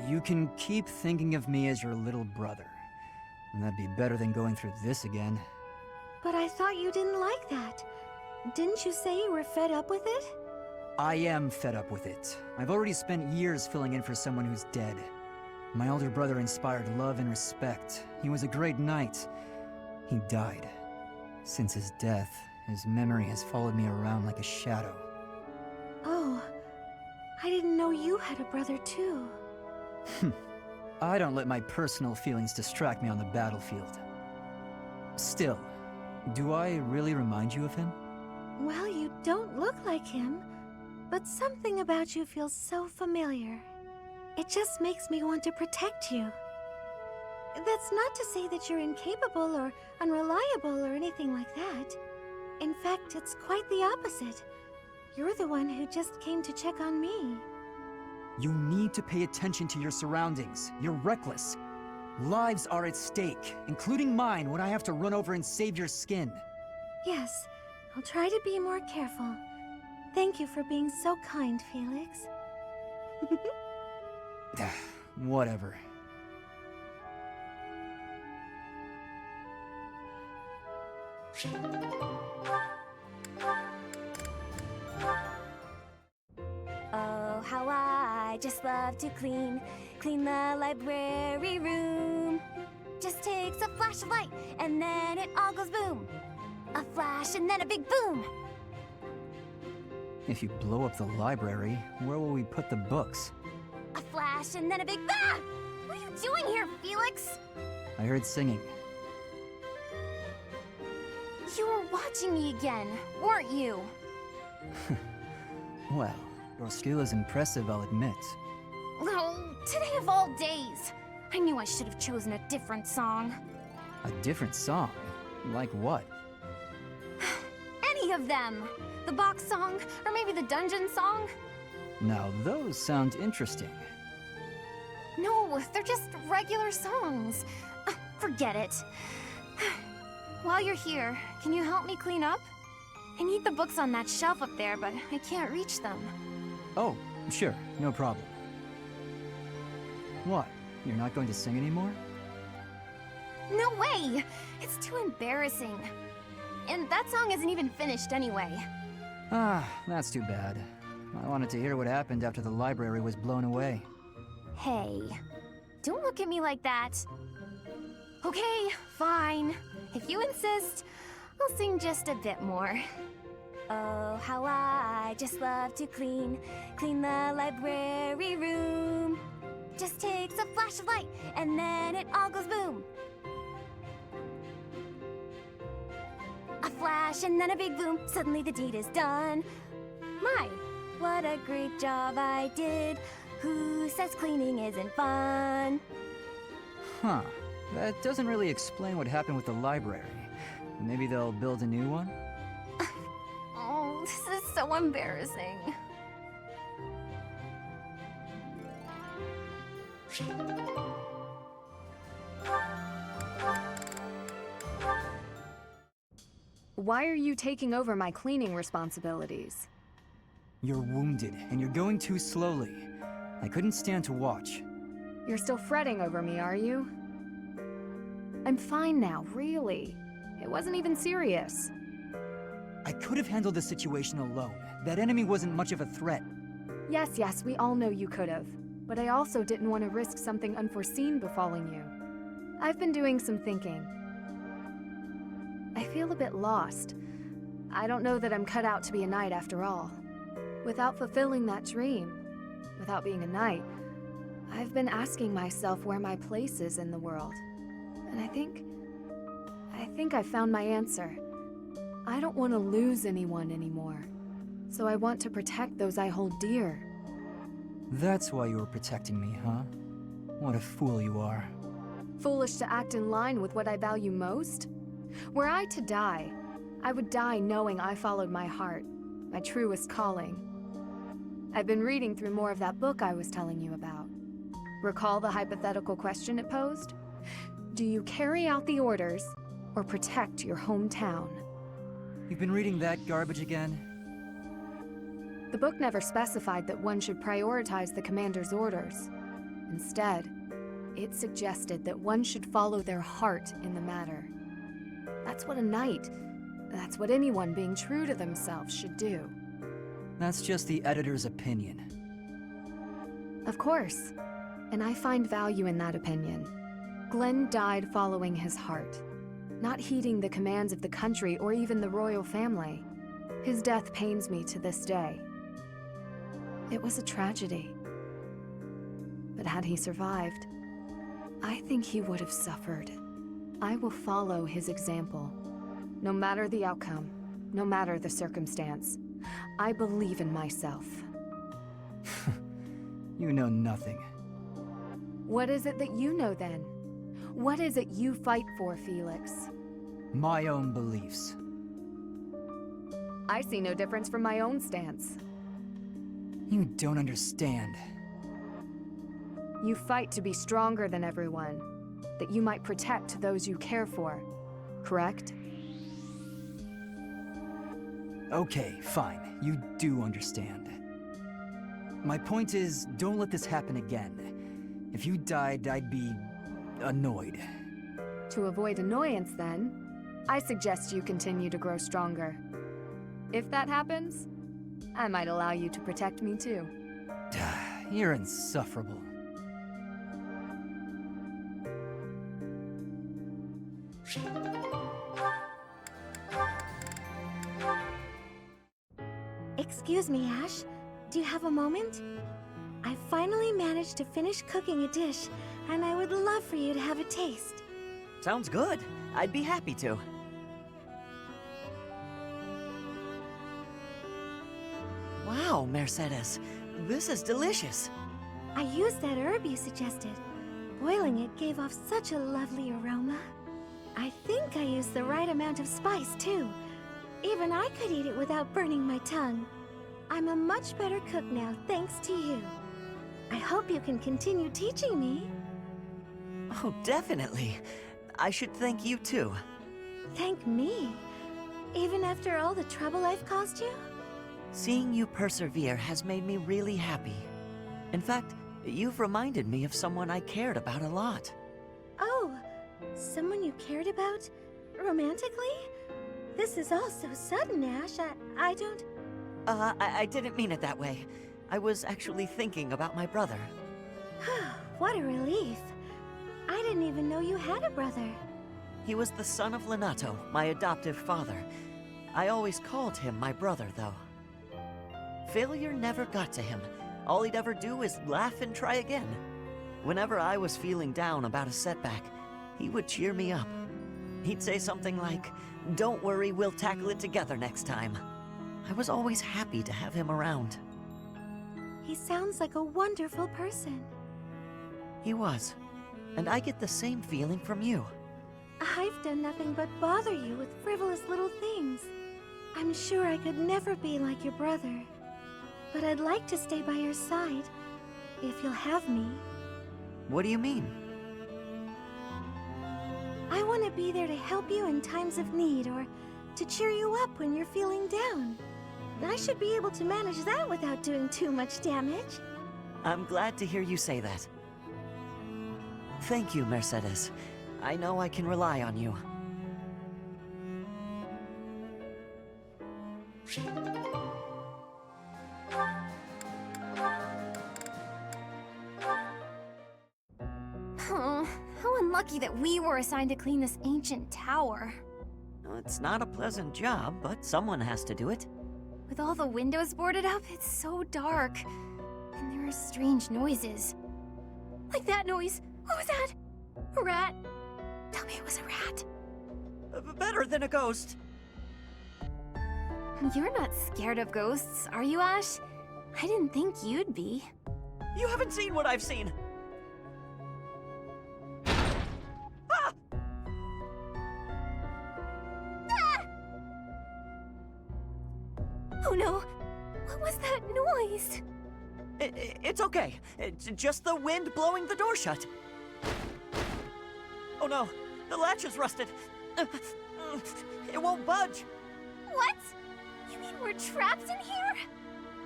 You can keep thinking of me as your little brother. And that'd be better than going through this again. But I thought you didn't like that. Didn't you say you were fed up with it? I am fed up with it. I've already spent years filling in for someone who's dead. My older brother inspired love and respect. He was a great knight. He died. Since his death, his memory has followed me around like a shadow. Oh, I didn't know you had a brother too. I don't let my personal feelings distract me on the battlefield. Still, do I really remind you of him? Well, you don't look like him, but something about you feels so familiar. It just makes me want to protect you. That's not to say that you're incapable or unreliable or anything like that. In fact, it's quite the opposite. You're the one who just came to check on me. You need to pay attention to your surroundings. You're reckless. Lives are at stake, including mine when I have to run over and save your skin. Yes, I'll try to be more careful. Thank you for being so kind, Felix. Whatever. Oh, how I just love to clean the library room. Just takes a flash of light, and then it all goes boom. A flash, and then a big boom. If you blow up the library, where will we put the books? A flash, and then a big ah! What are you doing here, Felix? I heard singing. You were watching me again, weren't you? Well, your skill is impressive, I'll admit. Oh, today of all days. I knew I should have chosen a different song. A different song? Like what? Any of them. The box song, or maybe the dungeon song. Now those sound interesting. No, they're just regular songs. Forget it. While you're here, can you help me clean up? I need the books on that shelf up there, but I can't reach them. Oh, sure, no problem. What? You're not going to sing anymore? No way! It's too embarrassing. And that song isn't even finished anyway. Ah, that's too bad. I wanted to hear what happened after the library was blown away. Hey, don't look at me like that. Okay, fine. If you insist, I'll sing just a bit more. Oh, how I just love to clean the library room. Just takes a flash of light, and then it all goes boom. A flash, and then a big boom. Suddenly the deed is done. My, what a great job I did. Who says cleaning isn't fun? Huh. That doesn't really explain what happened with the library. Maybe they'll build a new one? Oh, this is so embarrassing. Why are you taking over my cleaning responsibilities? You're wounded, and you're going too slowly. I couldn't stand to watch. You're still fretting over me, are you? I'm fine now, really. It wasn't even serious. I could have handled the situation alone. That enemy wasn't much of a threat. Yes, we all know you could have. But I also didn't want to risk something unforeseen befalling you. I've been doing some thinking. I feel a bit lost. I don't know that I'm cut out to be a knight after all. Without fulfilling that dream, without being a knight, I've been asking myself where my place is in the world. And I think I found my answer. I don't want to lose anyone anymore. So I want to protect those I hold dear. That's why you were protecting me, huh? What a fool you are. Foolish to act in line with what I value most? Were I to die, I would die knowing I followed my heart, my truest calling. I've been reading through more of that book I was telling you about. Recall the hypothetical question it posed? Do you carry out the orders or protect your hometown? You've been reading that garbage again? The book never specified that one should prioritize the commander's orders. Instead, it suggested that one should follow their heart in the matter. That's what a knight, that's what anyone being true to themselves should do. That's just the editor's opinion. Of course, and I find value in that opinion. Glenn died following his heart, not heeding the commands of the country or even the royal family. His death pains me to this day. It was a tragedy. But had he survived, I think he would have suffered. I will follow his example. No matter the outcome, no matter the circumstance, I believe in myself. You know nothing. What is it that you know then? What is it you fight for, Felix? My own beliefs. I see no difference from my own stance. You don't understand. You fight to be stronger than everyone, that you might protect those you care for, correct? Okay, fine. You do understand. My point is, don't let this happen again. If you died, I'd be annoyed. To avoid annoyance, then, I suggest you continue to grow stronger. If that happens, I might allow you to protect me too. You're insufferable. Excuse me, Ash. Do you have a moment? I finally managed to finish cooking a dish, and I would love for you to have a taste. Sounds good. I'd be happy to. Wow, Mercedes. This is delicious. I used that herb you suggested. Boiling it gave off such a lovely aroma. I think I used the right amount of spice, too. Even I could eat it without burning my tongue. I'm a much better cook now, thanks to you. I hope you can continue teaching me. Oh, definitely. I should thank you, too. Thank me? Even after all the trouble I've caused you? Seeing you persevere has made me really happy. In fact, you've reminded me of someone I cared about a lot. Oh, someone you cared about? Romantically? This is all so sudden, Ash. I don't... I didn't mean it that way. I was actually thinking about my brother. What a relief. I didn't even know you had a brother. He was the son of Lenato, my adoptive father. I always called him my brother, though. Failure never got to him. All he'd ever do is laugh and try again. Whenever I was feeling down about a setback, he would cheer me up. He'd say something like, "Don't worry, we'll tackle it together next time." I was always happy to have him around. He sounds like a wonderful person. He was. And I get the same feeling from you. I've done nothing but bother you with frivolous little things. I'm sure I could never be like your brother. But I'd like to stay by your side, if you'll have me. What do you mean? I want to be there to help you in times of need, or to cheer you up when you're feeling down. I should be able to manage that without doing too much damage. I'm glad to hear you say that. Thank you, Mercedes. I know I can rely on you. Oh, how unlucky that we were assigned to clean this ancient tower. It's not a pleasant job, but someone has to do it. With all the windows boarded up, it's so dark. And there are strange noises. Like that noise. What was that? A rat? Tell me it was a rat. Better than a ghost. You're not scared of ghosts, are you, Ash? I didn't think you'd be. You haven't seen what I've seen! Ah! Oh no! What was that noise? It's okay. It's just the wind blowing the door shut. Oh no, the latch is rusted. It won't budge. What? You mean we're trapped in here?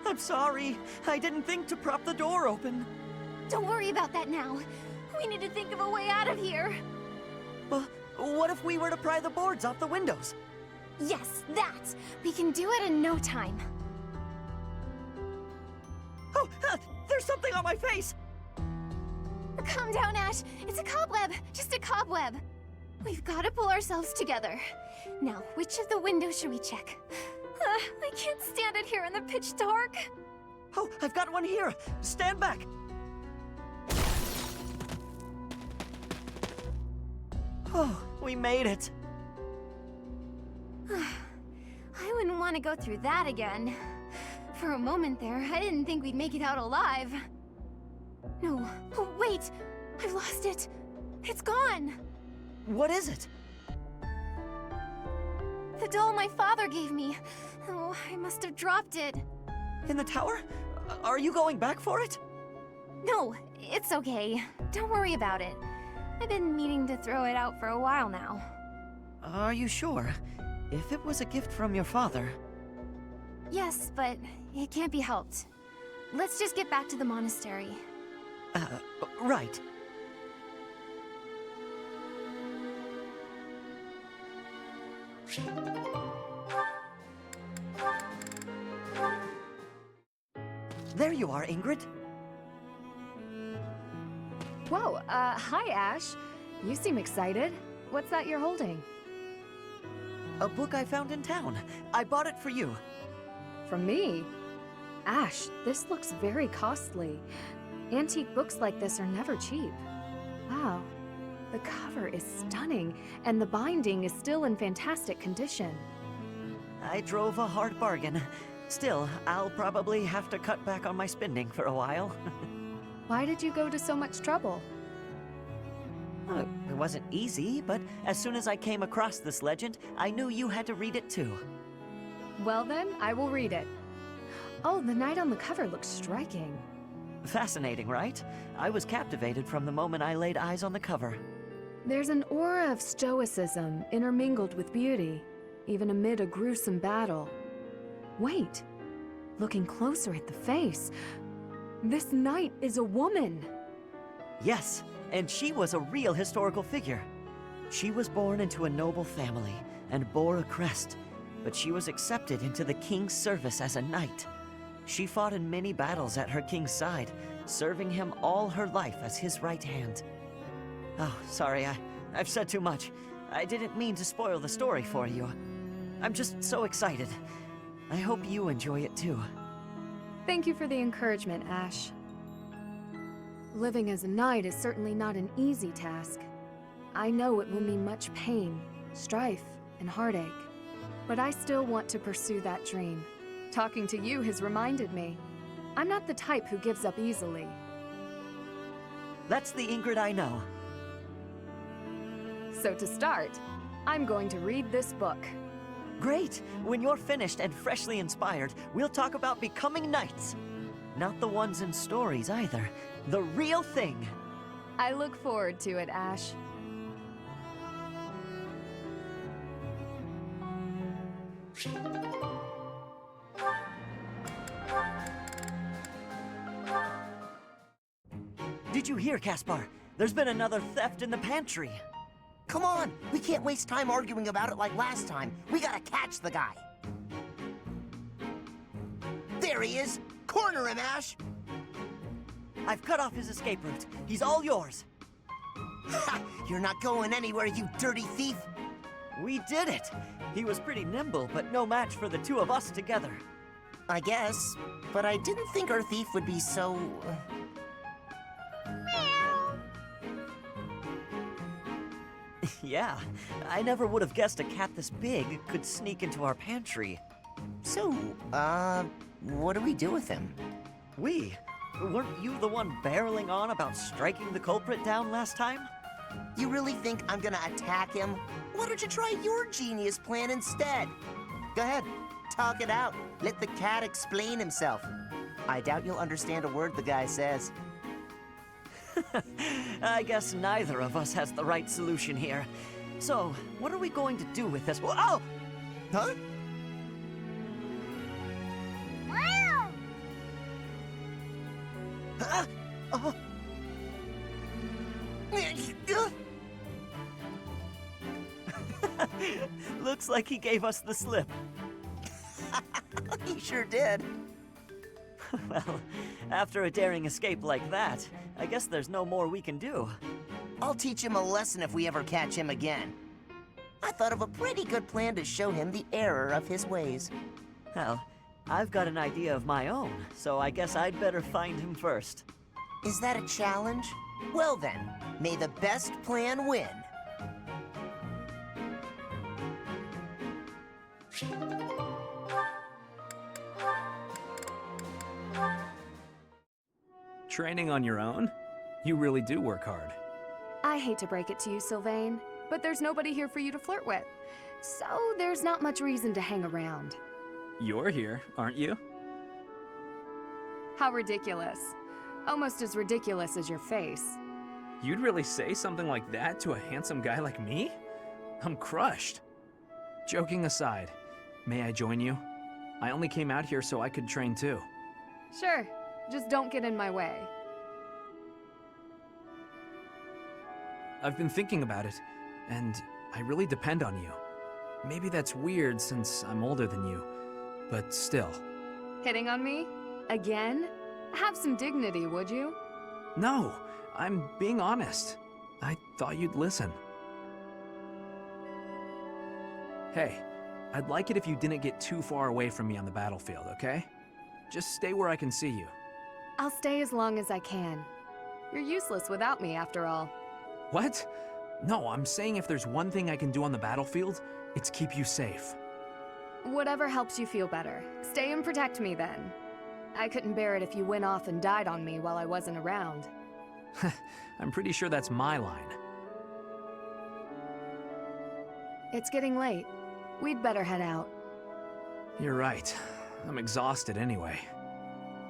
I'm sorry. I didn't think to prop the door open. Don't worry about that now. We need to think of a way out of here. Well, what if we were to pry the boards off the windows? Yes, that! We can do it in no time. Oh, there's something on my face! Calm down, Ash. It's a cobweb. Just a cobweb. We've got to pull ourselves together. Now, which of the windows should we check? I can't stand it here in the pitch dark. Oh, I've got one here. Stand back. Oh, we made it. I wouldn't want to go through that again. For a moment there, I didn't think we'd make it out alive. No. Oh, wait! I've lost it. It's gone. What is it? The doll my father gave me. Oh, I must have dropped it. In the tower? Are you going back for it? No, it's okay. Don't worry about it. I've been meaning to throw it out for a while now. Are you sure? If it was a gift from your father... Yes, but it can't be helped. Let's just get back to the monastery. Right. There you are, Ingrid. Whoa, hi, Ash. You seem excited. What's that you're holding? A book I found in town. I bought it for you. From me? Ash, this looks very costly. Antique books like this are never cheap. Wow. The cover is stunning, and the binding is still in fantastic condition. I drove a hard bargain. Still, I'll probably have to cut back on my spending for a while. Why did you go to so much trouble? It wasn't easy, but as soon as I came across this legend, I knew you had to read it too. Well then, I will read it. Oh, the knight on the cover looks striking. Fascinating, right? I was captivated from the moment I laid eyes on the cover. There's an aura of stoicism intermingled with beauty, even amid a gruesome battle. Wait, looking closer at the face, this knight is a woman. Yes, and she was a real historical figure. She was born into a noble family and bore a crest, but she was accepted into the king's service as a knight. She fought in many battles at her king's side, serving him all her life as his right hand. Oh, sorry, I've said too much. I didn't mean to spoil the story for you. I'm just so excited. I hope you enjoy it too. Thank you for the encouragement, Ash. Living as a knight is certainly not an easy task. I know it will mean much pain, strife, and heartache. But I still want to pursue that dream. Talking to you has reminded me. I'm not the type who gives up easily. That's the Ingrid I know. So to start, I'm going to read this book. Great! When you're finished and freshly inspired, we'll talk about becoming knights. Not the ones in stories either. The real thing. I look forward to it, Ash. Did you hear, Caspar? There's been another theft in the pantry. Come on, we can't waste time arguing about it like last time. We gotta catch the guy. There he is! Corner him, Ash! I've cut off his escape route. He's all yours. Ha! You're not going anywhere, you dirty thief! We did it! He was pretty nimble, but no match for the two of us together. I guess, but I didn't think our thief would be so... Yeah, I never would have guessed a cat this big could sneak into our pantry. So, what do we do with him? We? Weren't you the one barreling on about striking the culprit down last time? You really think I'm gonna attack him? Why don't you try your genius plan instead? Go ahead, talk it out. Let the cat explain himself. I doubt you'll understand a word the guy says. I guess neither of us has the right solution here. So, what are we going to do with this? Oh! Huh? Huh? Oh. Looks like he gave us the slip. He sure did. Well, after a daring escape like that, I guess there's no more we can do. I'll teach him a lesson if we ever catch him again. I thought of a pretty good plan to show him the error of his ways. Well, I've got an idea of my own, so I guess I'd better find him first. Is that a challenge? Well then, may the best plan win. Training on your own? You really do work hard. I hate to break it to you, Sylvain, but there's nobody here for you to flirt with. So there's not much reason to hang around. You're here, aren't you? How ridiculous. Almost as ridiculous as your face. You'd really say something like that to a handsome guy like me? I'm crushed. Joking aside, may I join you? I only came out here so I could train too. Sure, just don't get in my way. I've been thinking about it, and I really depend on you. Maybe that's weird since I'm older than you, but still. Hitting on me? Again? Have some dignity, would you? No, I'm being honest. I thought you'd listen. Hey, I'd like it if you didn't get too far away from me on the battlefield, okay? Just stay where I can see you. I'll stay as long as I can. You're useless without me, after all. What? No, I'm saying if there's one thing I can do on the battlefield, it's keep you safe. Whatever helps you feel better. Stay and protect me, then. I couldn't bear it if you went off and died on me while I wasn't around. I'm pretty sure that's my line. It's getting late. We'd better head out. You're right. I'm exhausted anyway.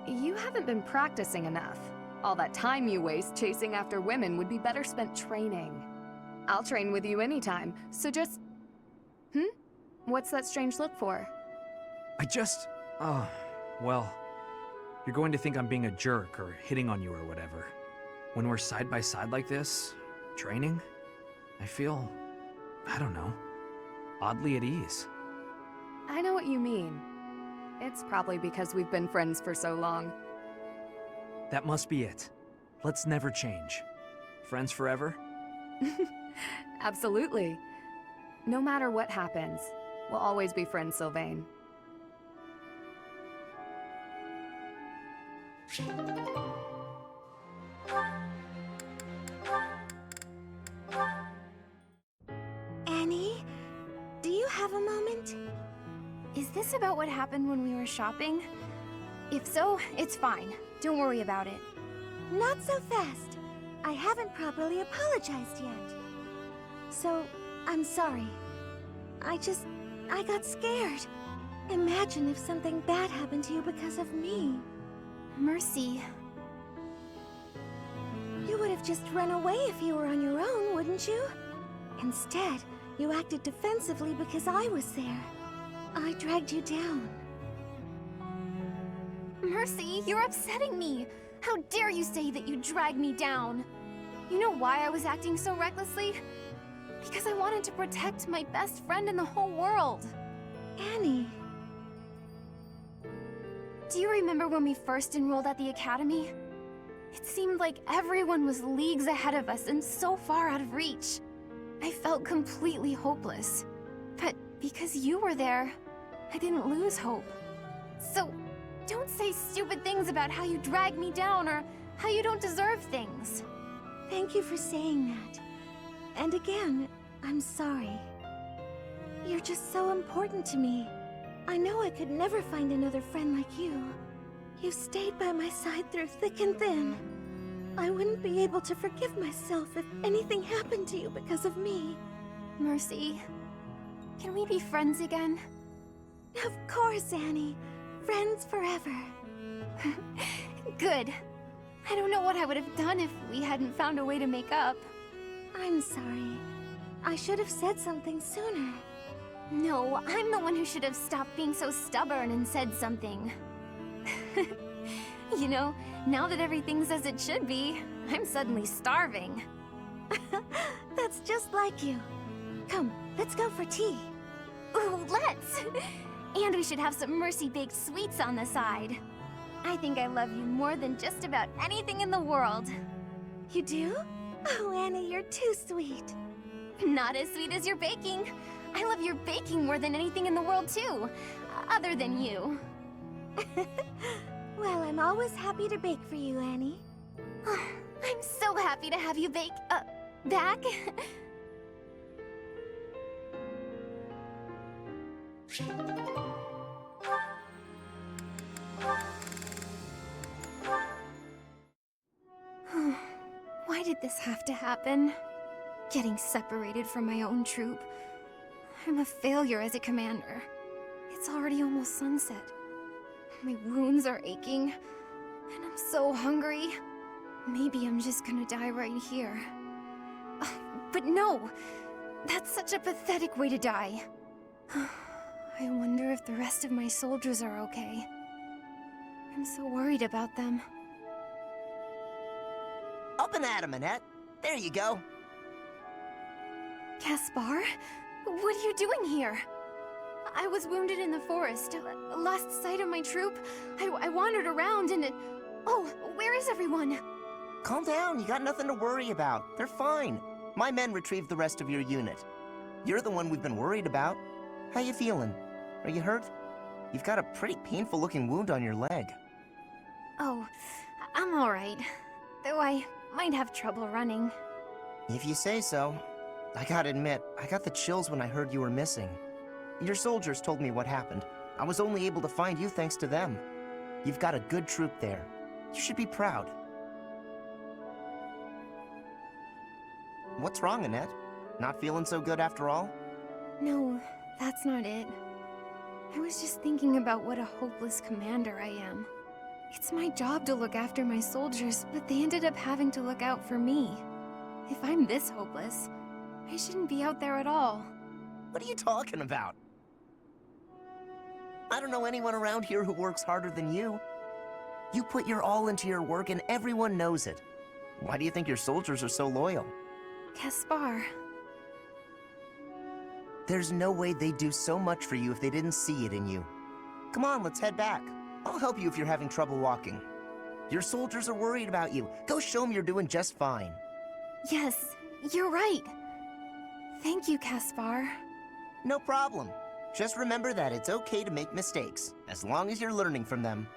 You haven't been practicing enough. All that time you waste chasing after women would be better spent training. I'll train with you anytime, so just... What's that strange look for? Well, you're going to think I'm being a jerk or hitting on you or whatever. When we're side by side like this, training, I feel, I don't know, oddly at ease. I know what you mean. It's probably because we've been friends for so long. That must be it. Let's never change. Friends forever? Absolutely. No matter what happens, we'll always be friends, Sylvain. Annie, do you have a moment? Is this about what happened when we were shopping? If so, it's fine. Don't worry about it. Not so fast. I haven't properly apologized yet. So, I'm sorry. I got scared. Imagine if something bad happened to you because of me. Mercy. You would have just run away if you were on your own, wouldn't you? Instead, you acted defensively because I was there. I dragged you down. Mercy, you're upsetting me! How dare you say that you dragged me down? You know why I was acting so recklessly? Because I wanted to protect my best friend in the whole world. Annie. Do you remember when we first enrolled at the academy? It seemed like everyone was leagues ahead of us and so far out of reach. I felt completely hopeless. But because you were there, I didn't lose hope. So, don't say stupid things about how you dragged me down or how you don't deserve things. Thank you for saying that. And again, I'm sorry. You're just so important to me. I know I could never find another friend like you. You've stayed by my side through thick and thin. I wouldn't be able to forgive myself if anything happened to you because of me. Mercy, can we be friends again? Of course, Annie. Friends forever. Good. I don't know what I would have done if we hadn't found a way to make up. I'm sorry. I should have said something sooner. No, I'm the one who should have stopped being so stubborn and said something. You know, now that everything's as it should be, I'm suddenly starving. That's just like you. Come, let's go for tea. Ooh, let's! And we should have some Mercy-baked sweets on the side. I think I love you more than just about anything in the world. You do? Oh, Annie, you're too sweet. Not as sweet as your baking. I love your baking more than anything in the world, too. Other than you. Well, I'm always happy to bake for you, Annie. I'm so happy to have you back. Why did this have to happen? Getting separated from my own troop. I'm a failure as a commander. It's already almost sunset. My wounds are aching, and I'm so hungry. Maybe I'm just gonna die right here. But no! That's such a pathetic way to die. I wonder if the rest of my soldiers are okay. I'm so worried about them. Up and at 'em, Annette. There you go. Caspar? What are you doing here? I was wounded in the forest, lost sight of my troop. I wandered around and oh, where is everyone? Calm down, you got nothing to worry about. They're fine. My men retrieved the rest of your unit. You're the one we've been worried about. How you feeling? Are you hurt? You've got a pretty painful-looking wound on your leg. Oh, I'm alright. Though I might have trouble running. If you say so. I gotta admit, I got the chills when I heard you were missing. Your soldiers told me what happened. I was only able to find you thanks to them. You've got a good troop there. You should be proud. What's wrong, Annette? Not feeling so good after all? No, that's not it. I was just thinking about what a hopeless commander I am. It's my job to look after my soldiers, but they ended up having to look out for me. If I'm this hopeless, I shouldn't be out there at all. What are you talking about? I don't know anyone around here who works harder than you. You put your all into your work and everyone knows it. Why do you think your soldiers are so loyal? Caspar. There's no way they'd do so much for you if they didn't see it in you. Come on, let's head back. I'll help you if you're having trouble walking. Your soldiers are worried about you. Go show them you're doing just fine. Yes, you're right. Thank you, Caspar. No problem. Just remember that it's okay to make mistakes, as long as you're learning from them.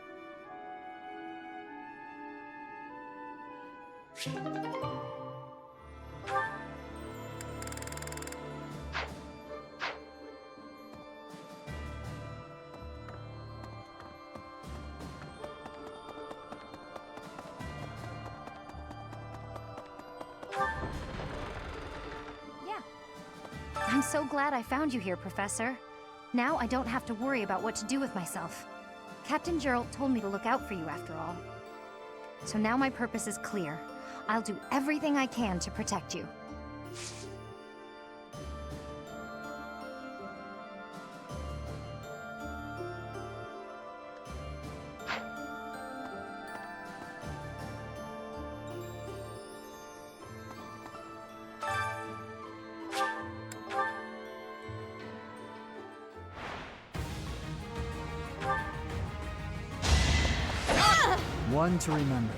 I'm so glad I found you here, Professor. Now I don't have to worry about what to do with myself. Captain Gerald told me to look out for you after all. So now my purpose is clear. I'll do everything I can to protect you. One to remember.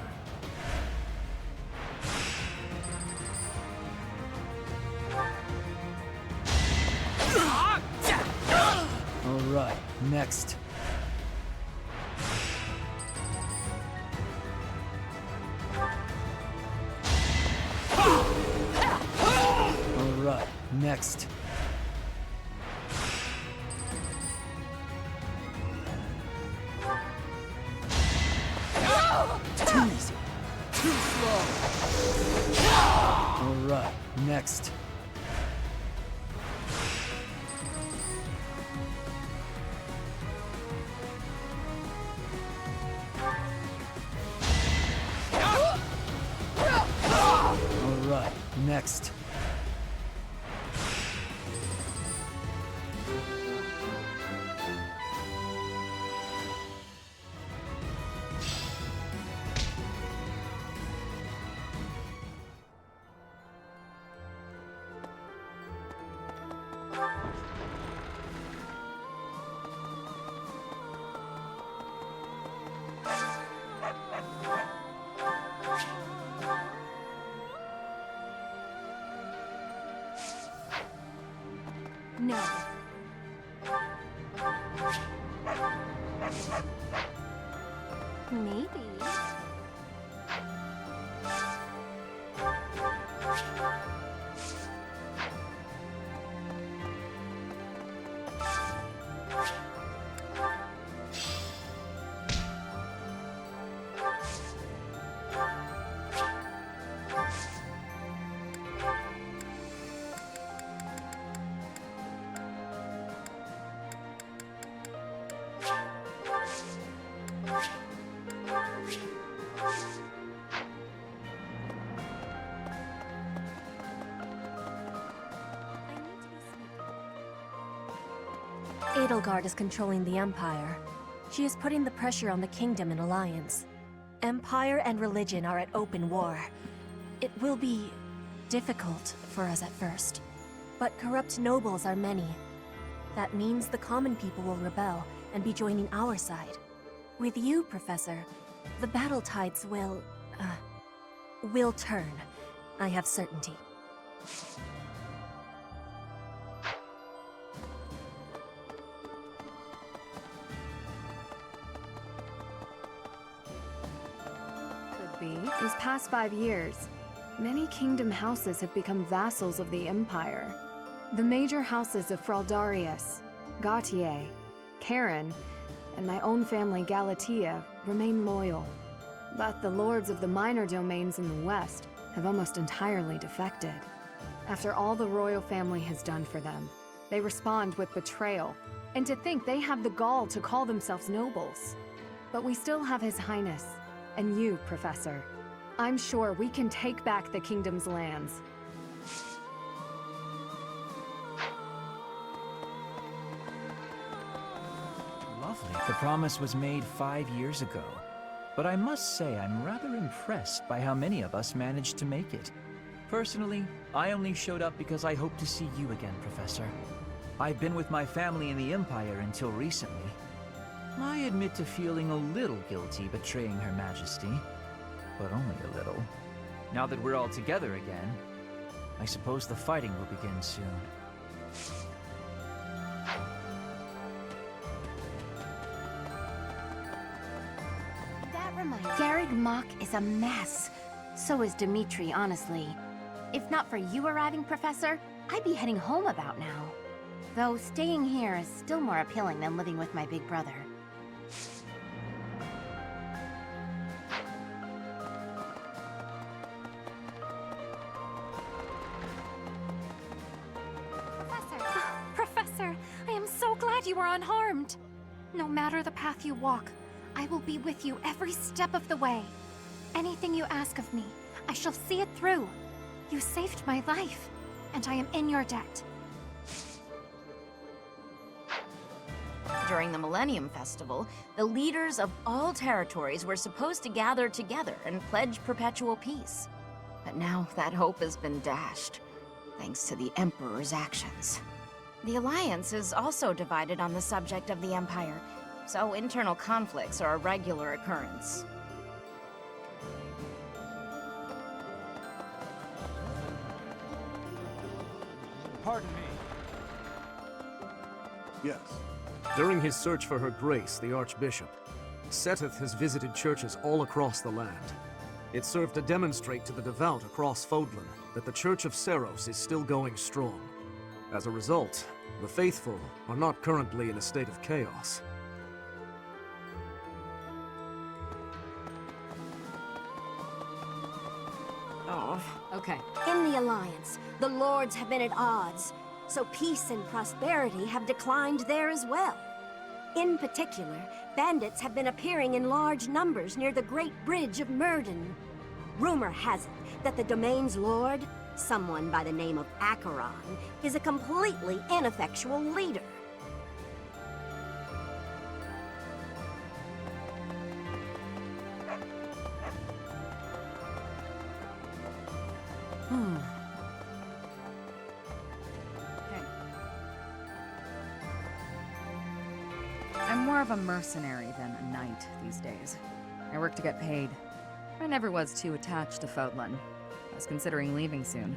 All right, next. All right, next. next. Alright, next. No. Maybe. Edelgard is controlling the Empire. She is putting the pressure on the Kingdom in alliance. Empire and religion are at open war. It will be difficult for us at first, but corrupt nobles are many. That means the common people will rebel and be joining our side. With you, Professor, the battle tides will turn. I have certainty. These past 5 years, many kingdom houses have become vassals of the Empire. The major houses of Fraldarius, Gautier, Karen, and my own family Galatea remain loyal. But the lords of the minor domains in the west have almost entirely defected. After all the royal family has done for them, they respond with betrayal, and to think they have the gall to call themselves nobles. But we still have His Highness, and you, Professor. I'm sure we can take back the kingdom's lands. Lovely. The promise was made 5 years ago. But I must say I'm rather impressed by how many of us managed to make it. Personally, I only showed up because I hope to see you again, Professor. I've been with my family in the Empire until recently. I admit to feeling a little guilty betraying Her Majesty. But only a little. Now that we're all together again, I suppose the fighting will begin soon. That reminds me. Garreg Mach is a mess. So is Dimitri, honestly. If not for you arriving, Professor, I'd be heading home about now. Though staying here is still more appealing than living with my big brother. You are unharmed. No matter the path you walk, I will be with you every step of the way. Anything you ask of me, I shall see it through. You saved my life, and I am in your debt. During the Millennium Festival, the leaders of all territories were supposed to gather together and pledge perpetual peace. But now that hope has been dashed, thanks to the Emperor's actions. The Alliance is also divided on the subject of the Empire, so internal conflicts are a regular occurrence. Pardon me. Yes. During his search for Her Grace, the Archbishop, Seteth has visited churches all across the land. It served to demonstrate to the devout across Fodlan that the Church of Seros is still going strong. As a result, the faithful are not currently in a state of chaos. Oh, okay. In the Alliance. The lords have been at odds, so peace and prosperity have declined there as well. In particular, bandits have been appearing in large numbers near the Great Bridge of Murden. Rumor has it that the domain's lord, someone by the name of Acheron, is a completely ineffectual leader. I'm more of a mercenary than a knight these days. I work to get paid. I never was too attached to Fodlan. I was considering leaving soon,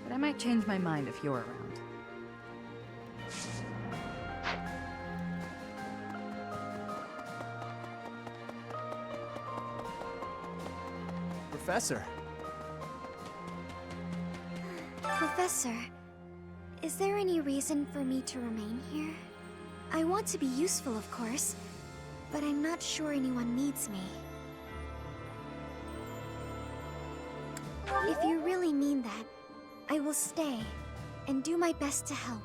but I might change my mind if you're around. Professor. Professor, is there any reason for me to remain here? I want to be useful, of course, but I'm not sure anyone needs me. If you really mean that, I will stay and do my best to help.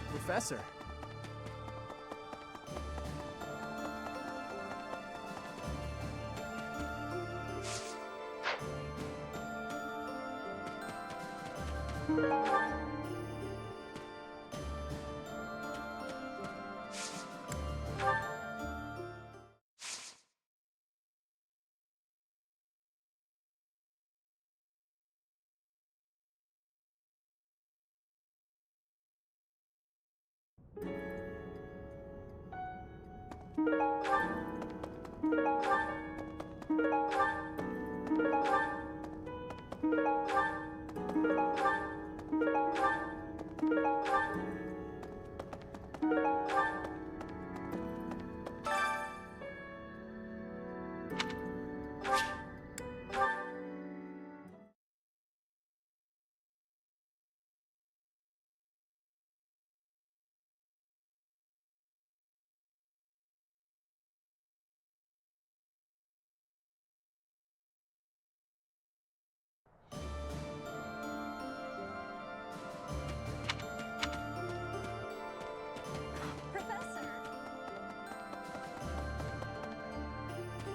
Professor.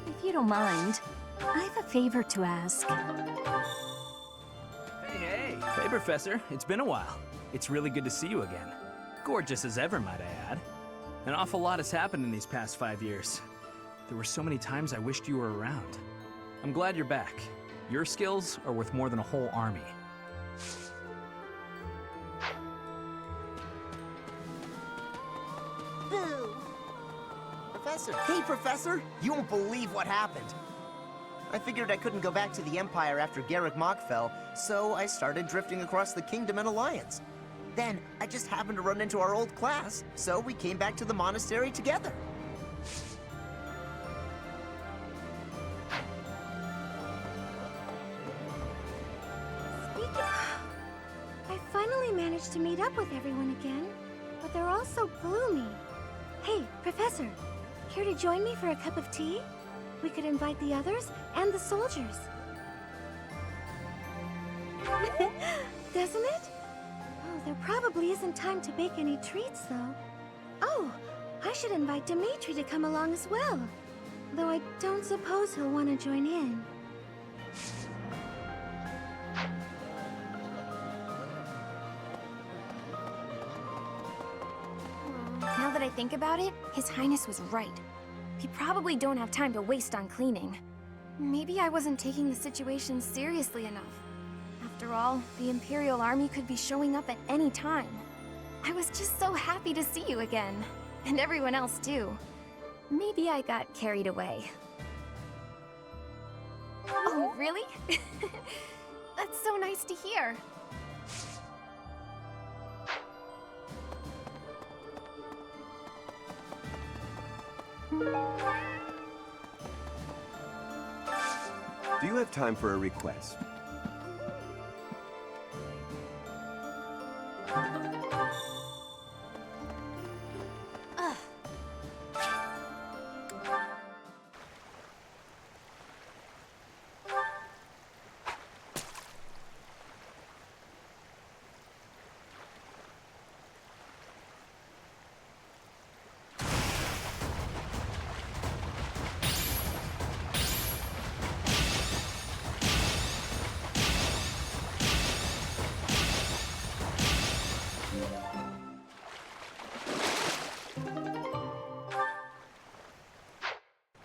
If you don't mind, I have a favor to ask. Hey, Professor. It's been a while. It's really good to see you again. Gorgeous as ever, might I add. An awful lot has happened in these past 5 years. There were so many times I wished you were around. I'm glad you're back. Your skills are worth more than a whole army. Boo! Professor! Hey, Professor! You won't believe what happened. I figured I couldn't go back to the Empire after Garrick Mach fell, so I started drifting across the Kingdom and Alliance. Then, I just happened to run into our old class, so we came back to the monastery together. I finally managed to meet up with everyone again, but they're all so gloomy. Hey, Professor, care to join me for a cup of tea? We could invite the others and the soldiers. Doesn't it? Oh, there probably isn't time to bake any treats, though. Oh, I should invite Dimitri to come along as well. Though I don't suppose he'll want to join in. Now that I think about it, His Highness was right. We probably don't have time to waste on cleaning. Maybe I wasn't taking the situation seriously enough. After all, the Imperial Army could be showing up at any time. I was just so happy to see you again. And everyone else too. Maybe I got carried away. Oh, really? That's so nice to hear. Do you have time for a request?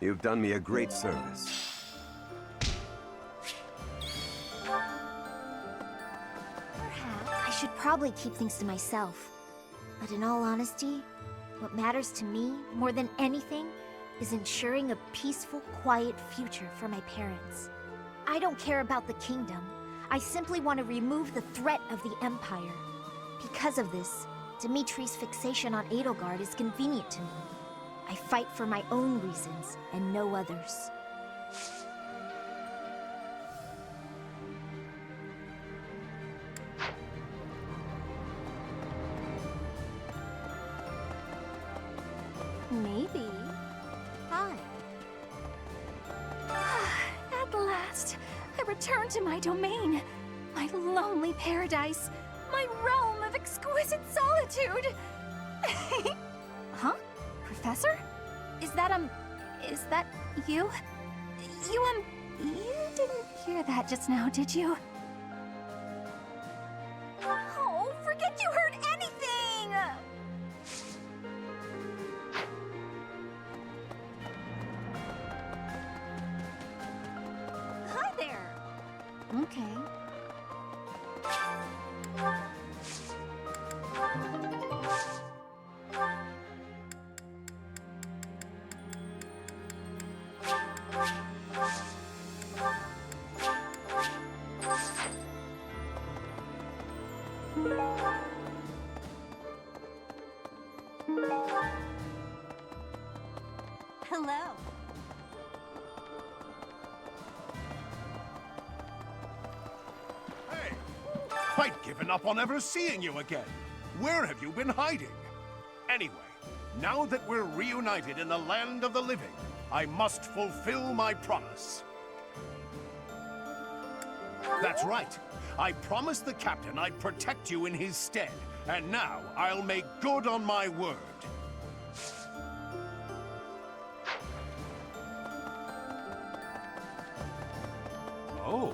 You've done me a great service. Perhaps I should probably keep things to myself. But in all honesty, what matters to me more than anything is ensuring a peaceful, quiet future for my parents. I don't care about the kingdom. I simply want to remove the threat of the Empire. Because of this, Dimitri's fixation on Edelgard is convenient to me. I fight for my own reasons and no others. Maybe. Hi. At last, I return to my domain, my lonely paradise, my realm of exquisite solitude. Huh? Professor? Is that you? You didn't hear that just now, did you? Oh, forget you heard anything! Hi there. Okay. Hello. Hey! I'd given up on ever seeing you again. Where have you been hiding? Anyway, now that we're reunited in the land of the living, I must fulfill my promise. That's right. I promised the captain I'd protect you in his stead, and now I'll make good on my word. Oh.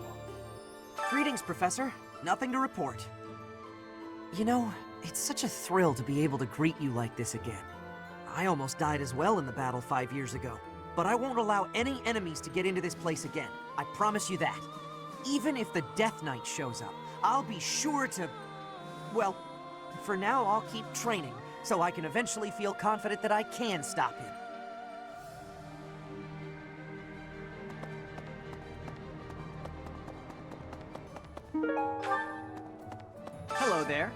Greetings, Professor. Nothing to report. You know, it's such a thrill to be able to greet you like this again. I almost died as well in the battle 5 years ago, but I won't allow any enemies to get into this place again. I promise you that. Even if the Death Knight shows up, I'll be sure to... Well, for now I'll keep training, so I can eventually feel confident that I can stop him. Hello there.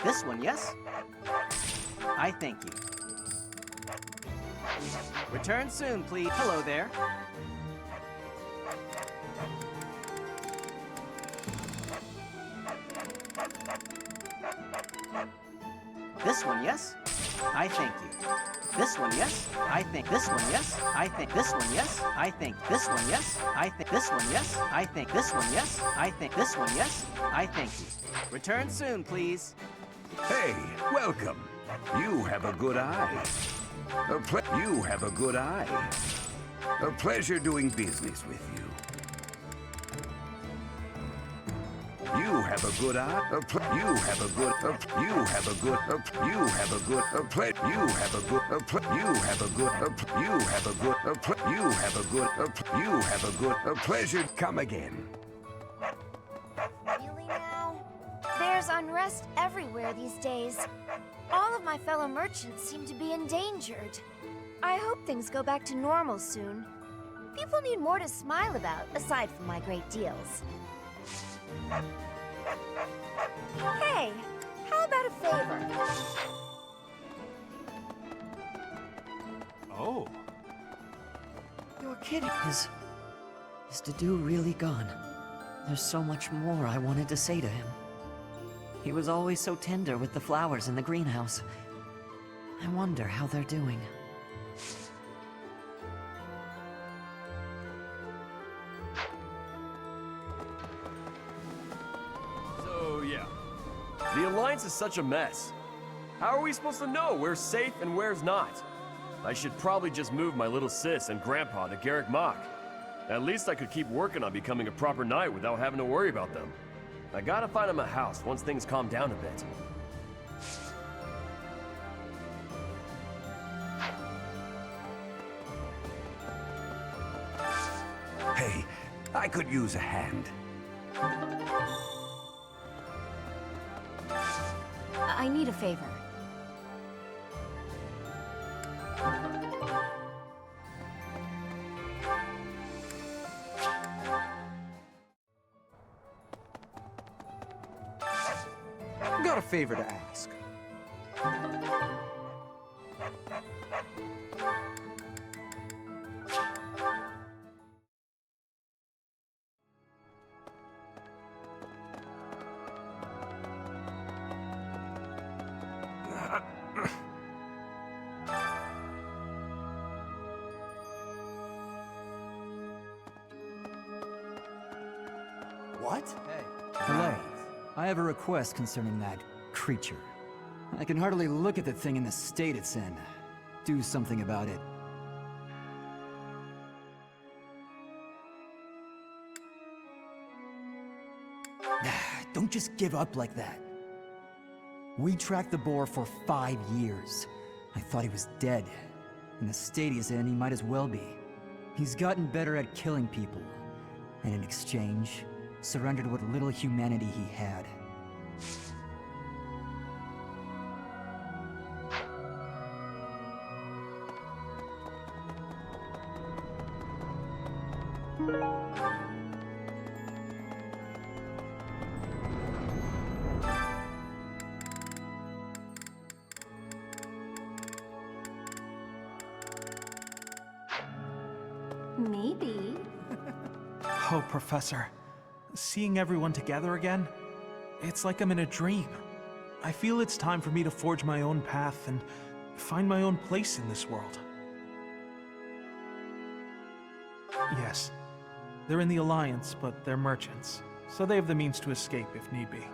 This one, yes? I thank you. Return soon, please. Hello there. This one, yes? I thank you. This one, yes? I think this one, yes? I think this one, yes? I think this one, yes? I think this one, yes? I think this one, yes? I think this one, yes? I thank you. Return soon, please. Hey, welcome. You have a good eye. You have a good eye. A pleasure doing business with you. You have a good eye. You have a good. You have a good. You have a good. You have a good. You have a good. You have a good. You have a good. You have a good. A pleasure. Come again. Really now? There's unrest everywhere these days. All of my fellow merchants seem to be endangered. I hope things go back to normal soon. People need more to smile about, aside from my great deals. Hey, how about a favor? Oh. Your kid is Dadu really gone? There's so much more I wanted to say to him. He was always so tender with the flowers in the greenhouse. I wonder how they're doing. So, yeah. The Alliance is such a mess. How are we supposed to know where's safe and where's not? I should probably just move my little sis and grandpa to Garrick Mach. At least I could keep working on becoming a proper knight without having to worry about them. I gotta find him a house once things calm down a bit. Hey, I could use a hand. I need a favor. Got a favor to ask. What? Hey. Hello. I have a request concerning that creature. I can hardly look at the thing in the state it's in. Do something about it. Don't just give up like that. We tracked the boar for 5 years. I thought he was dead. In the state he's in, he might as well be. He's gotten better at killing people. And in exchange, surrendered what little humanity he had. Maybe. Oh, Professor. Seeing everyone together again, it's like I'm in a dream. I feel it's time for me to forge my own path and find my own place in this world. Yes, they're in the Alliance, but they're merchants, so they have the means to escape if need be.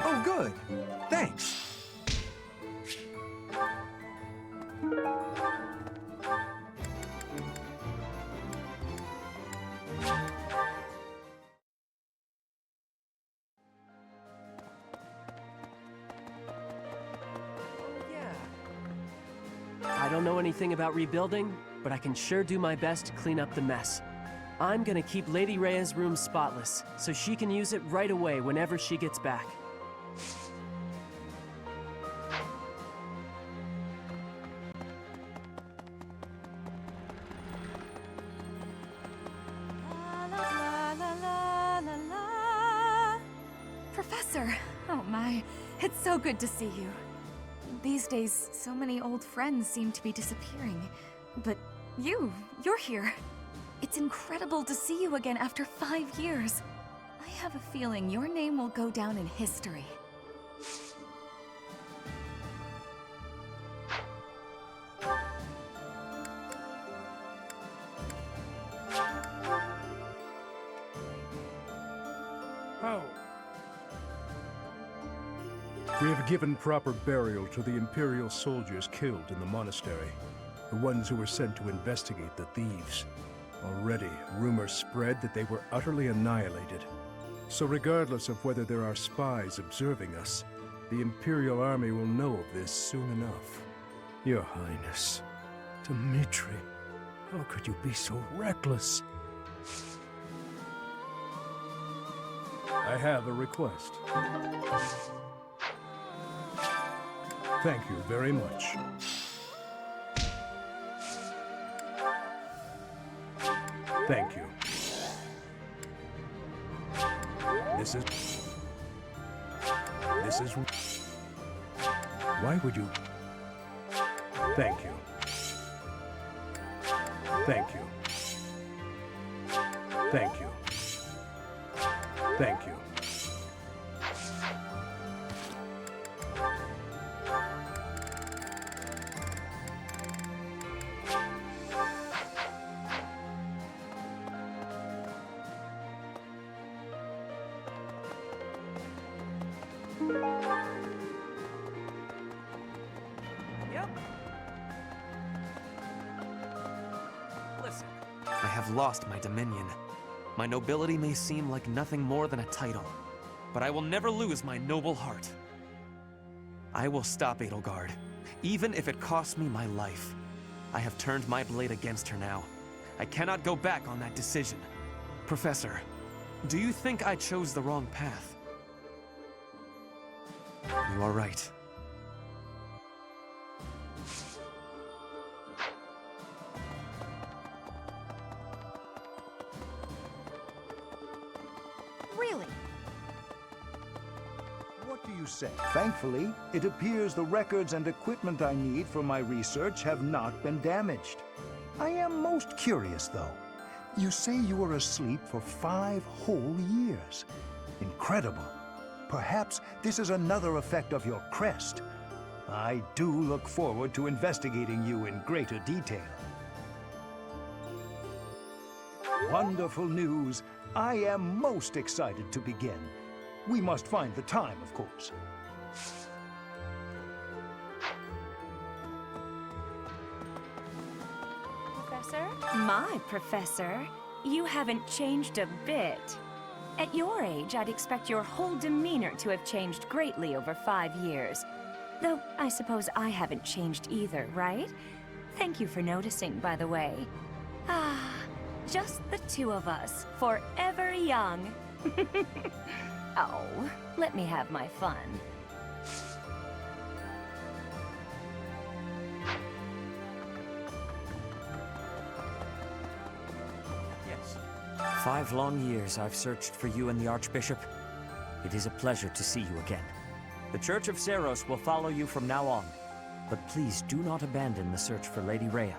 Oh, good. Thanks. I don't know anything about rebuilding, but I can sure do my best to clean up the mess. I'm gonna keep Lady Rhea's room spotless, so she can use it right away whenever she gets back. Professor! Oh my, it's so good to see you. These days, so many old friends seem to be disappearing. But you're here. It's incredible to see you again after 5 years. I have a feeling your name will go down in history. How? We have given proper burial to the Imperial soldiers killed in the monastery, the ones who were sent to investigate the thieves. Already, rumors spread that they were utterly annihilated. So regardless of whether there are spies observing us, the Imperial army will know of this soon enough. Your Highness, Dimitri, how could you be so reckless? I have a request. Thank you very much. Thank you. This is... Why would you... Thank you. Thank you. Thank you. Thank you. Yep. Listen, I have lost my dominion. My nobility may seem like nothing more than a title, but I will never lose my noble heart. I will stop Edelgard, even if it costs me my life. I have turned my blade against her now. I cannot go back on that decision. Professor, do you think I chose the wrong path? You are right. Really? What do you say? Thankfully, it appears the records and equipment I need for my research have not been damaged. I am most curious, though. You say you were asleep for 5 whole years. Incredible. Perhaps this is another effect of your crest. I do look forward to investigating you in greater detail. Wonderful news. I am most excited to begin. We must find the time, of course. Professor? My professor, you haven't changed a bit. At your age, I'd expect your whole demeanor to have changed greatly over 5 years. Though, I suppose I haven't changed either, right? Thank you for noticing, by the way. Ah, just the two of us, forever young. Oh, let me have my fun. Yes. 5 long years I've searched for you and the Archbishop. It is a pleasure to see you again. The Church of Seros will follow you from now on, but please do not abandon the search for Lady Rhea.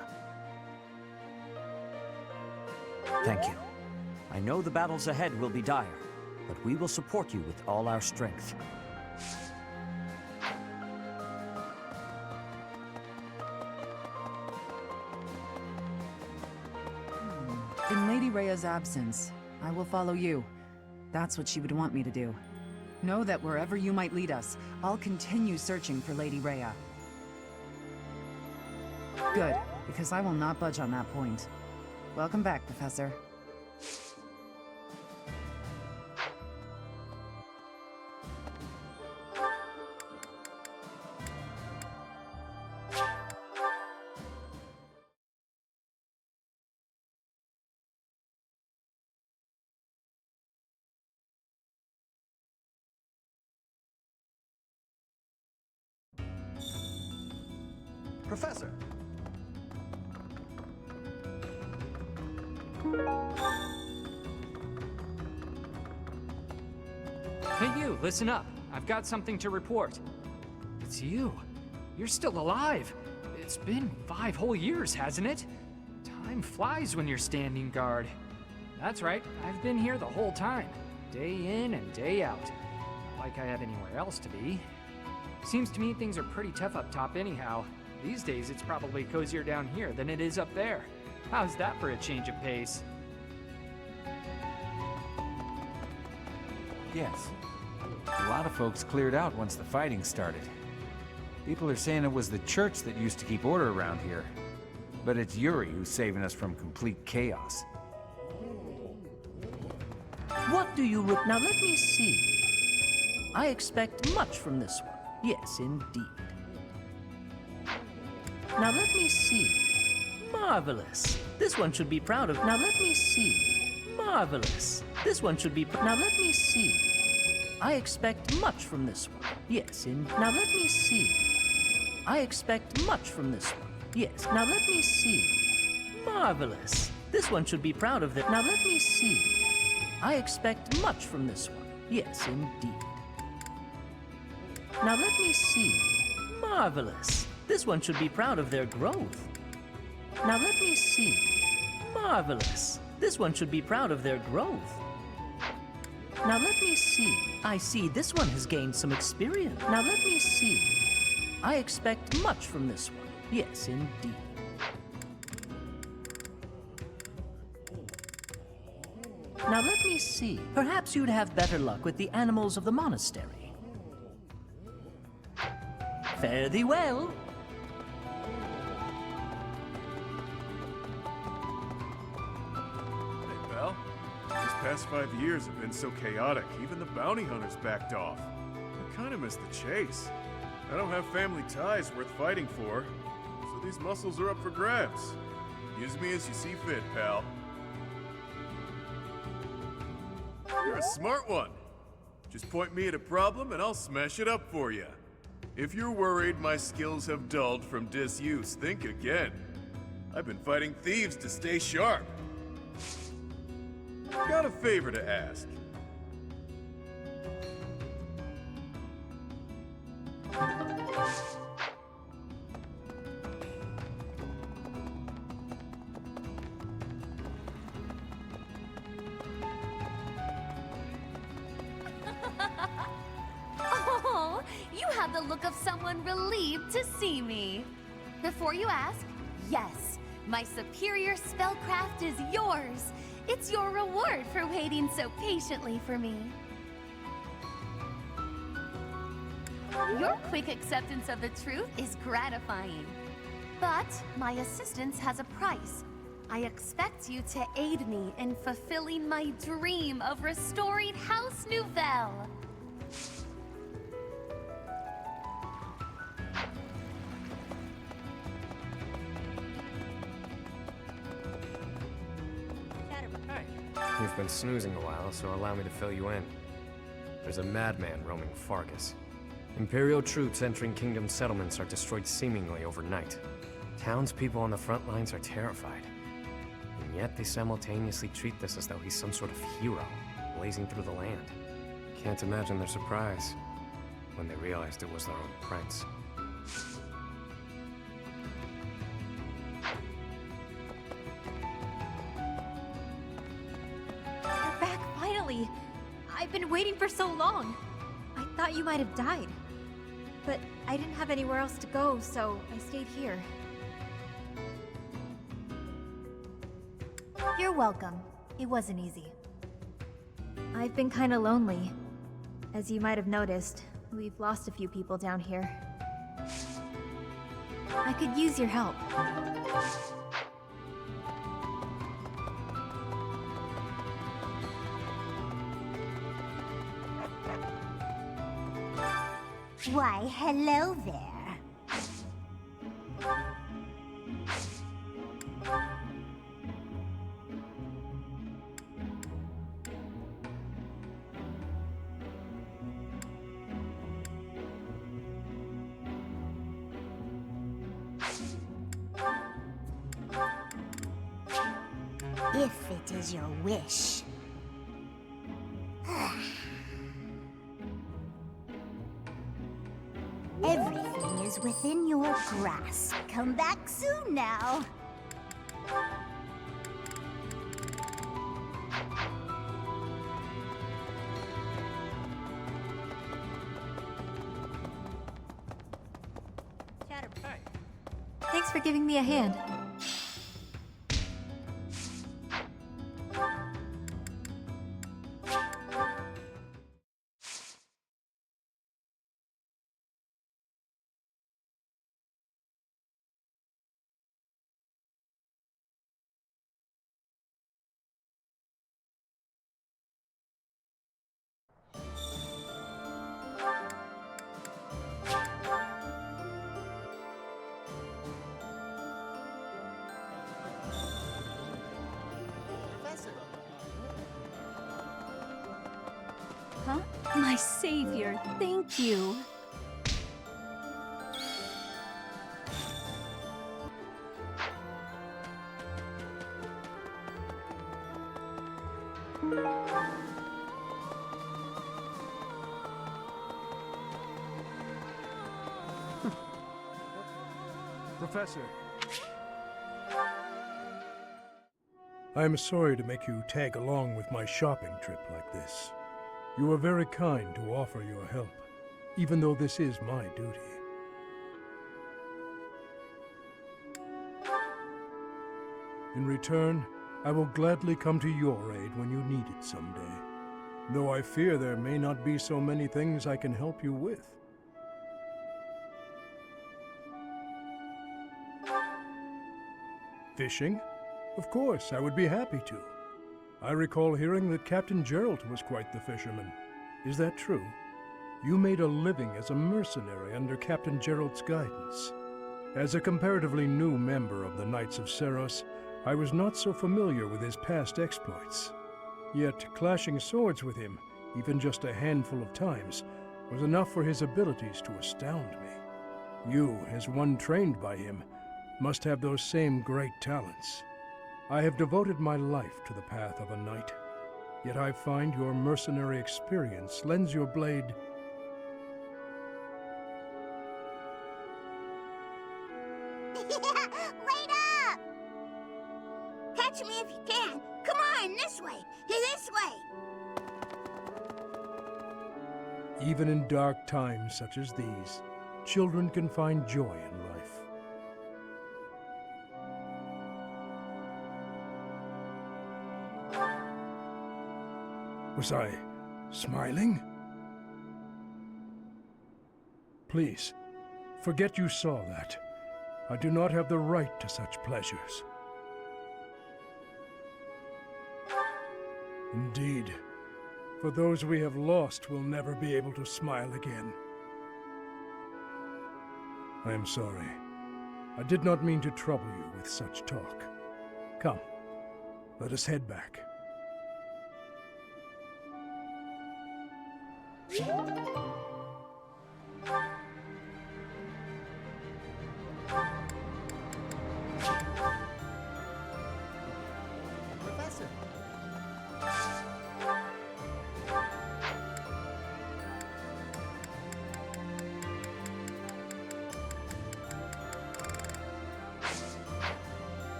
Thank you. I know the battles ahead will be dire, but we will support you with all our strength. In Lady Rhea's absence, I will follow you. That's what she would want me to do. Know that wherever you might lead us, I'll continue searching for Lady Rhea. Good, because I will not budge on that point. Welcome back, Professor. Professor! Hey you, listen up. I've got something to report. It's you. You're still alive. It's been 5 whole years, hasn't it? Time flies when you're standing guard. That's right, I've been here the whole time. Day in and day out. Not like I have anywhere else to be. Seems to me things are pretty tough up top anyhow. These days it's probably cozier down here than it is up there. How's that for a change of pace? Yes. A lot of folks cleared out once the fighting started. People are saying it was the church that used to keep order around here. But it's Yuri who's saving us from complete chaos. What do you look? Now let me see. I expect much from this one. Yes, indeed. Now let me see. Marvelous. This one should be proud of. Now let me see. Marvelous. This one should be. Now let me see. I expect much from this one. Yes, now let me see. I expect much from this one. Yes. Now let me see. Marvelous. This one should be proud of that. Now let me see. I expect much from this one. Yes, indeed. Now let me see. Marvelous. This one should be proud of their growth. Now let me see. Marvelous. This one should be proud of their growth. Now let me see. I see this one has gained some experience. Now let me see. I expect much from this one. Yes, indeed. Now let me see. Perhaps you'd have better luck with the animals of the monastery. Fare thee well. Hey, pal. These past 5 years have been so chaotic, even the bounty hunters backed off. I kinda miss the chase. I don't have family ties worth fighting for, so these muscles are up for grabs. Use me as you see fit, pal. You're a smart one. Just point me at a problem and I'll smash it up for you. If you're worried my skills have dulled from disuse, think again. I've been fighting thieves to stay sharp. Got a favor to ask. Oh, you have the look of someone relieved to see me. Before you ask, yes, my superior spellcraft is yours. It's your reward for waiting so patiently for me. Your quick acceptance of the truth is gratifying. But my assistance has a price. I expect you to aid me in fulfilling my dream of restoring House Nouvelle. You've been snoozing a while, so allow me to fill you in. There's a madman roaming Fargus. Imperial troops entering Kingdom settlements are destroyed seemingly overnight. Townspeople on the front lines are terrified. And yet they simultaneously treat this as though he's some sort of hero, blazing through the land. Can't imagine their surprise when they realized it was their own prince. You're back finally! I've been waiting for so long. I thought you might have died. But I didn't have anywhere else to go, so I stayed here. You're welcome. It wasn't easy. I've been kinda lonely. As you might have noticed, we've lost a few people down here. I could use your help. Why, hello there. If it is your wish. Everything is within your grasp. Come back soon now. Thanks for giving me a hand. Huh? My savior, thank you. Professor. I am sorry to make you tag along with my shopping trip like this. You are very kind to offer your help, even though this is my duty. In return, I will gladly come to your aid when you need it someday. Though I fear there may not be so many things I can help you with. Fishing? Of course, I would be happy to. I recall hearing that Captain Gerald was quite the fisherman. Is that true? You made a living as a mercenary under Captain Gerald's guidance. As a comparatively new member of the Knights of Seros, I was not so familiar with his past exploits. Yet clashing swords with him, even just a handful of times, was enough for his abilities to astound me. You, as one trained by him, must have those same great talents. I have devoted my life to the path of a knight, yet I find your mercenary experience lends your blade... Wait up! Catch me if you can. Come on, this way. This way. Even in dark times such as these, children can find joy in life. Was I smiling? Please, forget you saw that. I do not have the right to such pleasures. Indeed, for those we have lost will never be able to smile again. I am sorry. I did not mean to trouble you with such talk. Come, let us head back. Professor!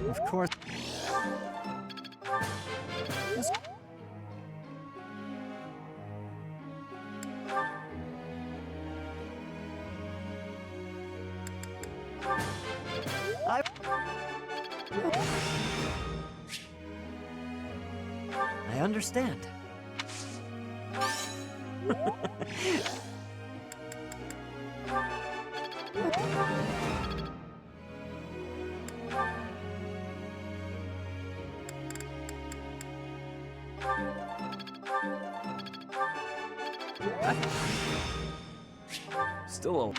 Of course. I understand. Still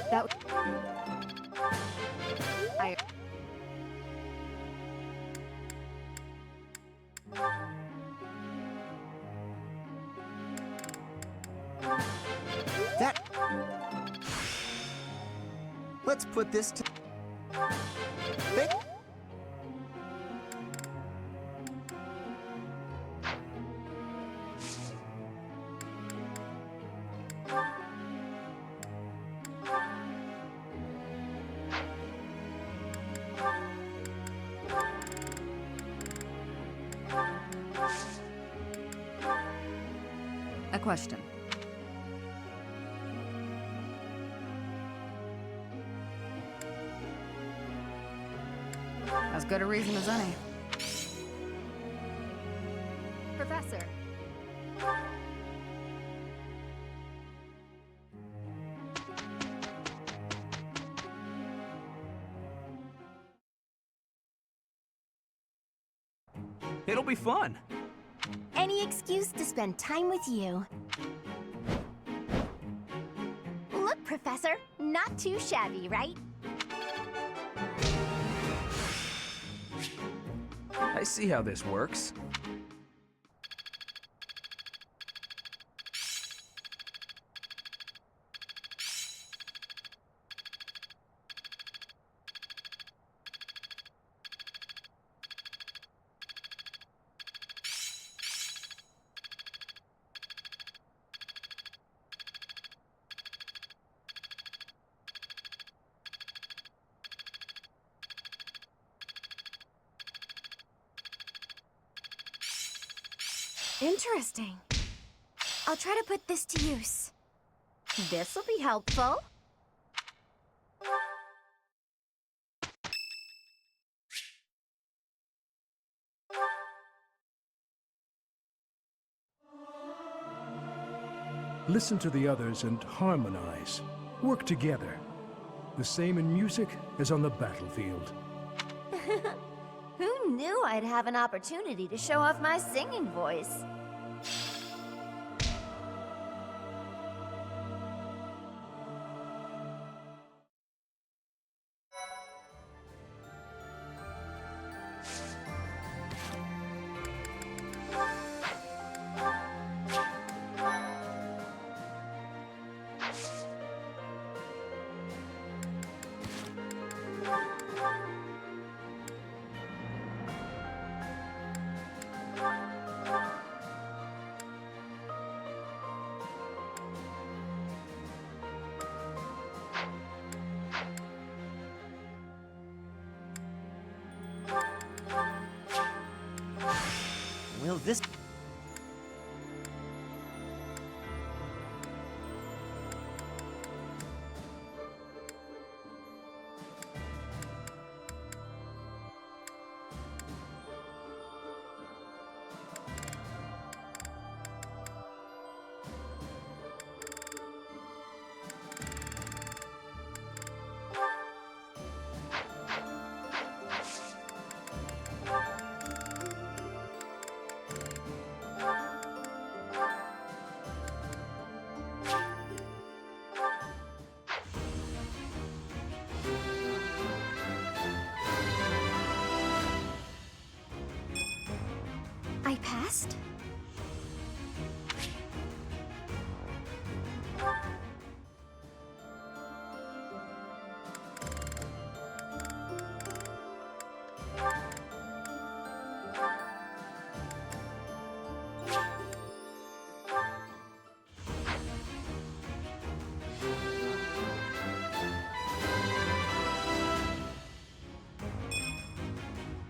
That... I... That... Let's put this to... question. As good a reason as any. Professor. It'll be fun. Any excuse to spend time with you. Look, Professor, not too shabby, right? I see how this works. Interesting. I'll try to put this to use. This'll be helpful. Listen to the others and harmonize. Work together. The same in music as on the battlefield. Who knew I'd have an opportunity to show off my singing voice? Will this... I passed?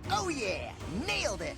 Oh yeah! Nailed it!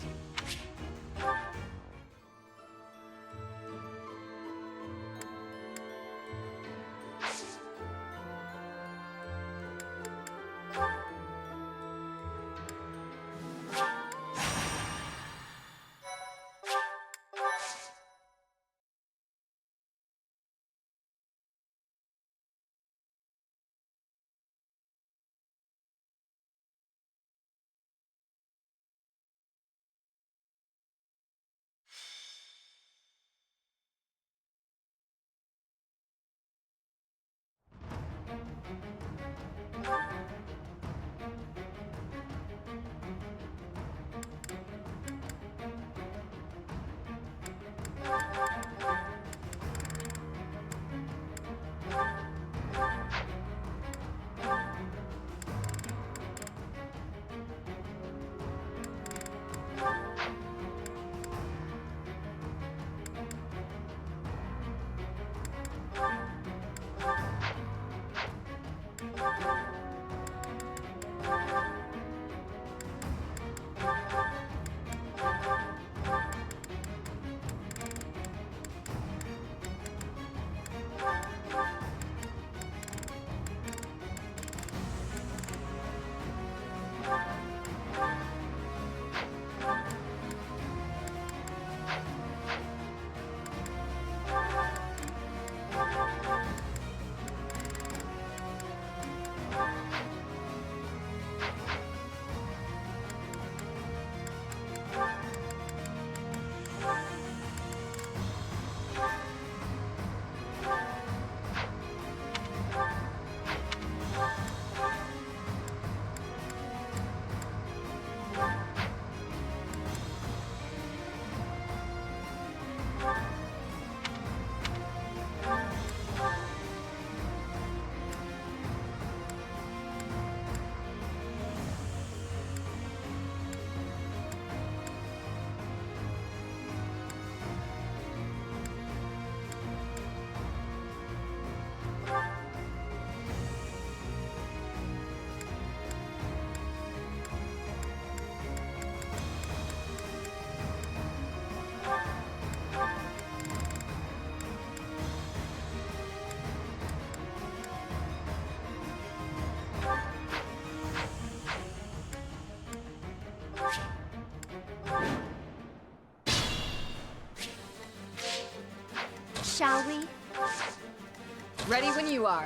Ready when you are.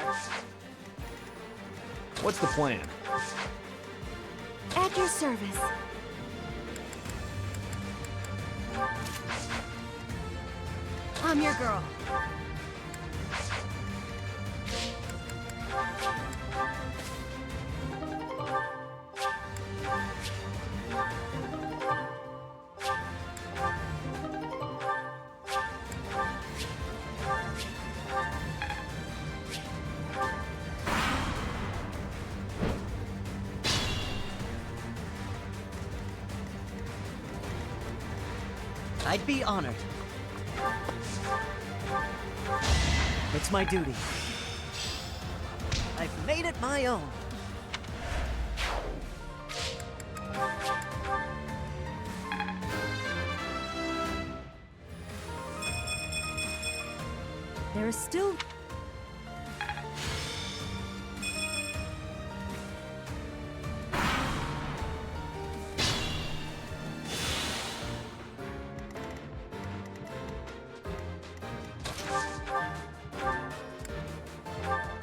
What's the plan? At your service. I'm your girl. I'd be honored. It's my duty. I've made it my own. There is still...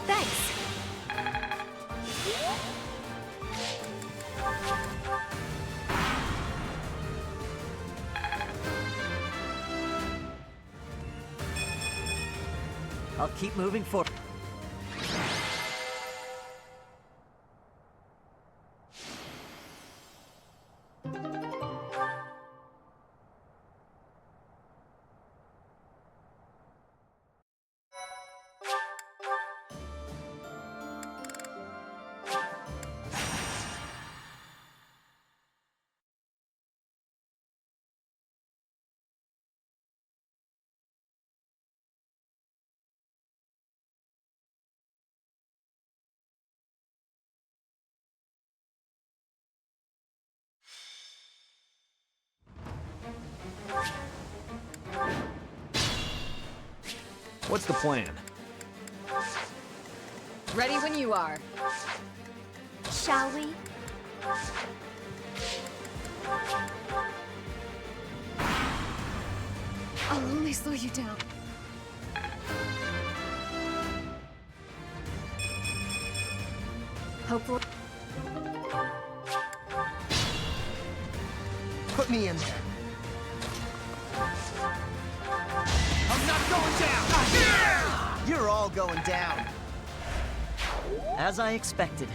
Thanks. I'll keep moving forward. What's the plan? Ready when you are. Shall we? I'll only slow you down. Hopefully. Put me in there. I'm not going down! You're all going down. As I expected.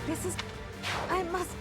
This is... I must...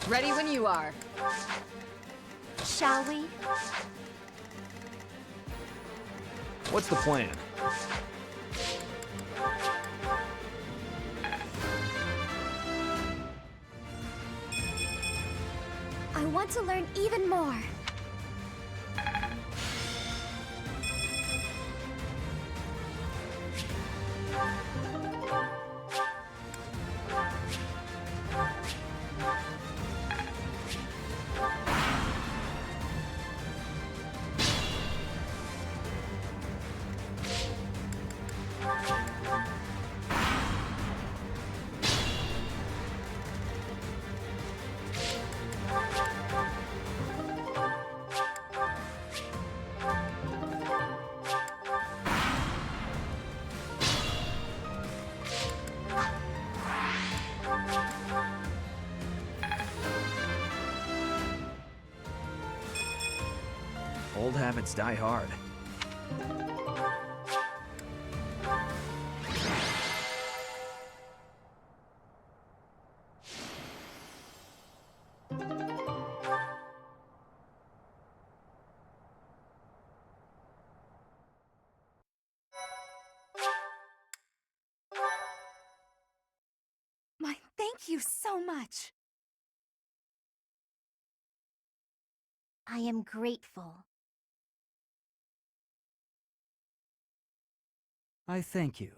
Ready when you are. Shall we? What's the plan? I want to learn even more. Old habits die hard. My thank you so much. I am grateful. I thank you.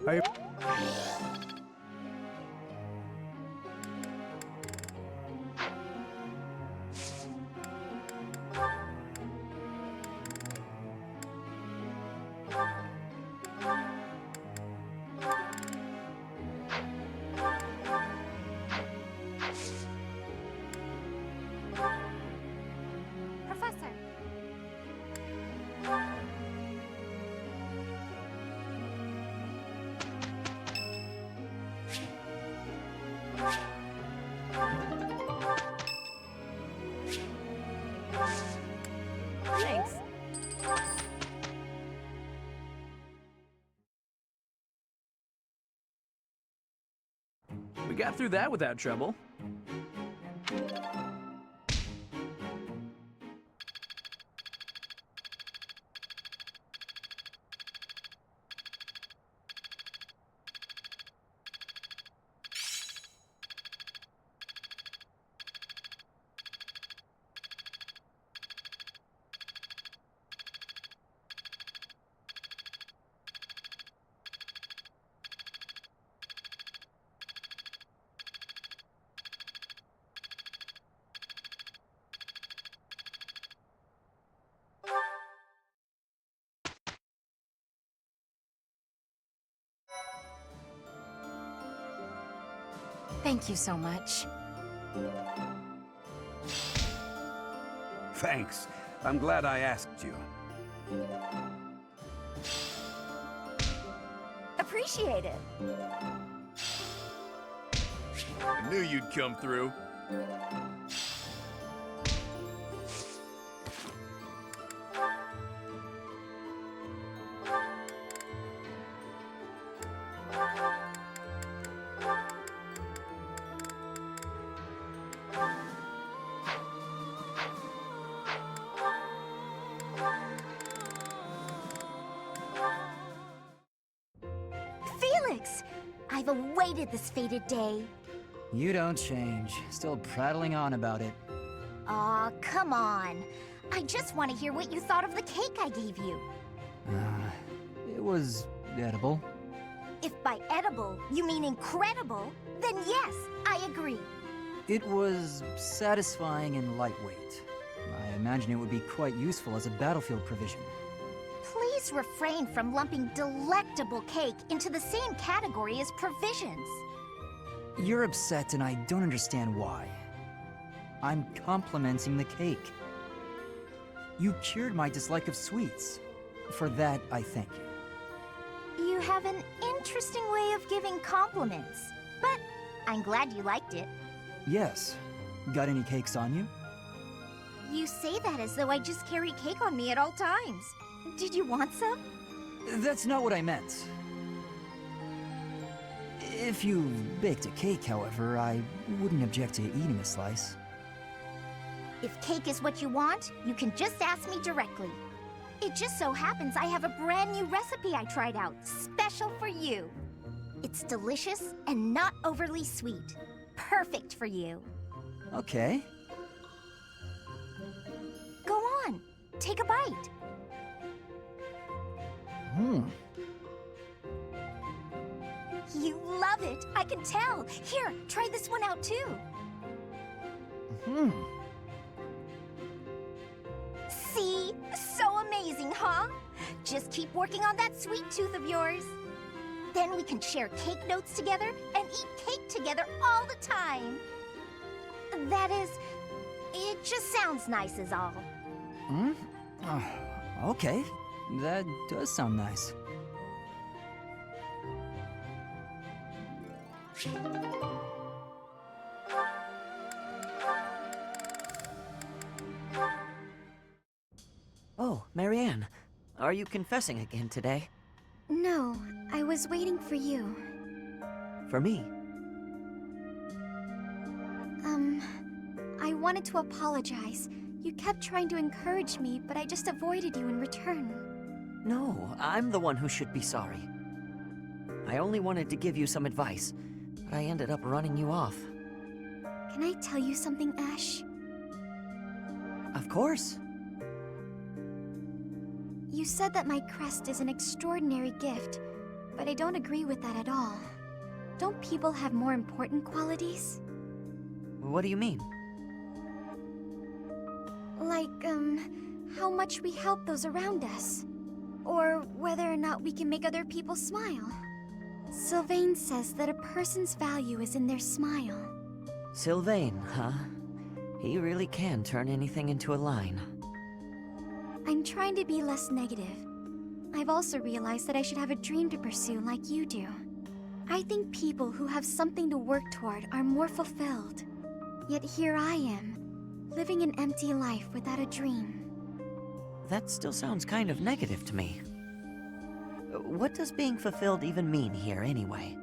I Professor. Thanks. We got through that without trouble. Thank you so much. Thanks. I'm glad I asked you. Appreciate it. I knew you'd come through. Felix! I've awaited this fated day. You don't change. Still prattling on about it. Aw, come on. I just want to hear what you thought of the cake I gave you. It was edible. If by edible you mean incredible, then yes, I agree. It was satisfying and lightweight. I imagine it would be quite useful as a battlefield provision. Please refrain from lumping delectable cake into the same category as provisions. You're upset and I don't understand why. I'm complimenting the cake. You cured my dislike of sweets. For that, I thank you. You have an interesting way of giving compliments, but I'm glad you liked it. Yes. Got any cakes on you? You say that as though I just carry cake on me at all times. Did you want some? That's not what I meant. If you baked a cake, however, I wouldn't object to eating a slice. If cake is what you want, you can just ask me directly. It just so happens I have a brand new recipe I tried out, special for you. It's delicious and not overly sweet. Perfect for you. Okay. Go on, take a bite. You love it, I can tell. Here, try this one out too. See? So amazing, huh? Just keep working on that sweet tooth of yours. Then we can share cake notes together and eat cake together all the time. That is, it just sounds nice is all. Okay. That does sound nice. Oh, Marianne. Are you confessing again today? No, I was waiting for you. For me? I wanted to apologize. You kept trying to encourage me, but I just avoided you in return. No, I'm the one who should be sorry. I only wanted to give you some advice, but I ended up running you off. Can I tell you something, Ash? Of course. You said that my crest is an extraordinary gift, but I don't agree with that at all. Don't people have more important qualities? What do you mean? Like, how much we help those around us. Or whether or not we can make other people smile. Sylvain says that a person's value is in their smile. Sylvain, huh? He really can turn anything into a line. I'm trying to be less negative. I've also realized that I should have a dream to pursue like you do. I think people who have something to work toward are more fulfilled. Yet here I am, living an empty life without a dream. That still sounds kind of negative to me. What does being fulfilled even mean here, anyway?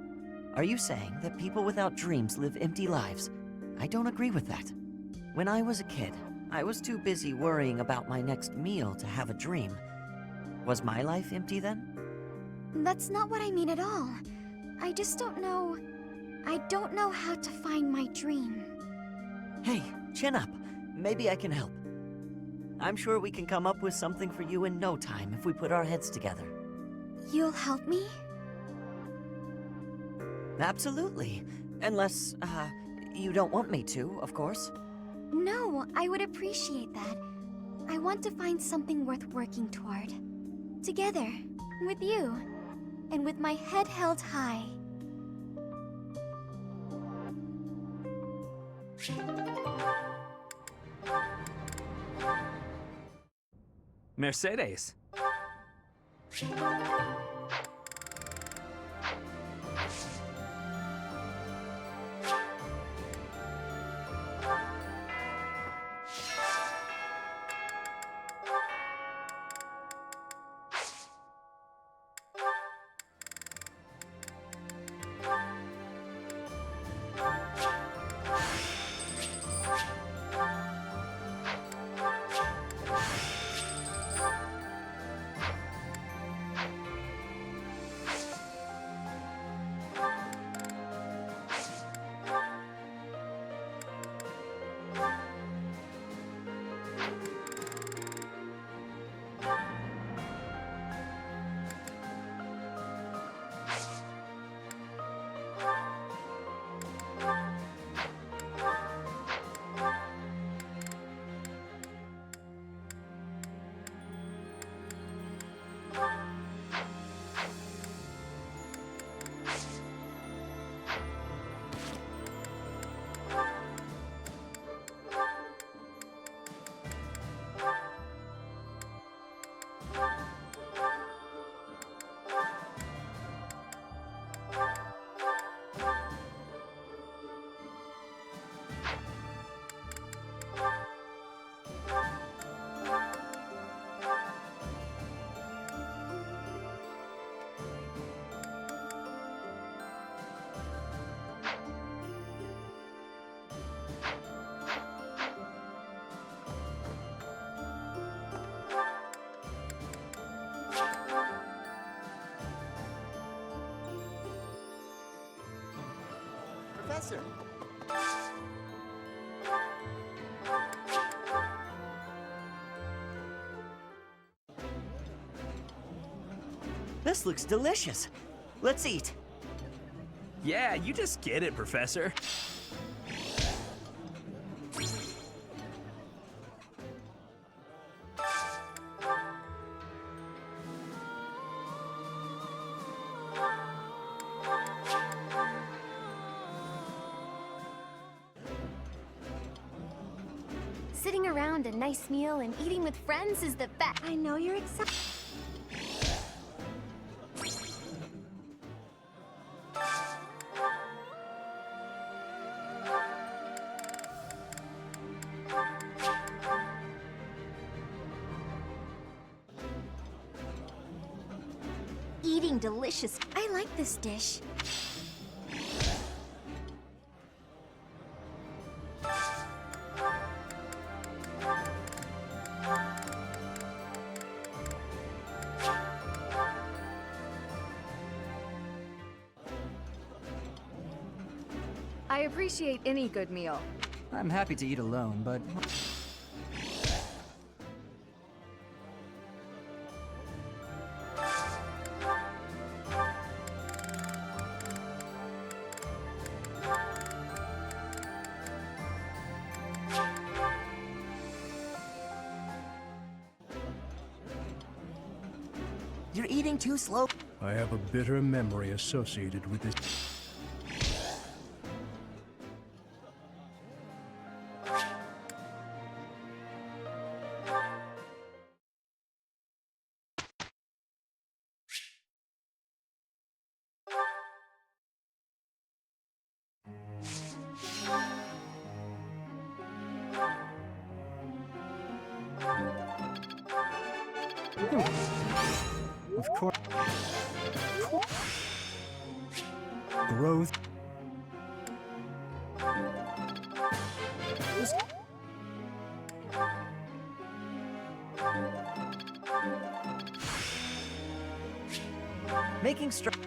Are you saying that people without dreams live empty lives? I don't agree with that. When I was a kid, I was too busy worrying about my next meal to have a dream. Was my life empty then? That's not what I mean at all. I just don't know... I don't know how to find my dream. Hey, chin up. Maybe I can help. I'm sure we can come up with something for you in no time if we put our heads together. You'll help me? Absolutely. Unless, you don't want me to, of course. No, I would appreciate that. I want to find something worth working toward. Together, with you, and with my head held high. Mercedes. Professor. This looks delicious. Let's eat. Yeah, you just get it, Professor. Sitting around a nice meal and eating with friends is the best. I know you're excited. Eating delicious. I like this dish. I appreciate any good meal. I'm happy to eat alone, but You're eating too slow. I have a bitter memory associated with this. of course. Growth. Making strides.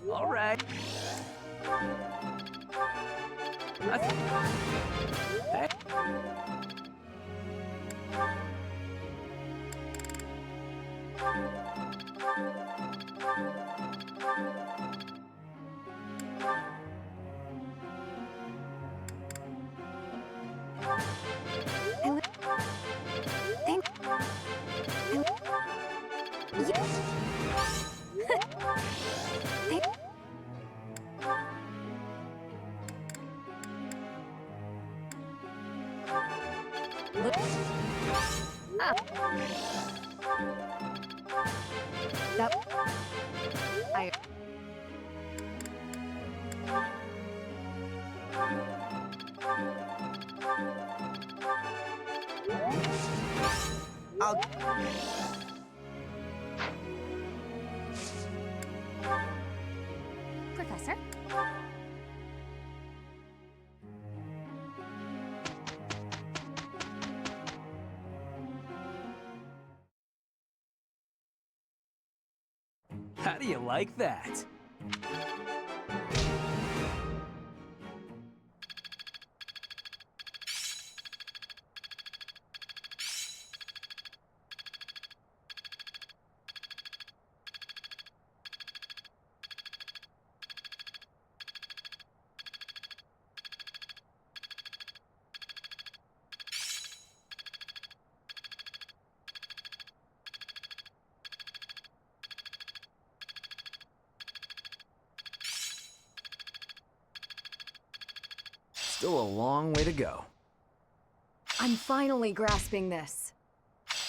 All right. Professor? How do you like that? Still a long way to go. I'm finally grasping this.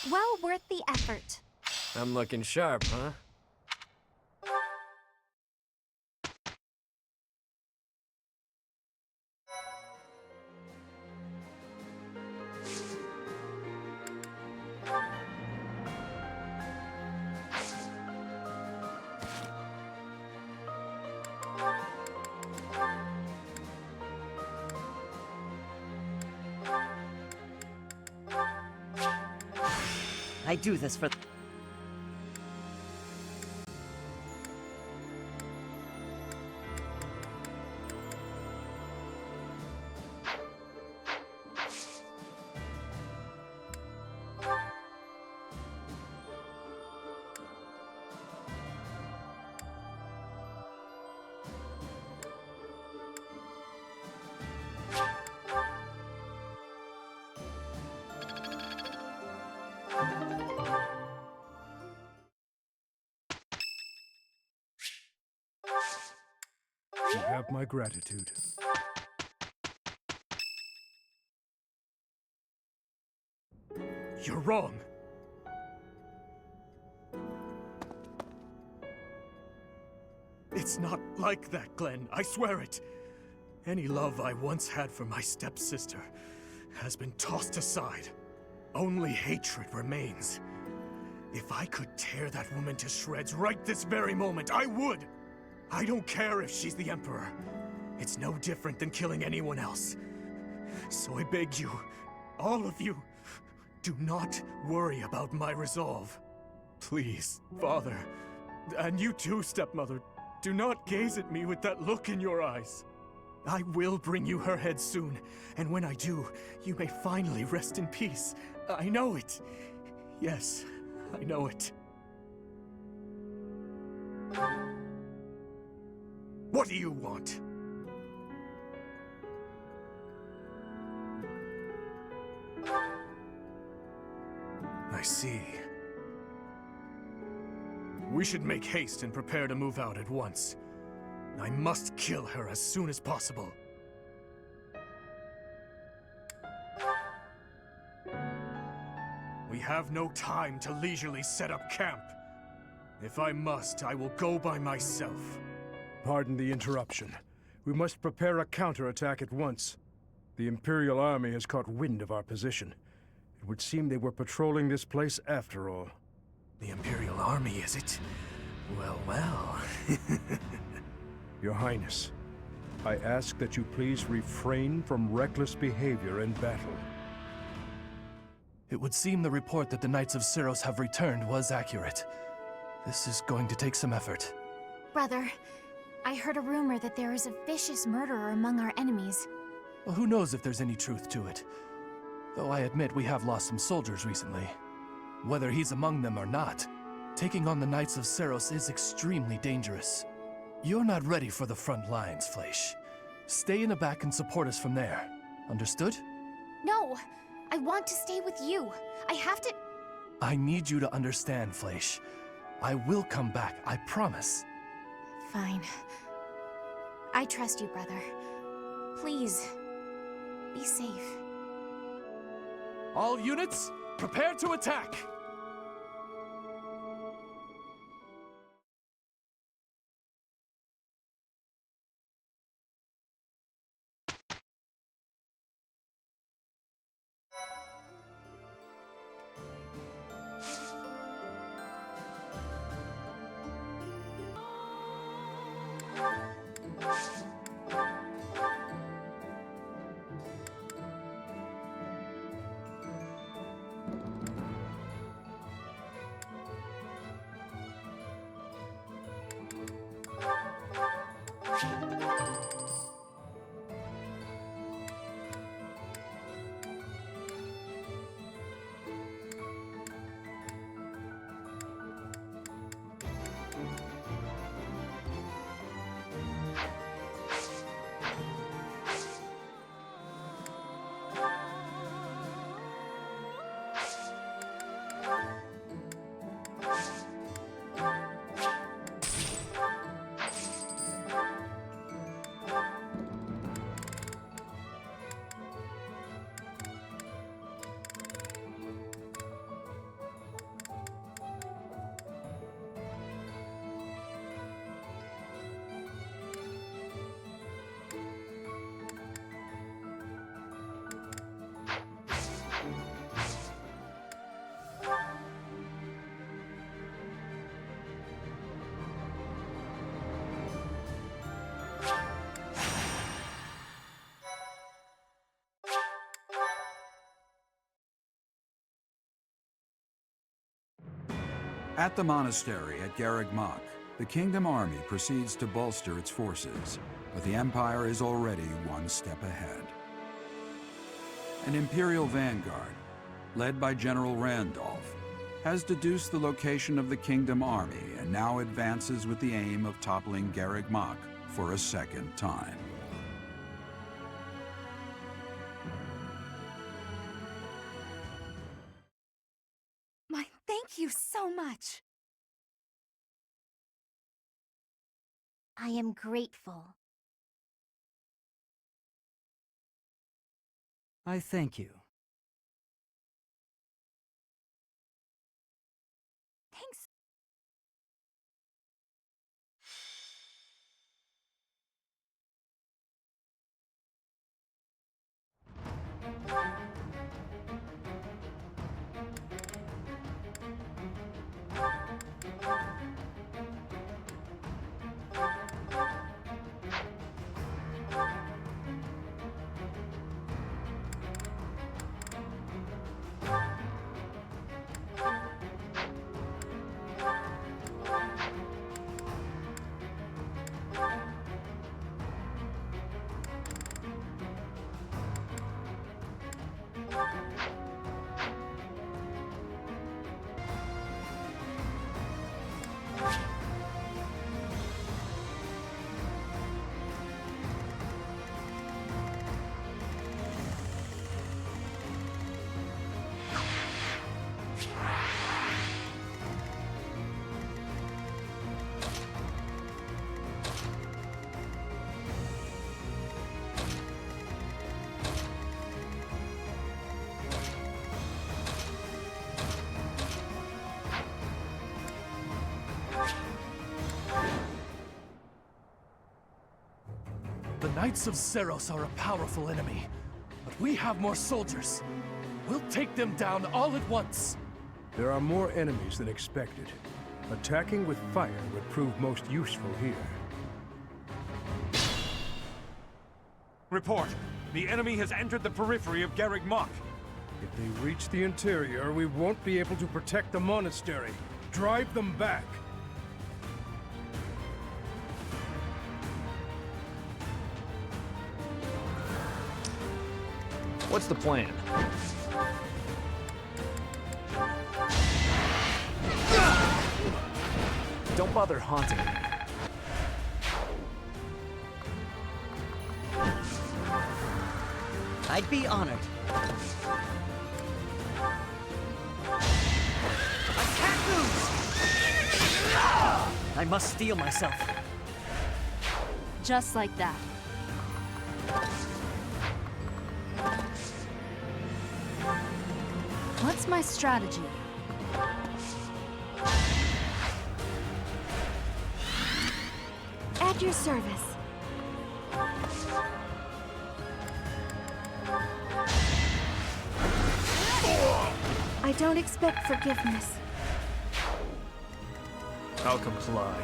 Well worth the effort. I'm looking sharp, huh? I do this for... You have my gratitude. You're wrong. It's not like that, Glenn. I swear it. Any love I once had for my stepsister has been tossed aside. Only hatred remains. If I could tear that woman to shreds right this very moment, I would! I don't care if she's the Emperor. It's no different than killing anyone else. So I beg you, all of you, do not worry about my resolve. Please, Father, and you too, Stepmother, do not gaze at me with that look in your eyes. I will bring you her head soon, and when I do, you may finally rest in peace. I know it. Yes, I know it. What do you want? I see. We should make haste and prepare to move out at once. I must kill her as soon as possible. We have no time to leisurely set up camp. If I must, I will go by myself. Pardon the interruption. We must prepare a counterattack at once. The Imperial Army has caught wind of our position. It would seem they were patrolling this place after all. The Imperial Army, is it? Well, well. Your Highness, I ask that you please refrain from reckless behavior in battle. It would seem the report that the Knights of Syros have returned was accurate. This is going to take some effort. Brother, I heard a rumor that there is a vicious murderer among our enemies. Well, who knows if there's any truth to it? Though I admit we have lost some soldiers recently. Whether he's among them or not, taking on the Knights of Syros is extremely dangerous. You're not ready for the front lines, Fleisch. Stay in the back and support us from there. Understood? No! I want to stay with you. I have to... I need you to understand, Fleisch. I will come back, I promise. Fine. I trust you, brother. Please, be safe. All units, prepare to attack! At the monastery at Garreg Mach, the Kingdom Army proceeds to bolster its forces, but the Empire is already one step ahead. An Imperial vanguard, led by General Randolph, has deduced the location of the Kingdom Army and now advances with the aim of toppling Garreg Mach for a second time. Thank you so much. I am grateful. I thank you. Thanks. The Knights of Seros are a powerful enemy, but we have more soldiers. We'll take them down all at once. There are more enemies than expected. Attacking with fire would prove most useful here. Report! The enemy has entered the periphery of Garreg Mach. If they reach the interior, we won't be able to protect the monastery. Drive them back! What's the plan? Don't bother haunting me. I'd be honored. I can't lose! I must steel myself. Just like that. What's my strategy? At your service. I don't expect forgiveness. I'll comply.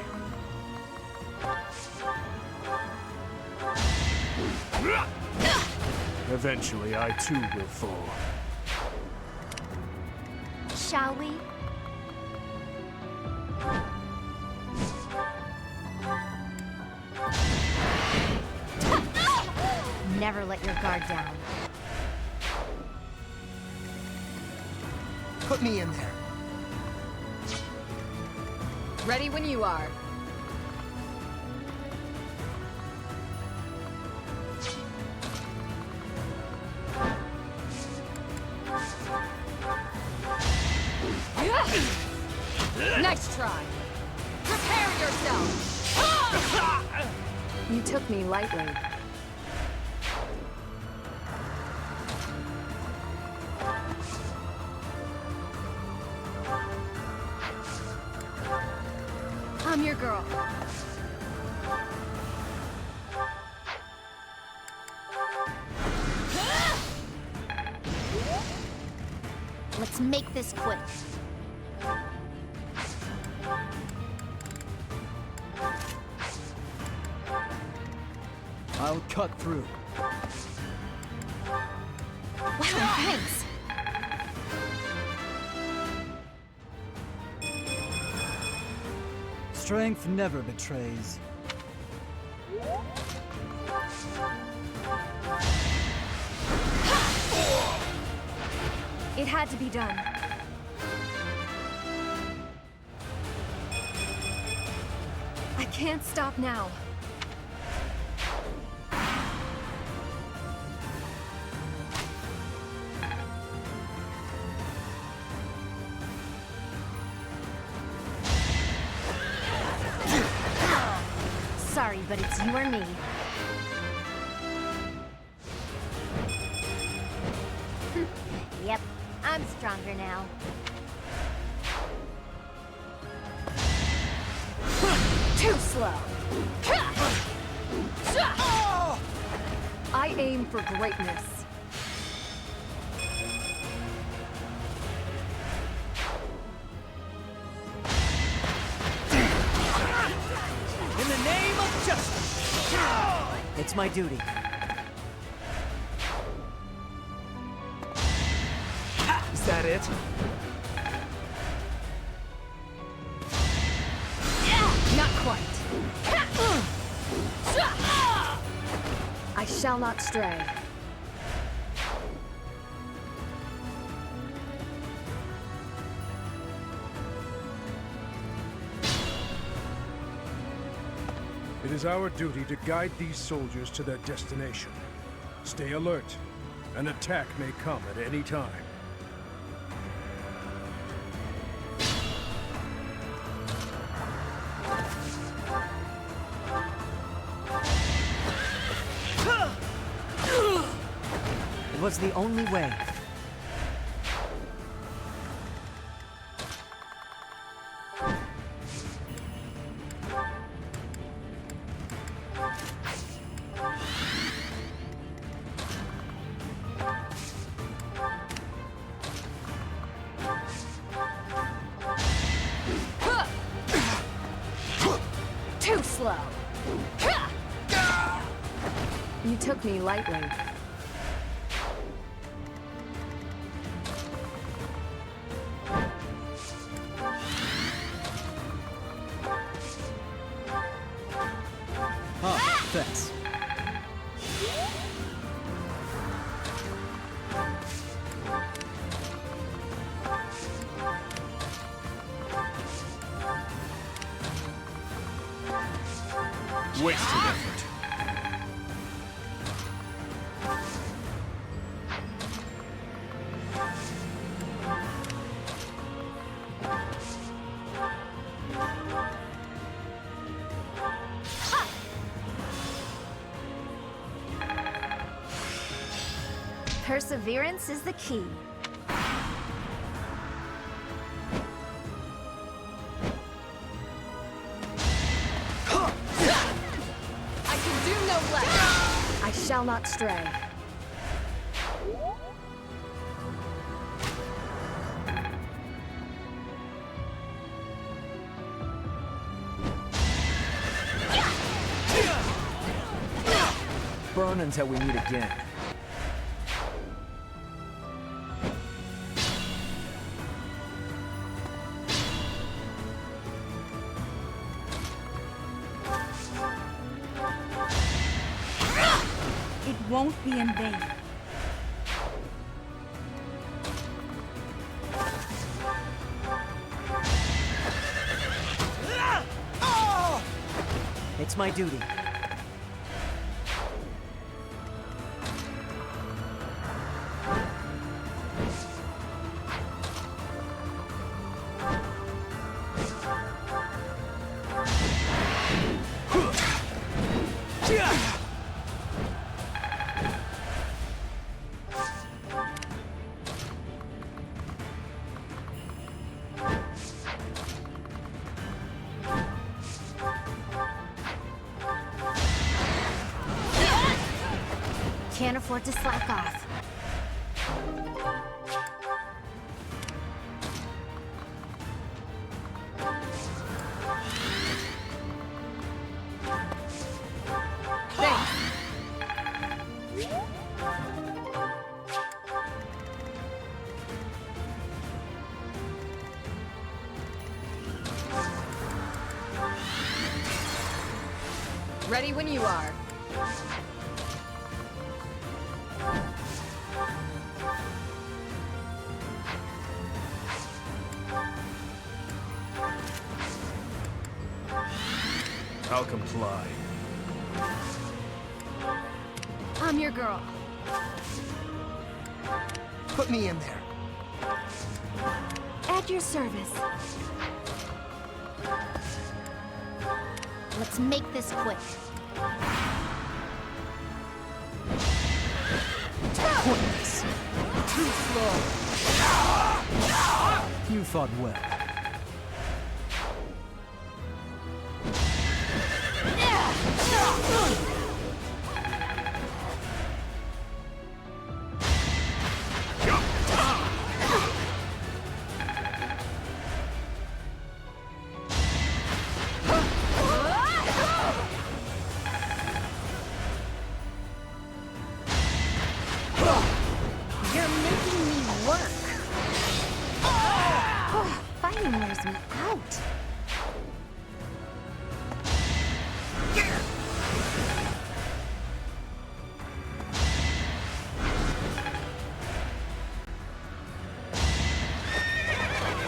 Eventually, I too will fall. Shall we? Never let your guard down. Put me in there. Ready when you are. Nice try. Prepare yourself. You took me lightly. I'm your girl. Let's make this quick. I'll cut through. Wow, thanks. Strength never betrays. It had to be done. I can't stop now. Sorry, but it's you or me. Yep, I'm stronger now. Too slow. I aim for greatness. In the name of justice! It's my duty. Is that it? Not quite. I shall not stray. It is our duty to guide these soldiers to their destination. Stay alert. An attack may come at any time. It was the only way. Too slow. You took me lightly. Oh, thanks. Wasted effort. Perseverance is the key. I can do no less. I shall not stray. Burn until we meet again. It won't be in vain. It's my duty. Can't afford to slack off. Ready when you are. I'll comply. I'm your girl. Put me in there. At your service. Let's make this quick. Pointless. Too slow. You fought well. You're making me work. Fighting wears me out.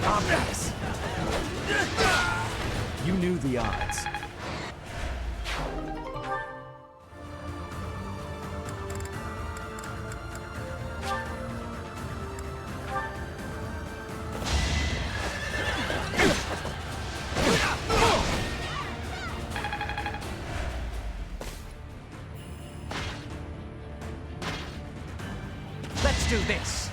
Obvious. You knew the odds. Let's do this.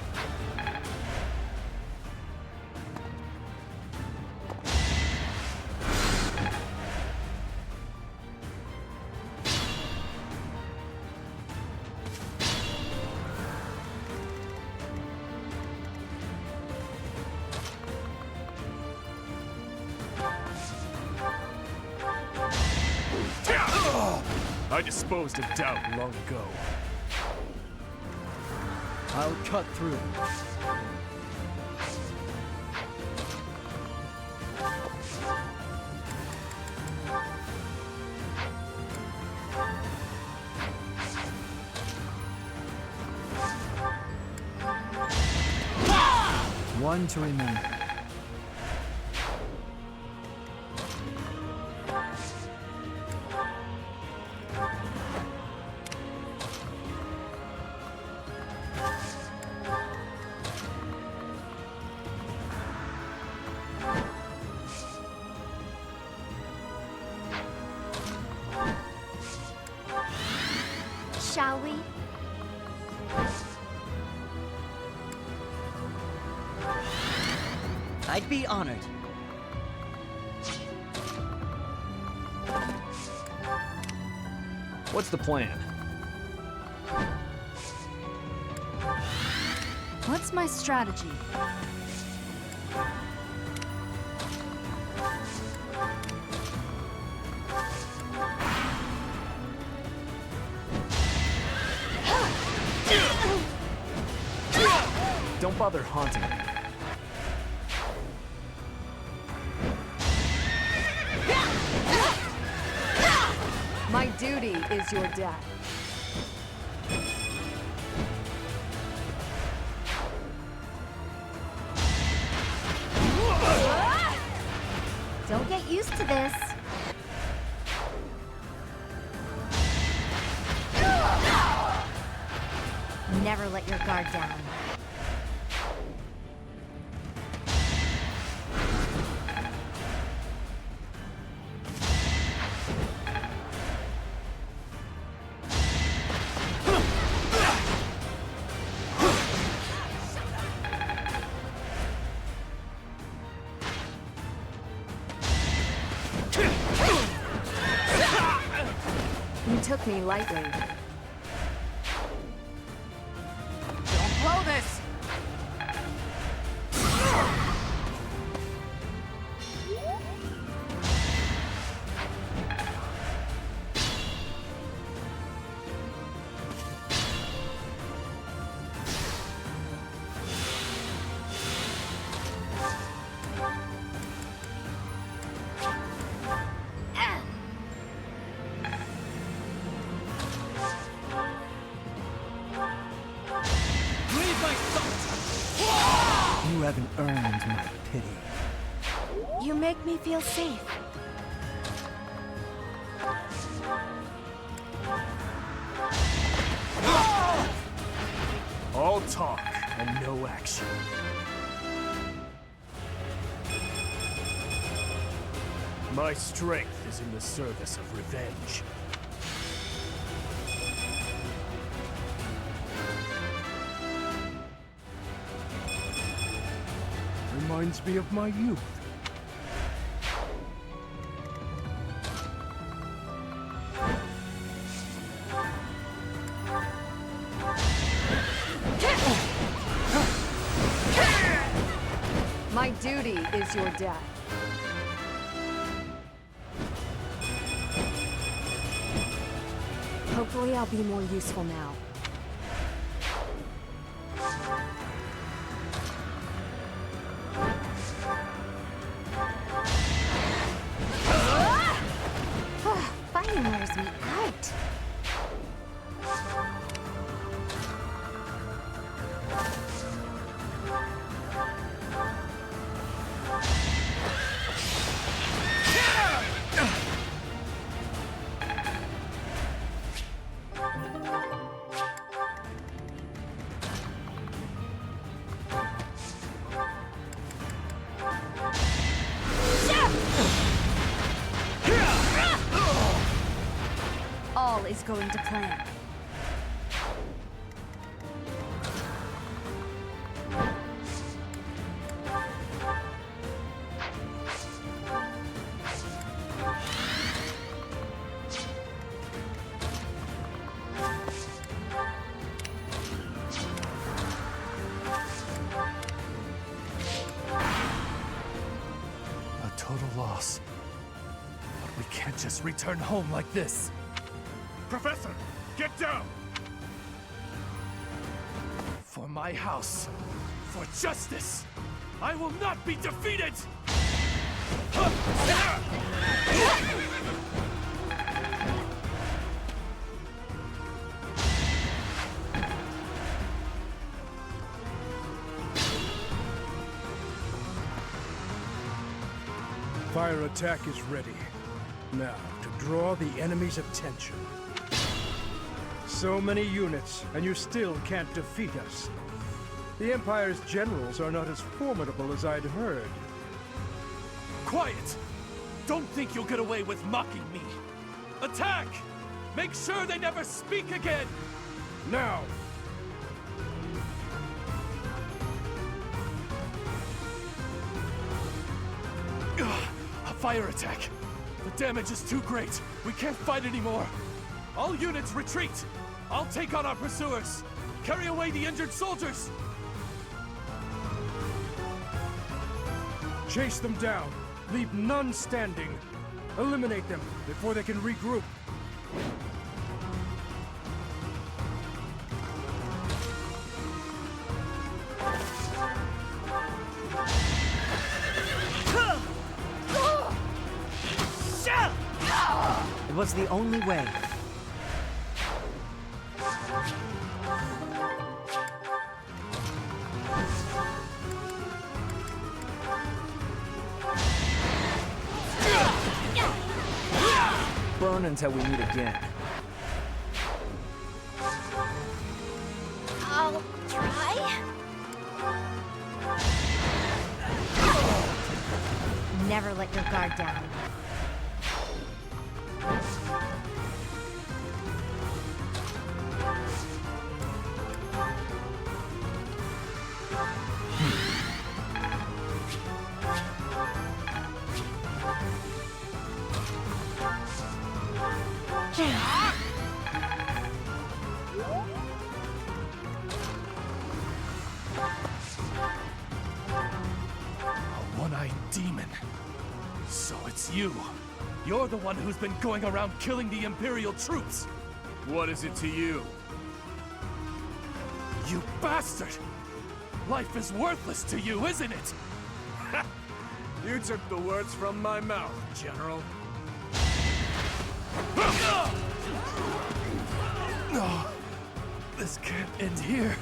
I disposed of doubt long ago. I'll cut through. One to remain. Shall we? I'd be honored. What's the plan? What's my strategy? Don't bother haunting me. My duty is your death. Don't get used to this. Never let your guard down. You took me lightly. Don't blow this! haven't earned my pity. You make me feel safe. All talk and no action. My strength is in the service of revenge. Reminds me of my youth. My duty is your death. Hopefully I'll be more useful now. Fighting wears me out. All is going to plan. A total loss. But we can't just return home like this. Professor, get down! For my house, for justice, I will not be defeated! Fire attack is ready. Now, to draw the enemy's attention. So many units, and you still can't defeat us. The Empire's generals are not as formidable as I'd heard. Quiet! Don't think you'll get away with mocking me! Attack! Make sure they never speak again! Now! A fire attack! The damage is too great! We can't fight anymore! All units retreat! I'll take on our pursuers! Carry away the injured soldiers! Chase them down! Leave none standing! Eliminate them before they can regroup! It was the only way. Burn until we meet again. I'll try. Never let your guard down. A one-eyed demon. So it's you. You're the one who's been going around killing the Imperial troops. What is it to you? You bastard! Life is worthless to you, isn't it? You took the words from my mouth, General. No, this can't end here.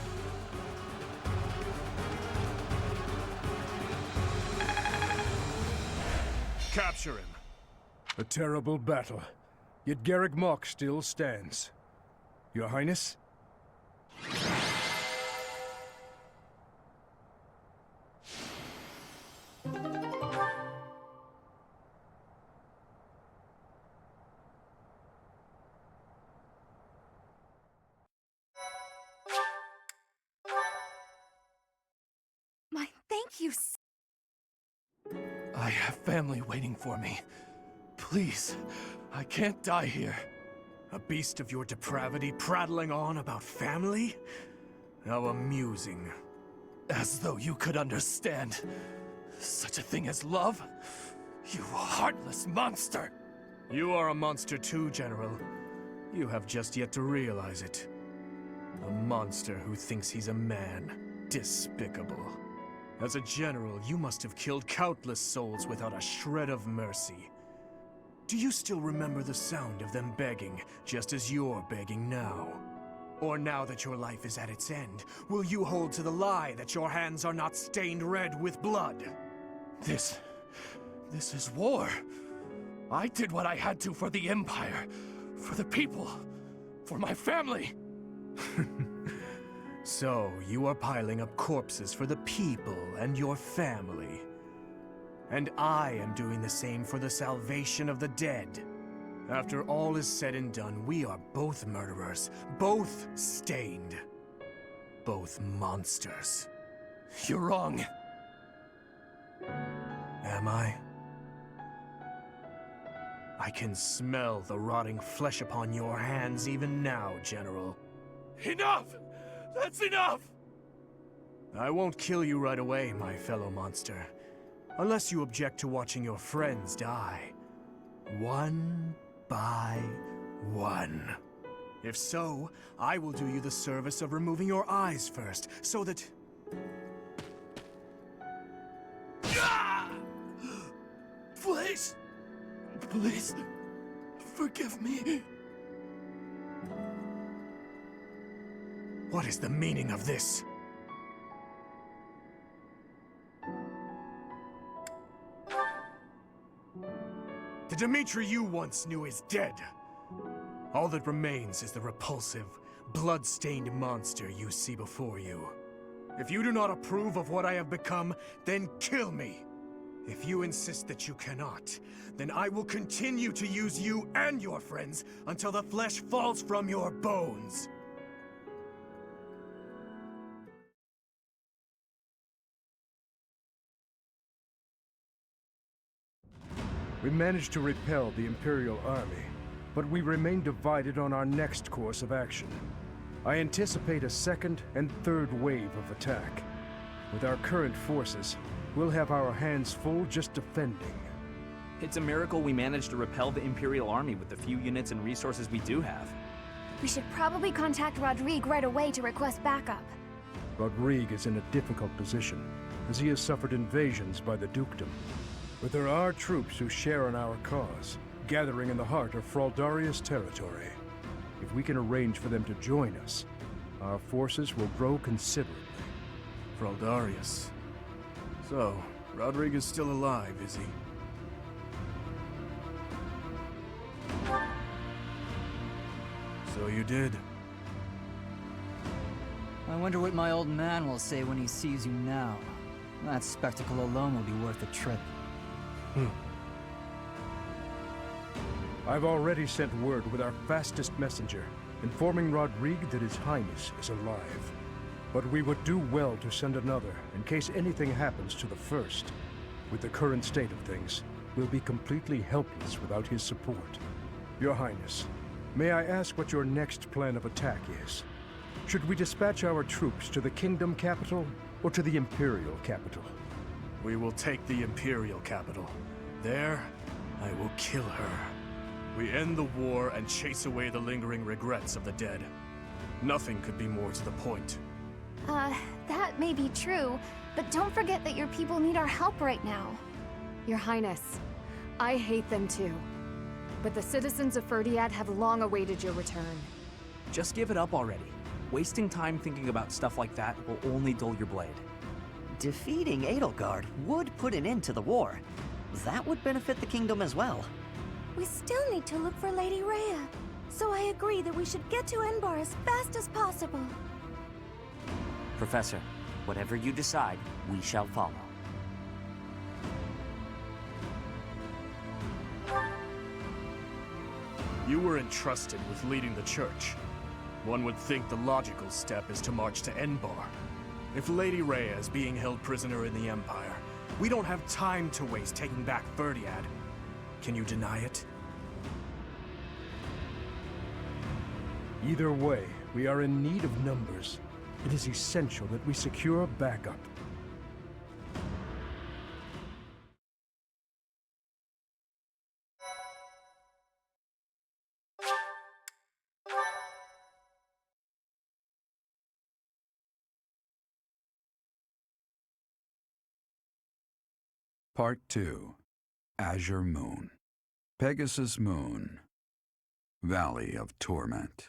Capture him. A terrible battle. Yet Garrick Mach still stands. Your Highness? My thank you. I have family waiting for me. Please, I can't die here. A beast of your depravity prattling on about family? How amusing. As though you could understand such a thing as love? You heartless monster! You are a monster too, General. You have just yet to realize it. A monster who thinks he's a man. Despicable. As a general, you must have killed countless souls without a shred of mercy. Do you still remember the sound of them begging, just as you're begging now? Or now that your life is at its end, will you hold to the lie that your hands are not stained red with blood? This is war. I did what I had to for the Empire, for the people, for my family. So, you are piling up corpses for the people and your family. And I am doing the same for the salvation of the dead. After all is said and done, we are both murderers, both stained, both monsters. You're wrong. Am I? I can smell the rotting flesh upon your hands even now, General. Enough! That's enough! I won't kill you right away, my fellow monster. Unless you object to watching your friends die. One by one. If so, I will do you the service of removing your eyes first, so that... Ah! Please! Please, forgive me. What is the meaning of this? The Dimitri you once knew is dead. All that remains is the repulsive, blood-stained monster you see before you. If you do not approve of what I have become, then kill me. If you insist that you cannot, then I will continue to use you and your friends until the flesh falls from your bones. We managed to repel the Imperial Army, but we remain divided on our next course of action. I anticipate a second and third wave of attack. With our current forces, we'll have our hands full just defending. It's a miracle we managed to repel the Imperial Army with the few units and resources we do have. We should probably contact Rodrigue right away to request backup. Rodrigue is in a difficult position, as he has suffered invasions by the Dukedom. But there are troops who share in our cause, gathering in the heart of Fraldarius territory. If we can arrange for them to join us, our forces will grow considerably. Fraldarius. So, Rodrigue is still alive, is he? So you did. I wonder what my old man will say when he sees you now. That spectacle alone will be worth the trip. I've already sent word with our fastest messenger, informing Rodrigue that His Highness is alive. But we would do well to send another, in case anything happens to the first. With the current state of things, we'll be completely helpless without his support. Your Highness, may I ask what your next plan of attack is? Should we dispatch our troops to the Kingdom capital, or to the Imperial capital? We will take the Imperial capital. There, I will kill her. We end the war and chase away the lingering regrets of the dead. Nothing could be more to the point. That may be true, but don't forget that your people need our help right now. Your Highness, I hate them too. But the citizens of Ferdiad have long awaited your return. Just give it up already. Wasting time thinking about stuff like that will only dull your blade. Defeating Edelgard would put an end to the war, that would benefit the kingdom as well. We still need to look for Lady Rhea. So I agree that we should get to Enbar as fast as possible. Professor, whatever you decide, we shall follow. You were entrusted with leading the church. One would think the logical step is to march to Enbar. If Lady Rhea is being held prisoner in the Empire, we don't have time to waste taking back Verdiad. Can you deny it? Either way, we are in need of numbers. It is essential that we secure backup. Part 2. Azure Moon. Pegasus Moon. Valley of Torment.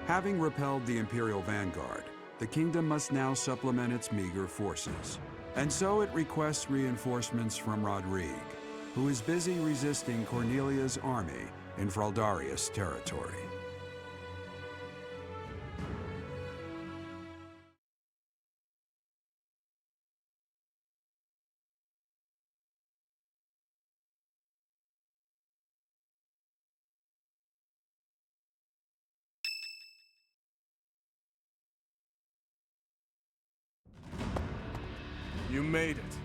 Having repelled the Imperial Vanguard, the kingdom must now supplement its meager forces. And so it requests reinforcements from Rodrigue, who is busy resisting Cornelia's army in Fraldarius territory. You made it.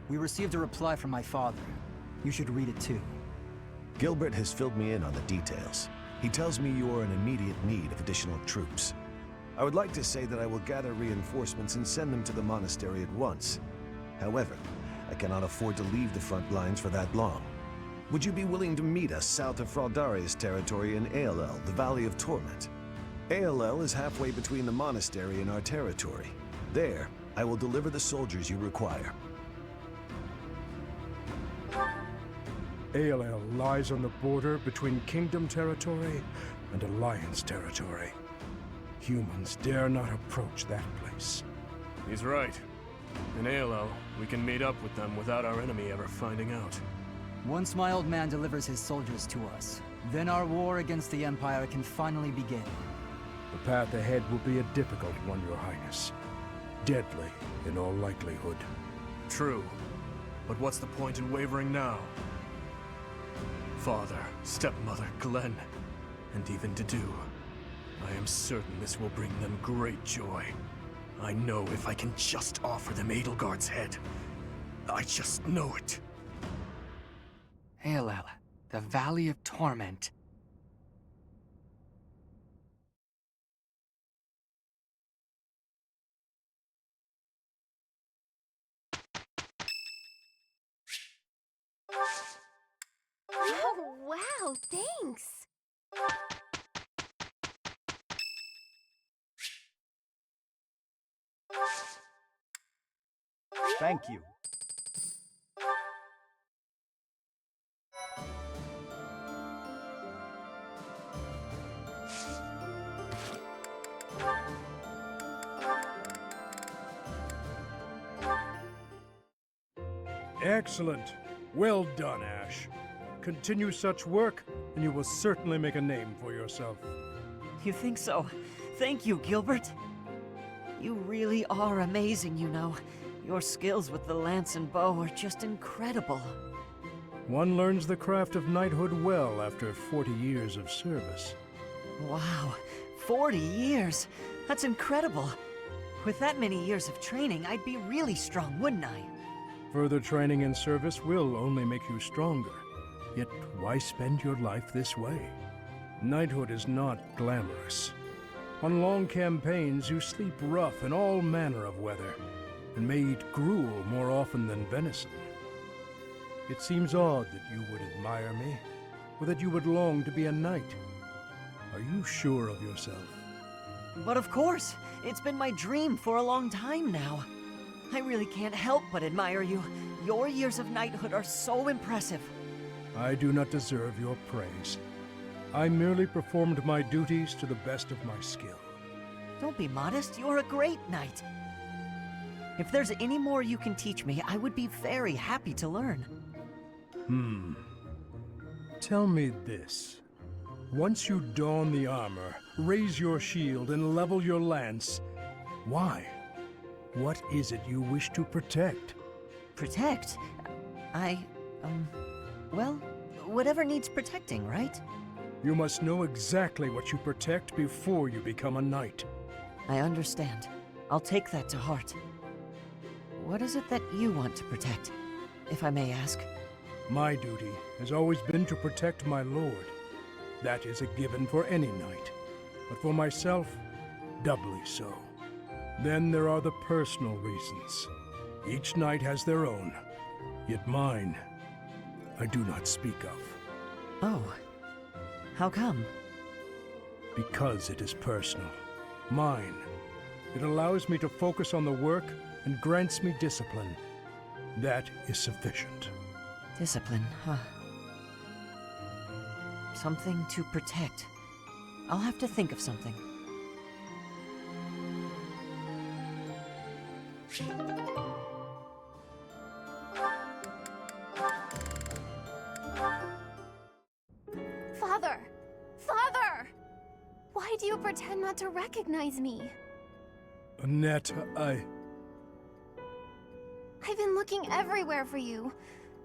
We received a reply from my father. You should read it too. Gilbert has filled me in on the details. He tells me you are in immediate need of additional troops. I would like to say that I will gather reinforcements and send them to the monastery at once. However, I cannot afford to leave the front lines for that long. Would you be willing to meet us south of Fraldarius territory in Aelel, the Valley of Torment? Aelel is halfway between the monastery and our territory. There, I will deliver the soldiers you require. Aelel lies on the border between Kingdom territory and Alliance territory. Humans dare not approach that place. He's right. In Aelel, we can meet up with them without our enemy ever finding out. Once my old man delivers his soldiers to us, then our war against the Empire can finally begin. The path ahead will be a difficult one, Your Highness. Deadly, in all likelihood. True. But what's the point in wavering now? Father, stepmother, Glenn, and even Dedu. I am certain this will bring them great joy. I know if I can just offer them Edelgard's head. I just know it. Aelel, the Valley of Torment. Oh, wow, thanks. Thank you. Excellent. Well done, Ash. Continue such work, and you will certainly make a name for yourself. You think so? Thank you, Gilbert. You really are amazing, you know. Your skills with the lance and bow are just incredible. One learns the craft of knighthood well after 40 years of service. Wow, 40 years? That's incredible. With that many years of training, I'd be really strong, wouldn't I? Further training and service will only make you stronger. Yet why spend your life this way? Knighthood is not glamorous. On long campaigns, you sleep rough in all manner of weather, and may eat gruel more often than venison. It seems odd that you would admire me, or that you would long to be a knight. Are you sure of yourself? But of course! It's been my dream for a long time now. I really can't help but admire you. Your years of knighthood are so impressive. I do not deserve your praise. I merely performed my duties to the best of my skill. Don't be modest. You're a great knight. If there's any more you can teach me, I would be very happy to learn. Tell me this. Once you don the armor, raise your shield, and level your lance, why? What is it you wish to protect? Protect? Well, whatever needs protecting, right? You must know exactly what you protect before you become a knight. I understand. I'll take that to heart. What is it that you want to protect, if I may ask? My duty has always been to protect my lord. That is a given for any knight. But for myself, doubly so. Then there are the personal reasons. Each knight has their own. Yet mine, I do not speak of. Oh. How come? Because it is personal. Mine. It allows me to focus on the work and grants me discipline. That is sufficient. Discipline, huh? Something to protect. I'll have to think of something. Father! Father! Why do you pretend not to recognize me? Annette, I've been looking everywhere for you.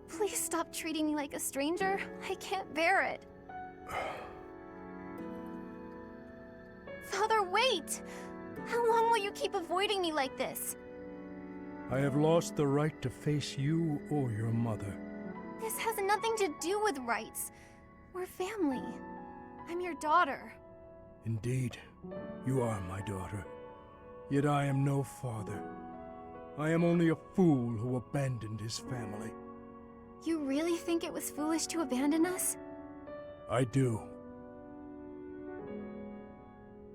Please stop treating me like a stranger. I can't bear it. Father, wait! How long will you keep avoiding me like this? I have lost the right to face you or your mother. This has nothing to do with rights. We're family. I'm your daughter. Indeed, you are my daughter. Yet I am no father. I am only a fool who abandoned his family. You really think it was foolish to abandon us? I do.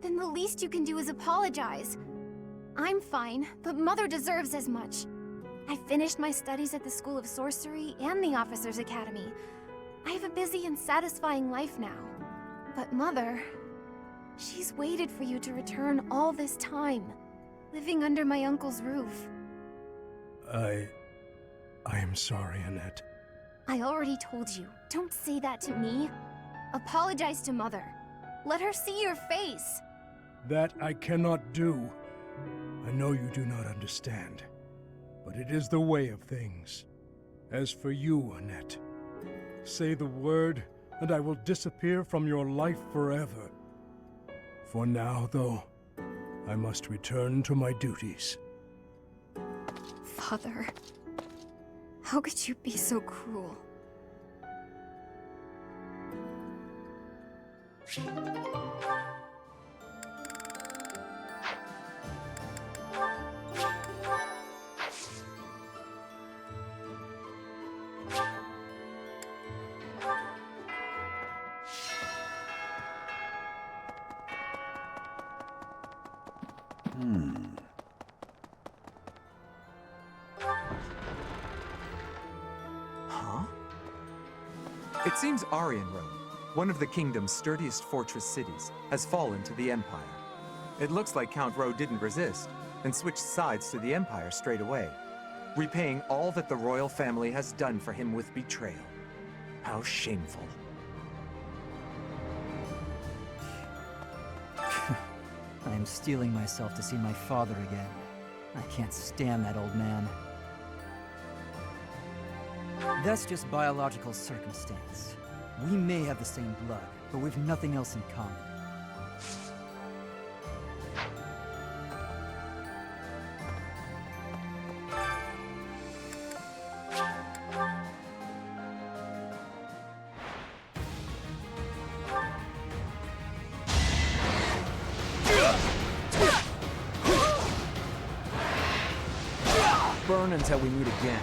Then the least you can do is apologize. I'm fine, but Mother deserves as much. I finished my studies at the School of Sorcery and the Officers' Academy. I have a busy and satisfying life now. But Mother, she's waited for you to return all this time, living under my uncle's roof. I am sorry, Annette. I already told you, don't say that to me. Apologize to Mother. Let her see your face. That I cannot do. I know you do not understand, but it is the way of things. As for you, Annette, say the word, and I will disappear from your life forever. For now, though, I must return to my duties. Father, how could you be so cruel? Huh? It seems Arian Rome, one of the kingdom's sturdiest fortress cities, has fallen to the Empire. It looks like Count Ro didn't resist, and switched sides to the Empire straight away, repaying all that the royal family has done for him with betrayal. How shameful. I am steeling myself to see my father again. I can't stand that old man. That's just biological circumstance. We may have the same blood, but we've nothing else in common. Burn until we meet again.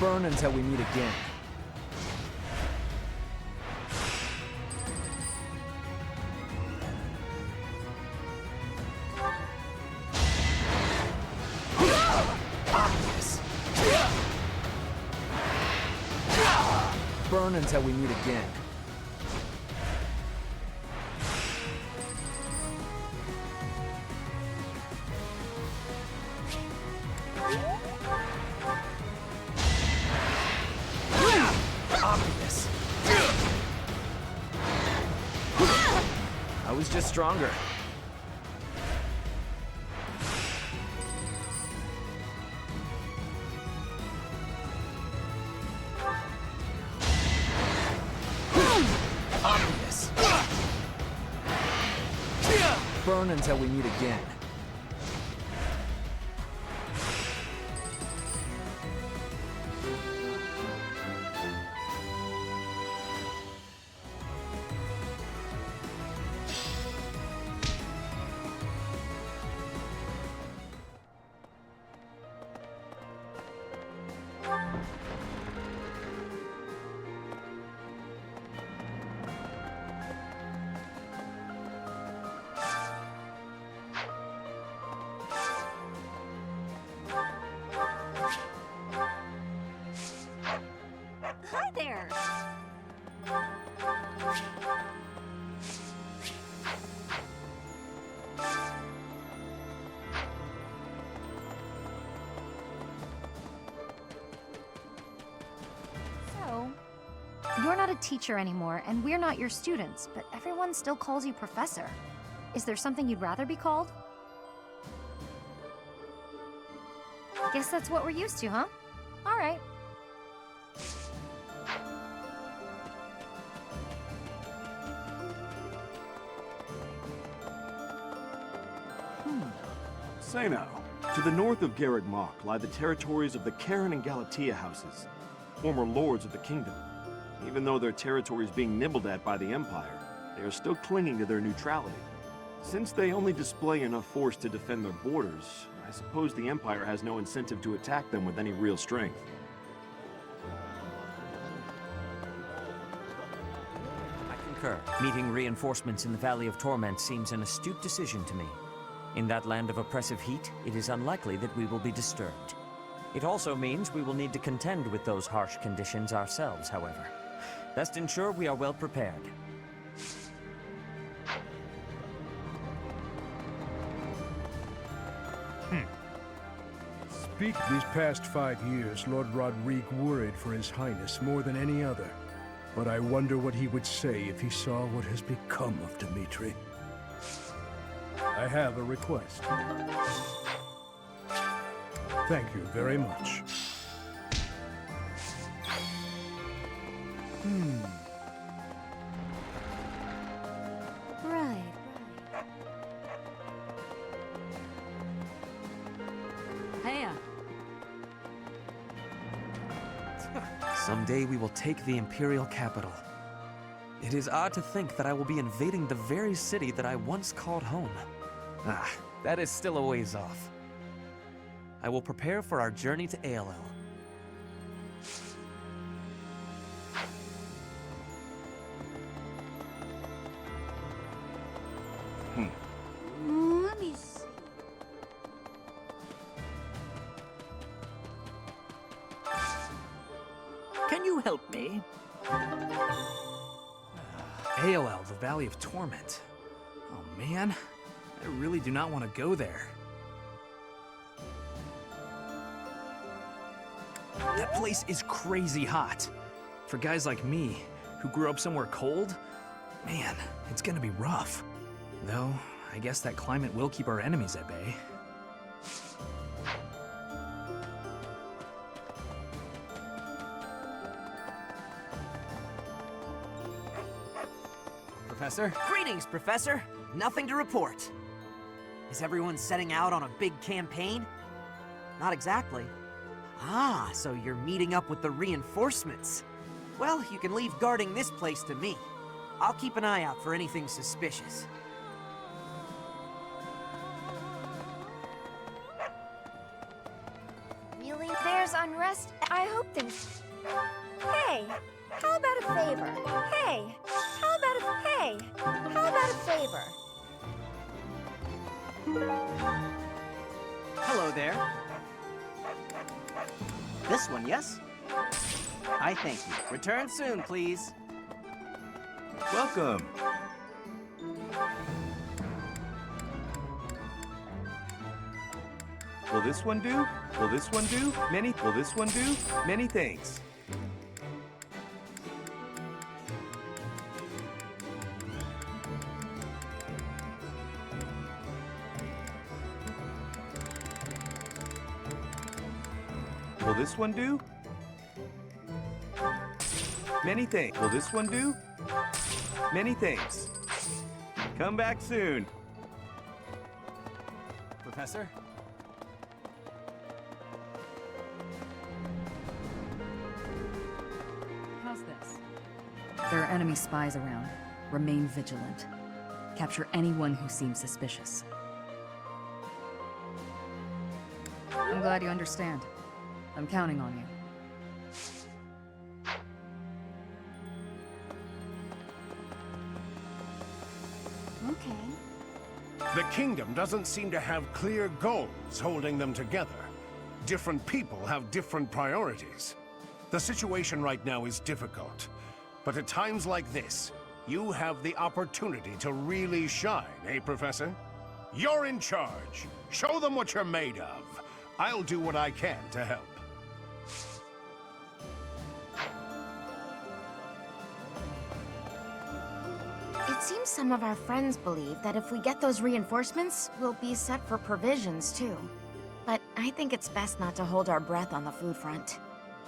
Burn until we meet again. Obvious. Burn until we meet again. Obvious. I was just stronger. Obvious. Burn until we meet again. Hi there. So, you're not a teacher anymore, and we're not your students, but everyone still calls you Professor. Is there something you'd rather be called? Guess that's what we're used to, huh? All right. Say now, to the north of Garreg Mach lie the territories of the Karen and Galatea houses, former lords of the kingdom. Even though their territory is being nibbled at by the Empire, they are still clinging to their neutrality. Since they only display enough force to defend their borders, I suppose the Empire has no incentive to attack them with any real strength. I concur. Meeting reinforcements in the Valley of Torment seems an astute decision to me. In that land of oppressive heat, it is unlikely that we will be disturbed. It also means we will need to contend with those harsh conditions ourselves, however. Best ensure we are well prepared. Speak these past 5 years, Lord Rodrigue worried for His Highness more than any other. But I wonder what he would say if he saw what has become of Dmitri. I have a request. Thank you very much. Right. Hey. Someday we will take the Imperial capital. It is odd to think that I will be invading the very city that I once called home. Ah, that is still a ways off. I will prepare for our journey to ALL. Let me see. Can you help me? ALL, the Valley of Torment. Oh man, I really do not want to go there. That place is crazy hot. For guys like me, who grew up somewhere cold, man, it's gonna be rough. Though, I guess that climate will keep our enemies at bay. Professor? Greetings, Professor. Nothing to report. Is everyone setting out on a big campaign? Not exactly. Ah, so you're meeting up with the reinforcements. Well, you can leave guarding this place to me. I'll keep an eye out for anything suspicious. Really? There's unrest. I hope there's... Hey, how about a favor? Hey, how about a... Hey, how about a favor? Hello there. This one, yes? I thank you. Return soon, please. Welcome. Will this one do? Will this one do? Will this one do? Many thanks. Will this one do? Many thanks. Will this one do? Many thanks. Come back soon. Professor? How's this? There are enemy spies around. Remain vigilant. Capture anyone who seems suspicious. I'm glad you understand. I'm counting on you. Okay. The kingdom doesn't seem to have clear goals holding them together. Different people have different priorities. The situation right now is difficult. But at times like this, you have the opportunity to really shine, eh, Professor? You're in charge. Show them what you're made of. I'll do what I can to help. It seems some of our friends believe that if we get those reinforcements, we'll be set for provisions, too. But I think it's best not to hold our breath on the food front.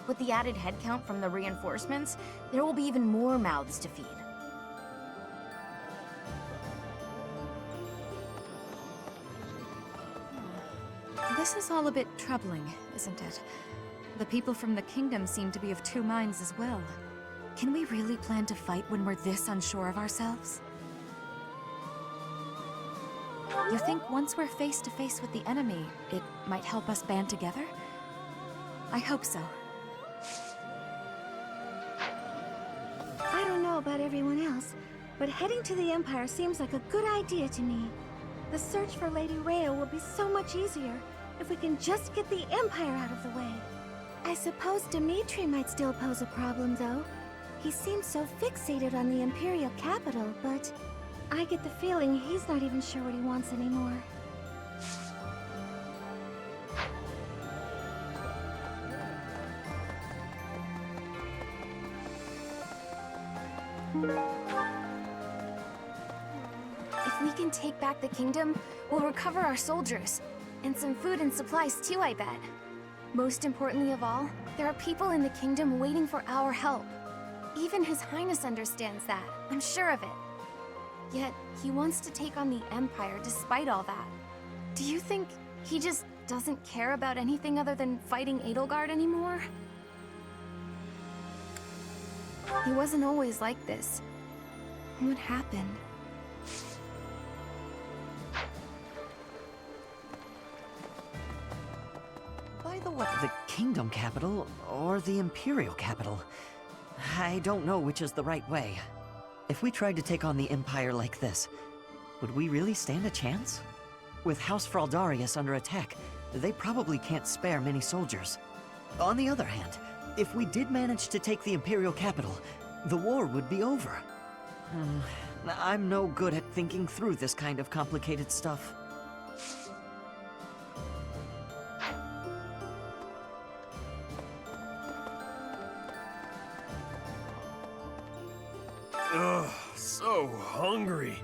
With the added headcount from the reinforcements, there will be even more mouths to feed. This is all a bit troubling, isn't it? The people from the kingdom seem to be of two minds as well. Can we really plan to fight when we're this unsure of ourselves? You think once we're face to face with the enemy, it might help us band together? I hope so. I don't know about everyone else, but heading to the Empire seems like a good idea to me. The search for Lady Rhea will be so much easier if we can just get the Empire out of the way. I suppose Dimitri might still pose a problem, though. He seems so fixated on the Imperial capital, but I get the feeling he's not even sure what he wants anymore. If we can take back the kingdom, we'll recover our soldiers. And some food and supplies too, I bet. Most importantly of all, there are people in the kingdom waiting for our help. Even His Highness understands that, I'm sure of it. Yet, he wants to take on the Empire despite all that. Do you think he just doesn't care about anything other than fighting Edelgard anymore? He wasn't always like this. What happened? By the way, the kingdom capital or the imperial capital? I don't know which is the right way. If we tried to take on the Empire like this, would we really stand a chance? With House Fraldarius under attack, they probably can't spare many soldiers. On the other hand, if we did manage to take the imperial capital, the war would be over. I'm no good at thinking through this kind of complicated stuff. Ugh, so hungry.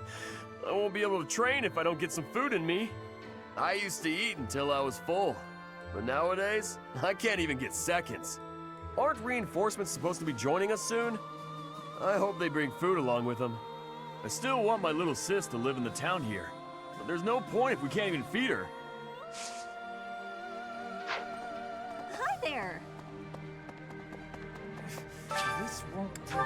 I won't be able to train if I don't get some food in me. I used to eat until I was full, but nowadays, I can't even get seconds. Aren't reinforcements supposed to be joining us soon? I hope they bring food along with them. I still want my little sis to live in the town here, but there's no point if we can't even feed her. Hi there! This won't do.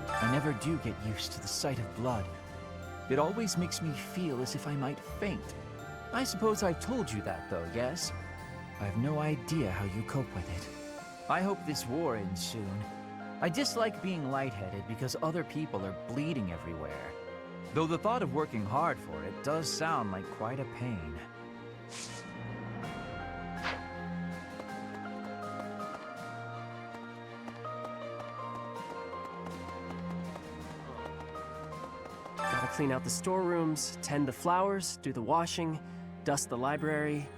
I never do get used to the sight of blood. It always makes me feel as if I might faint. I suppose I've told you that, though, yes? I have no idea how you cope with it. I hope this war ends soon. I dislike being lightheaded because other people are bleeding everywhere. Though the thought of working hard for it does sound like quite a pain. Gotta clean out the storerooms, tend the flowers, do the washing, dust the library.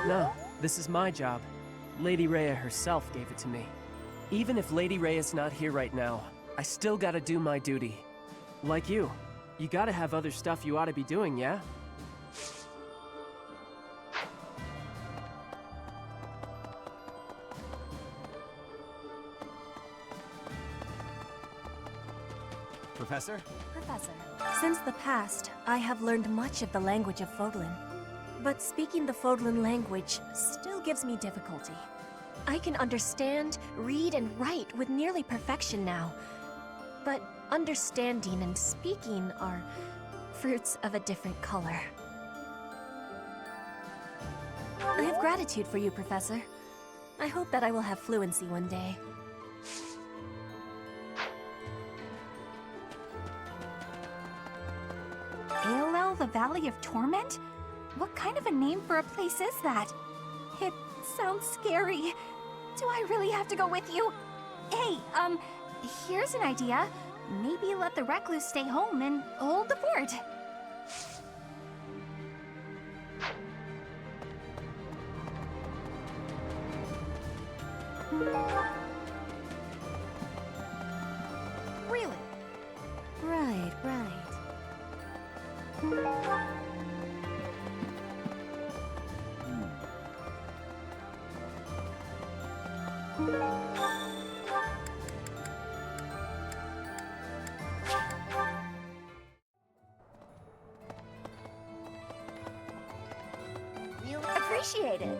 No, this is my job. Lady Rhea herself gave it to me. Even if Lady Rhea's not here right now, I still gotta do my duty. Like you gotta have other stuff you ought to be doing, yeah? Professor? Professor, since the past, I have learned much of the language of Fodlan. But speaking the Fodlan language still gives me difficulty. I can understand, read, and write with nearly perfection now. But understanding and speaking are fruits of a different color. I have gratitude for you, Professor. I hope that I will have fluency one day. Aelel, the Valley of Torment? What kind of a name for a place is that? It sounds scary. Do I really have to go with you? Hey, here's an idea. Maybe let the recluse stay home and hold the fort. Really? Right. Appreciate it.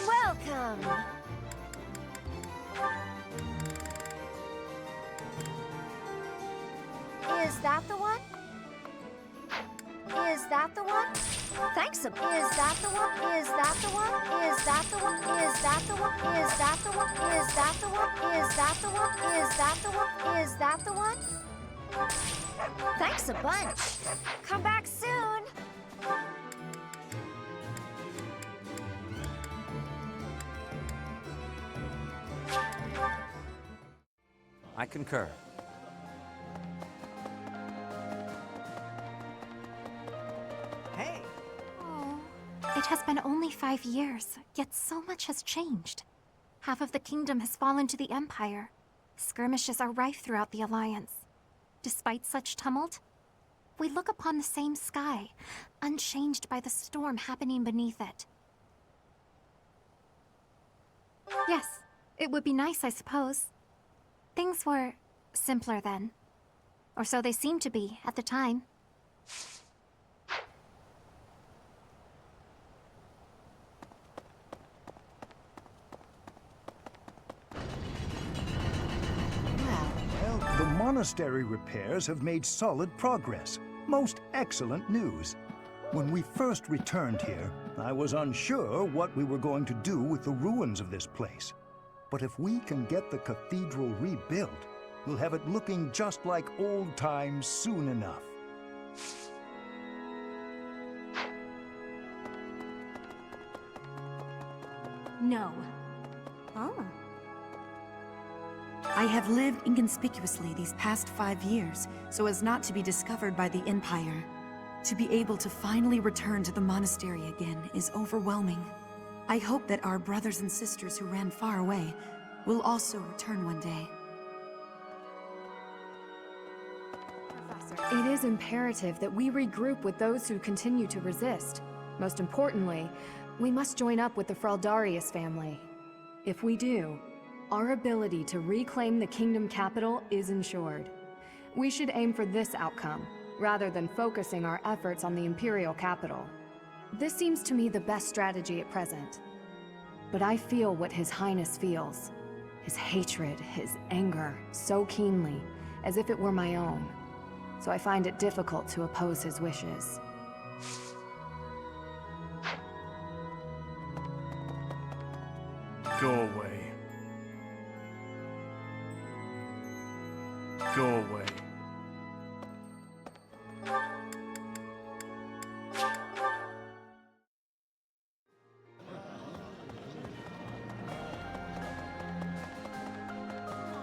Welcome. Is that the one? Is that the one? Thanks. Is that the one? Is that the one? Is that the one? Is that the one? Is that the one? Is that the one? Is that the one? Is that the one? Is that the one? Thanks a bunch. Come back soon. I concur. Hey! Oh, it has been only 5 years, yet so much has changed. Half of the kingdom has fallen to the Empire. Skirmishes are rife throughout the Alliance. Despite such tumult, we look upon the same sky, unchanged by the storm happening beneath it. Yes, it would be nice, I suppose. Things were simpler then. Or so they seemed to be at the time. Well, the monastery repairs have made solid progress. Most excellent news. When we first returned here, I was unsure what we were going to do with the ruins of this place. But if we can get the cathedral rebuilt, we'll have it looking just like old times soon enough. No. Oh. I have lived inconspicuously these past 5 years, so as not to be discovered by the Empire. To be able to finally return to the monastery again is overwhelming. I hope that our brothers and sisters who ran far away will also return one day. It is imperative that we regroup with those who continue to resist. Most importantly, we must join up with the Fraldarius family. If we do, our ability to reclaim the kingdom capital is ensured. We should aim for this outcome, rather than focusing our efforts on the imperial capital. This seems to me the best strategy at present. But I feel what His Highness feels. His hatred, his anger, so keenly, as if it were my own. So I find it difficult to oppose his wishes. Go away. Go away.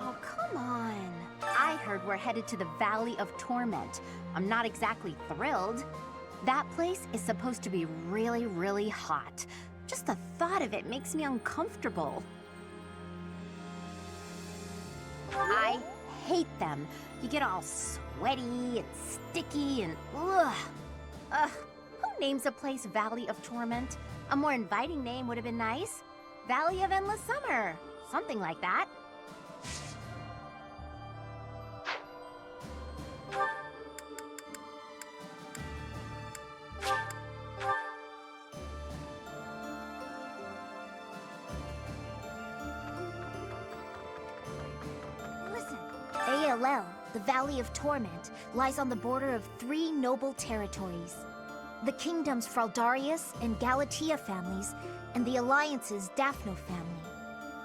Oh, come on. I heard we're headed to the Valley of Torment. I'm not exactly thrilled. That place is supposed to be really, really hot. Just the thought of it makes me uncomfortable. I hate them. You get all sweaty and sticky and ugh. Who names a place Valley of Torment? A more inviting name would have been nice. Valley of Endless Summer. Something like that. ALL, the Valley of Torment, lies on the border of 3 noble territories. The kingdoms Fraldarius and Galatea families, and the Alliance's Daphno family.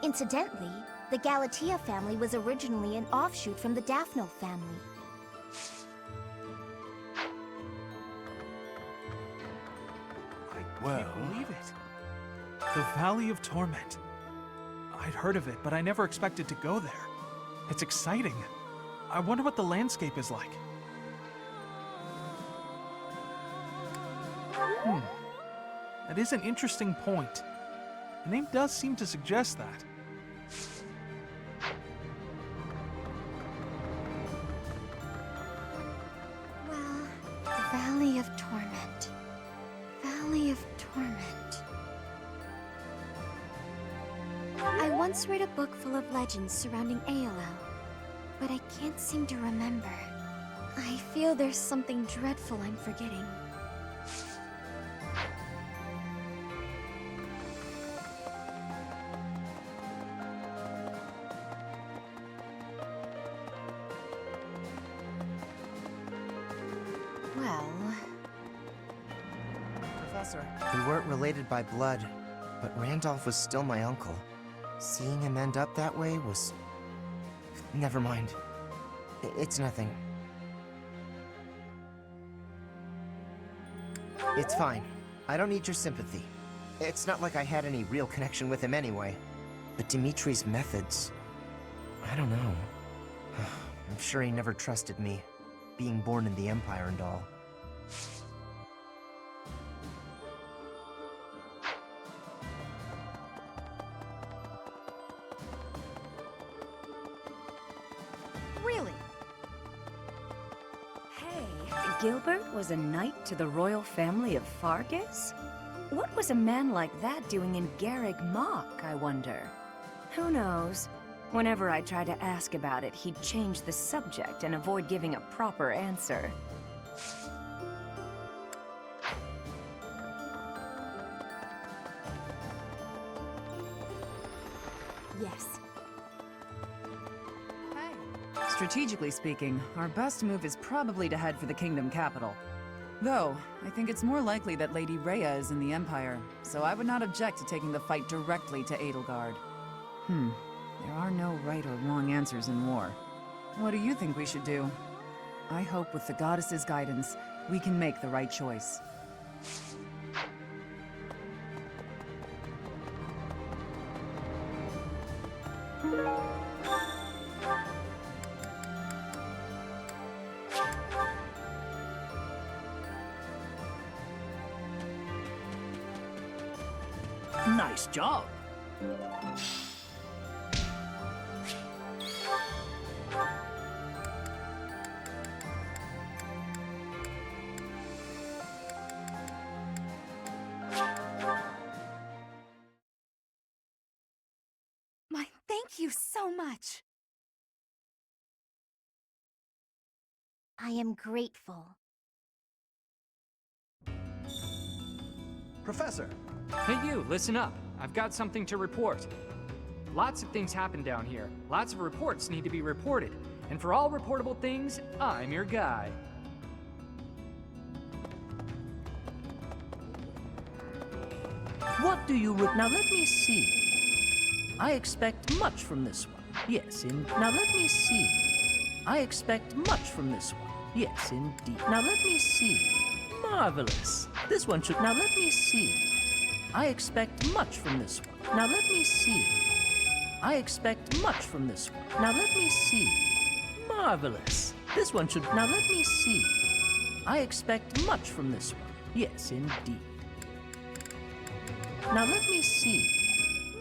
Incidentally, the Galatea family was originally an offshoot from the Daphno family. I can't believe it. The Valley of Torment. I'd heard of it, but I never expected to go there. It's exciting. I wonder what the landscape is like. That is an interesting point. The name does seem to suggest that. Well, Valley of Torment. Valley of Torment. I once read a book full of legends surrounding ALL, but I can't seem to remember. I feel there's something dreadful I'm forgetting. Well... Professor. We weren't related by blood, but Randolph was still my uncle. Seeing him end up that way was... Never mind. It's nothing. It's fine. I don't need your sympathy. It's not like I had any real connection with him anyway. But Dimitri's methods... I don't know. I'm sure he never trusted me, being born in the Empire and all. Really? Hey, Gilbert was a knight to the royal family of Fargus? What was a man like that doing in Garreg Mach, I wonder? Who knows? Whenever I try to ask about it, he'd change the subject and avoid giving a proper answer. Yes. Strategically speaking, our best move is probably to head for the kingdom capital. Though, I think it's more likely that Lady Rhea is in the Empire, so I would not object to taking the fight directly to Edelgard. There are no right or wrong answers in war. What do you think we should do? I hope with the goddess's guidance, we can make the right choice. Nice job. My thank you so much. I am grateful. Professor! Hey you, listen up. I've got something to report. Lots of things happen down here. Lots of reports need to be reported. And for all reportable things, I'm your guy. What do you now let me see. I expect much from this one. Yes, now let me see. I expect much from this one. Yes, indeed. Now let me see. Marvelous. This one should. Now let me see. I expect much from this one. Now let me see. I expect much from this one. Now let me see. Marvelous. This one should. Now let me see. I expect much from this one. Yes, indeed. Now let me see.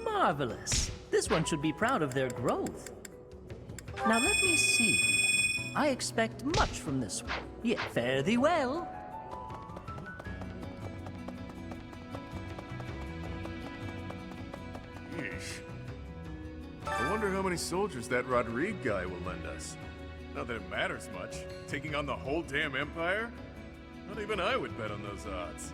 Marvelous. This one should be proud of their growth. Now let me see. I expect much from this one. Yeah, fare thee well. Yeesh. I wonder how many soldiers that Rodrigue guy will lend us. Not that it matters much. Taking on the whole damn empire? Not even I would bet on those odds.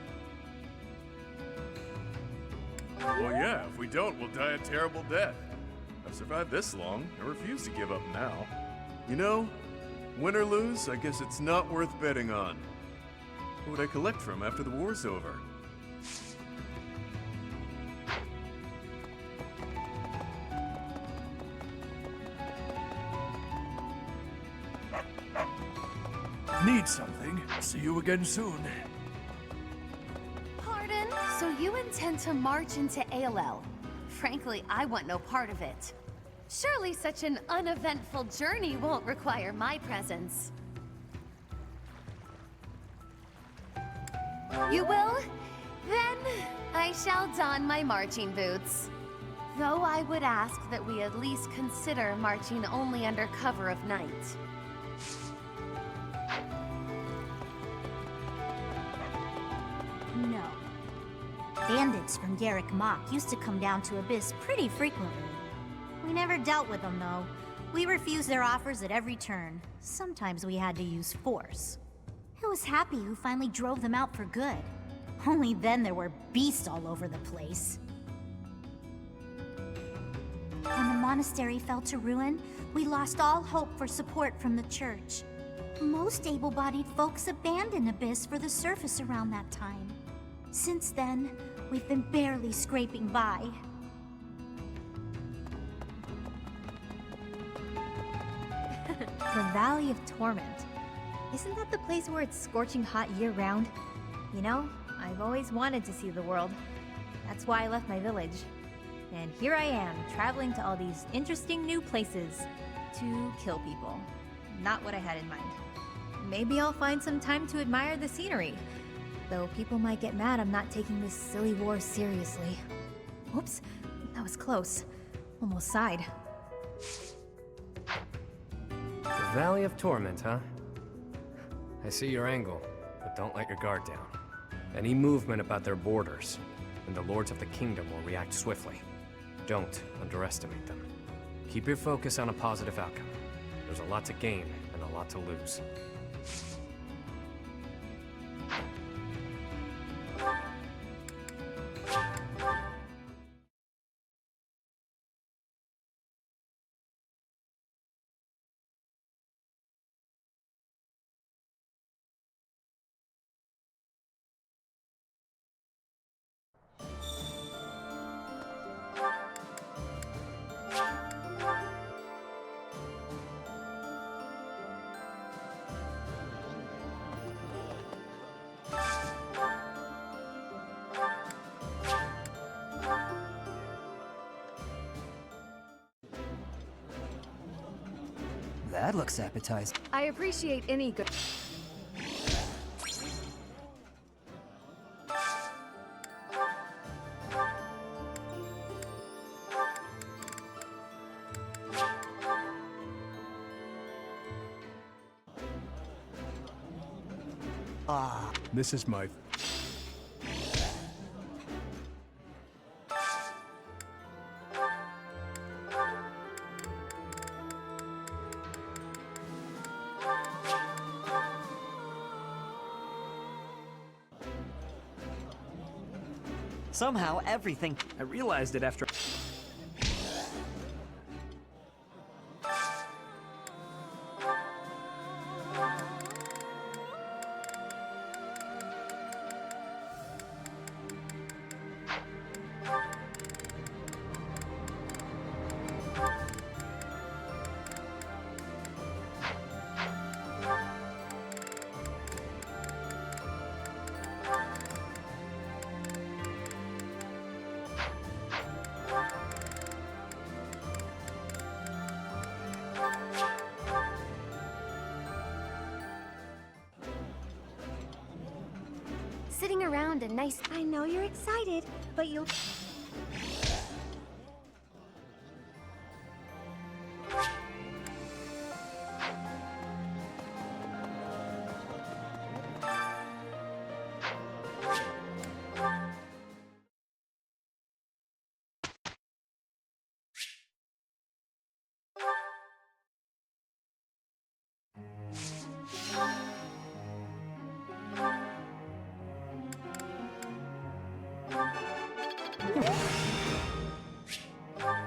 Well, yeah, if we don't, we'll die a terrible death. I've survived this long. I refuse to give up now. You know, win or lose, I guess it's not worth betting on. What would I collect from after the war's over? Need something. See you again soon. Pardon? So you intend to march into ALL? Frankly, I want no part of it. Surely such an uneventful journey won't require my presence. You will? Then I shall don my marching boots. Though I would ask that we at least consider marching only under cover of night. No. Bandits from Garrick Mach used to come down to Abyss pretty frequently. We never dealt with them, though. We refused their offers at every turn. Sometimes we had to use force. It was Happy who finally drove them out for good. Only then there were beasts all over the place. When the monastery fell to ruin, we lost all hope for support from the church. Most able-bodied folks abandoned Abyss for the surface around that time. Since then, we've been barely scraping by. The Valley of Torment. Isn't that the place where it's scorching hot year-round? You know, I've always wanted to see the world. That's why I left my village. And here I am, traveling to all these interesting new places to kill people. Not what I had in mind. Maybe I'll find some time to admire the scenery. Though people might get mad I'm not taking this silly war seriously. Oops, that was close. Almost sighed. The Valley of Torment, huh? I see your angle, but don't let your guard down. Any movement about their borders, and the lords of the kingdom will react swiftly. Don't underestimate them. Keep your focus on a positive outcome. There's a lot to gain and a lot to lose. That looks appetizing. I appreciate any good. This is my... Somehow, everything... I realized it after... Sitting around a nice... I know you're excited, but you'll...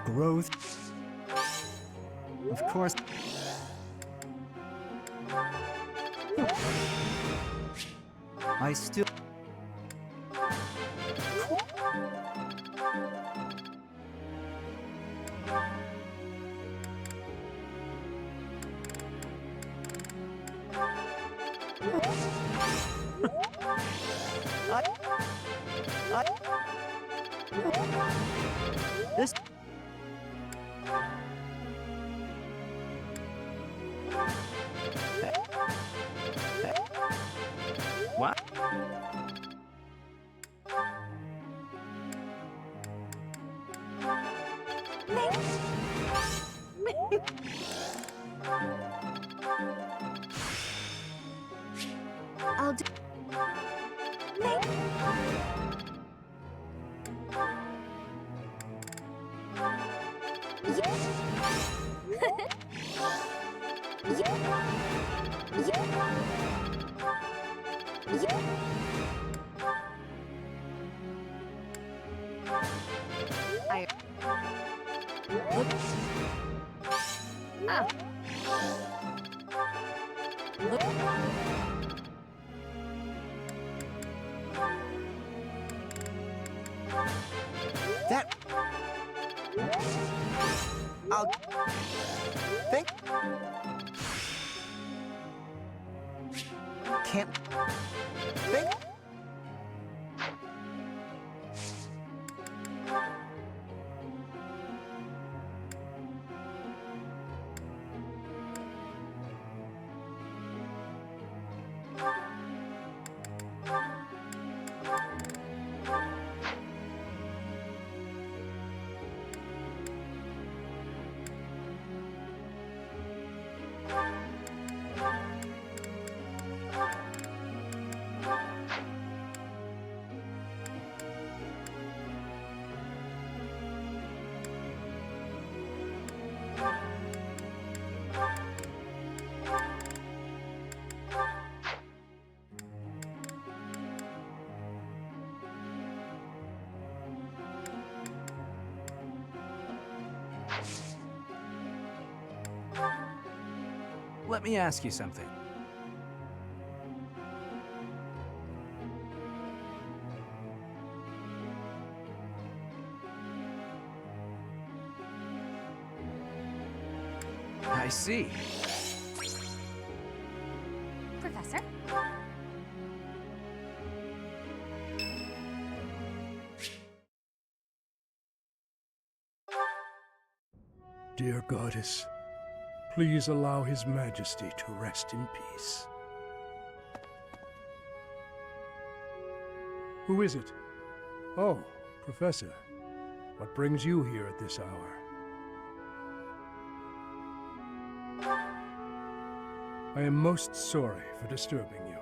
Growth. Of course. I still... This... What? I'll do... That... I'll... Think... Can't... Think... Let me ask you something. I see. Professor? Dear Goddess, please allow His Majesty to rest in peace. Who is it? Oh, Professor. What brings you here at this hour? I am most sorry for disturbing you.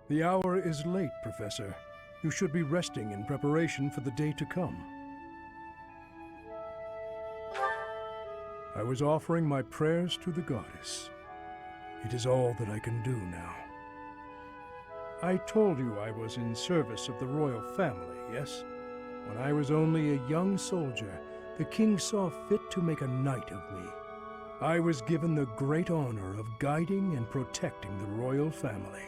The hour is late, Professor. You should be resting in preparation for the day to come. I was offering my prayers to the Goddess. It is all that I can do now. I told you I was in service of the royal family, yes? When I was only a young soldier, the king saw fit to make a knight of me. I was given the great honor of guiding and protecting the royal family.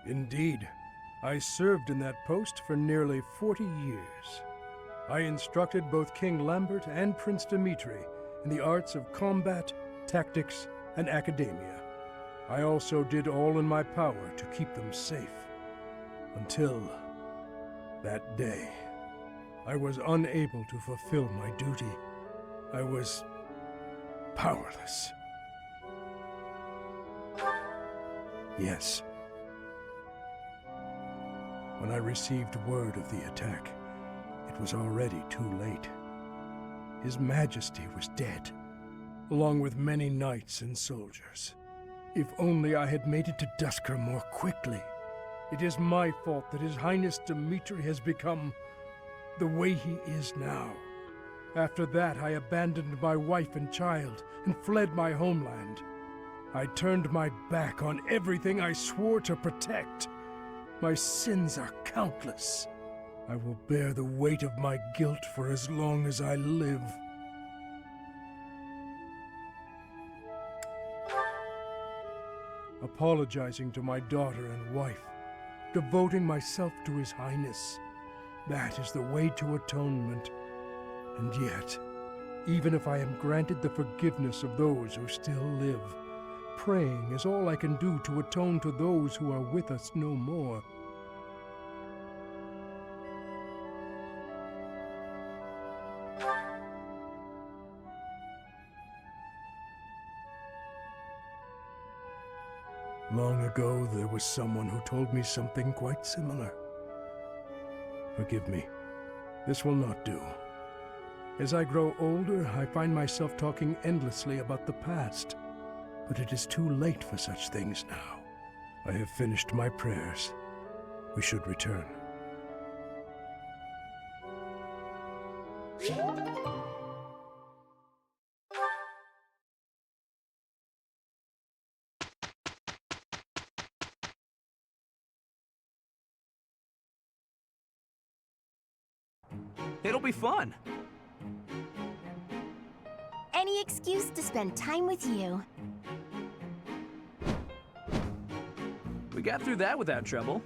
Indeed, I served in that post for nearly 40 years. I instructed both King Lambert and Prince Dimitri in the arts of combat, tactics, and academia. I also did all in my power to keep them safe. Until that day, I was unable to fulfill my duty. I was powerless. Yes. When I received word of the attack, it was already too late. His Majesty was dead, along with many knights and soldiers. If only I had made it to Duscur more quickly. It is my fault that His Highness Dimitri has become the way he is now. After that, I abandoned my wife and child and fled my homeland. I turned my back on everything I swore to protect. My sins are countless. I will bear the weight of my guilt for as long as I live. Apologizing to my daughter and wife, devoting myself to His Highness. That is the way to atonement. And yet, even if I am granted the forgiveness of those who still live, praying is all I can do to atone to those who are with us no more. Long ago, there was someone who told me something quite similar. Forgive me. This will not do. As I grow older, I find myself talking endlessly about the past. But it is too late for such things now. I have finished my prayers. We should return. It'll be fun. Any excuse to spend time with you. We got through that without trouble.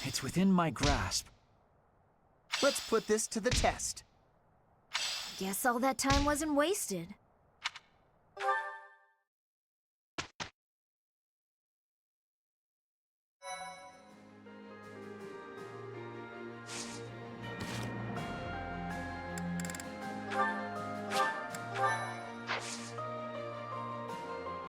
It's within my grasp. Let's put this to the test. Guess all that time wasn't wasted.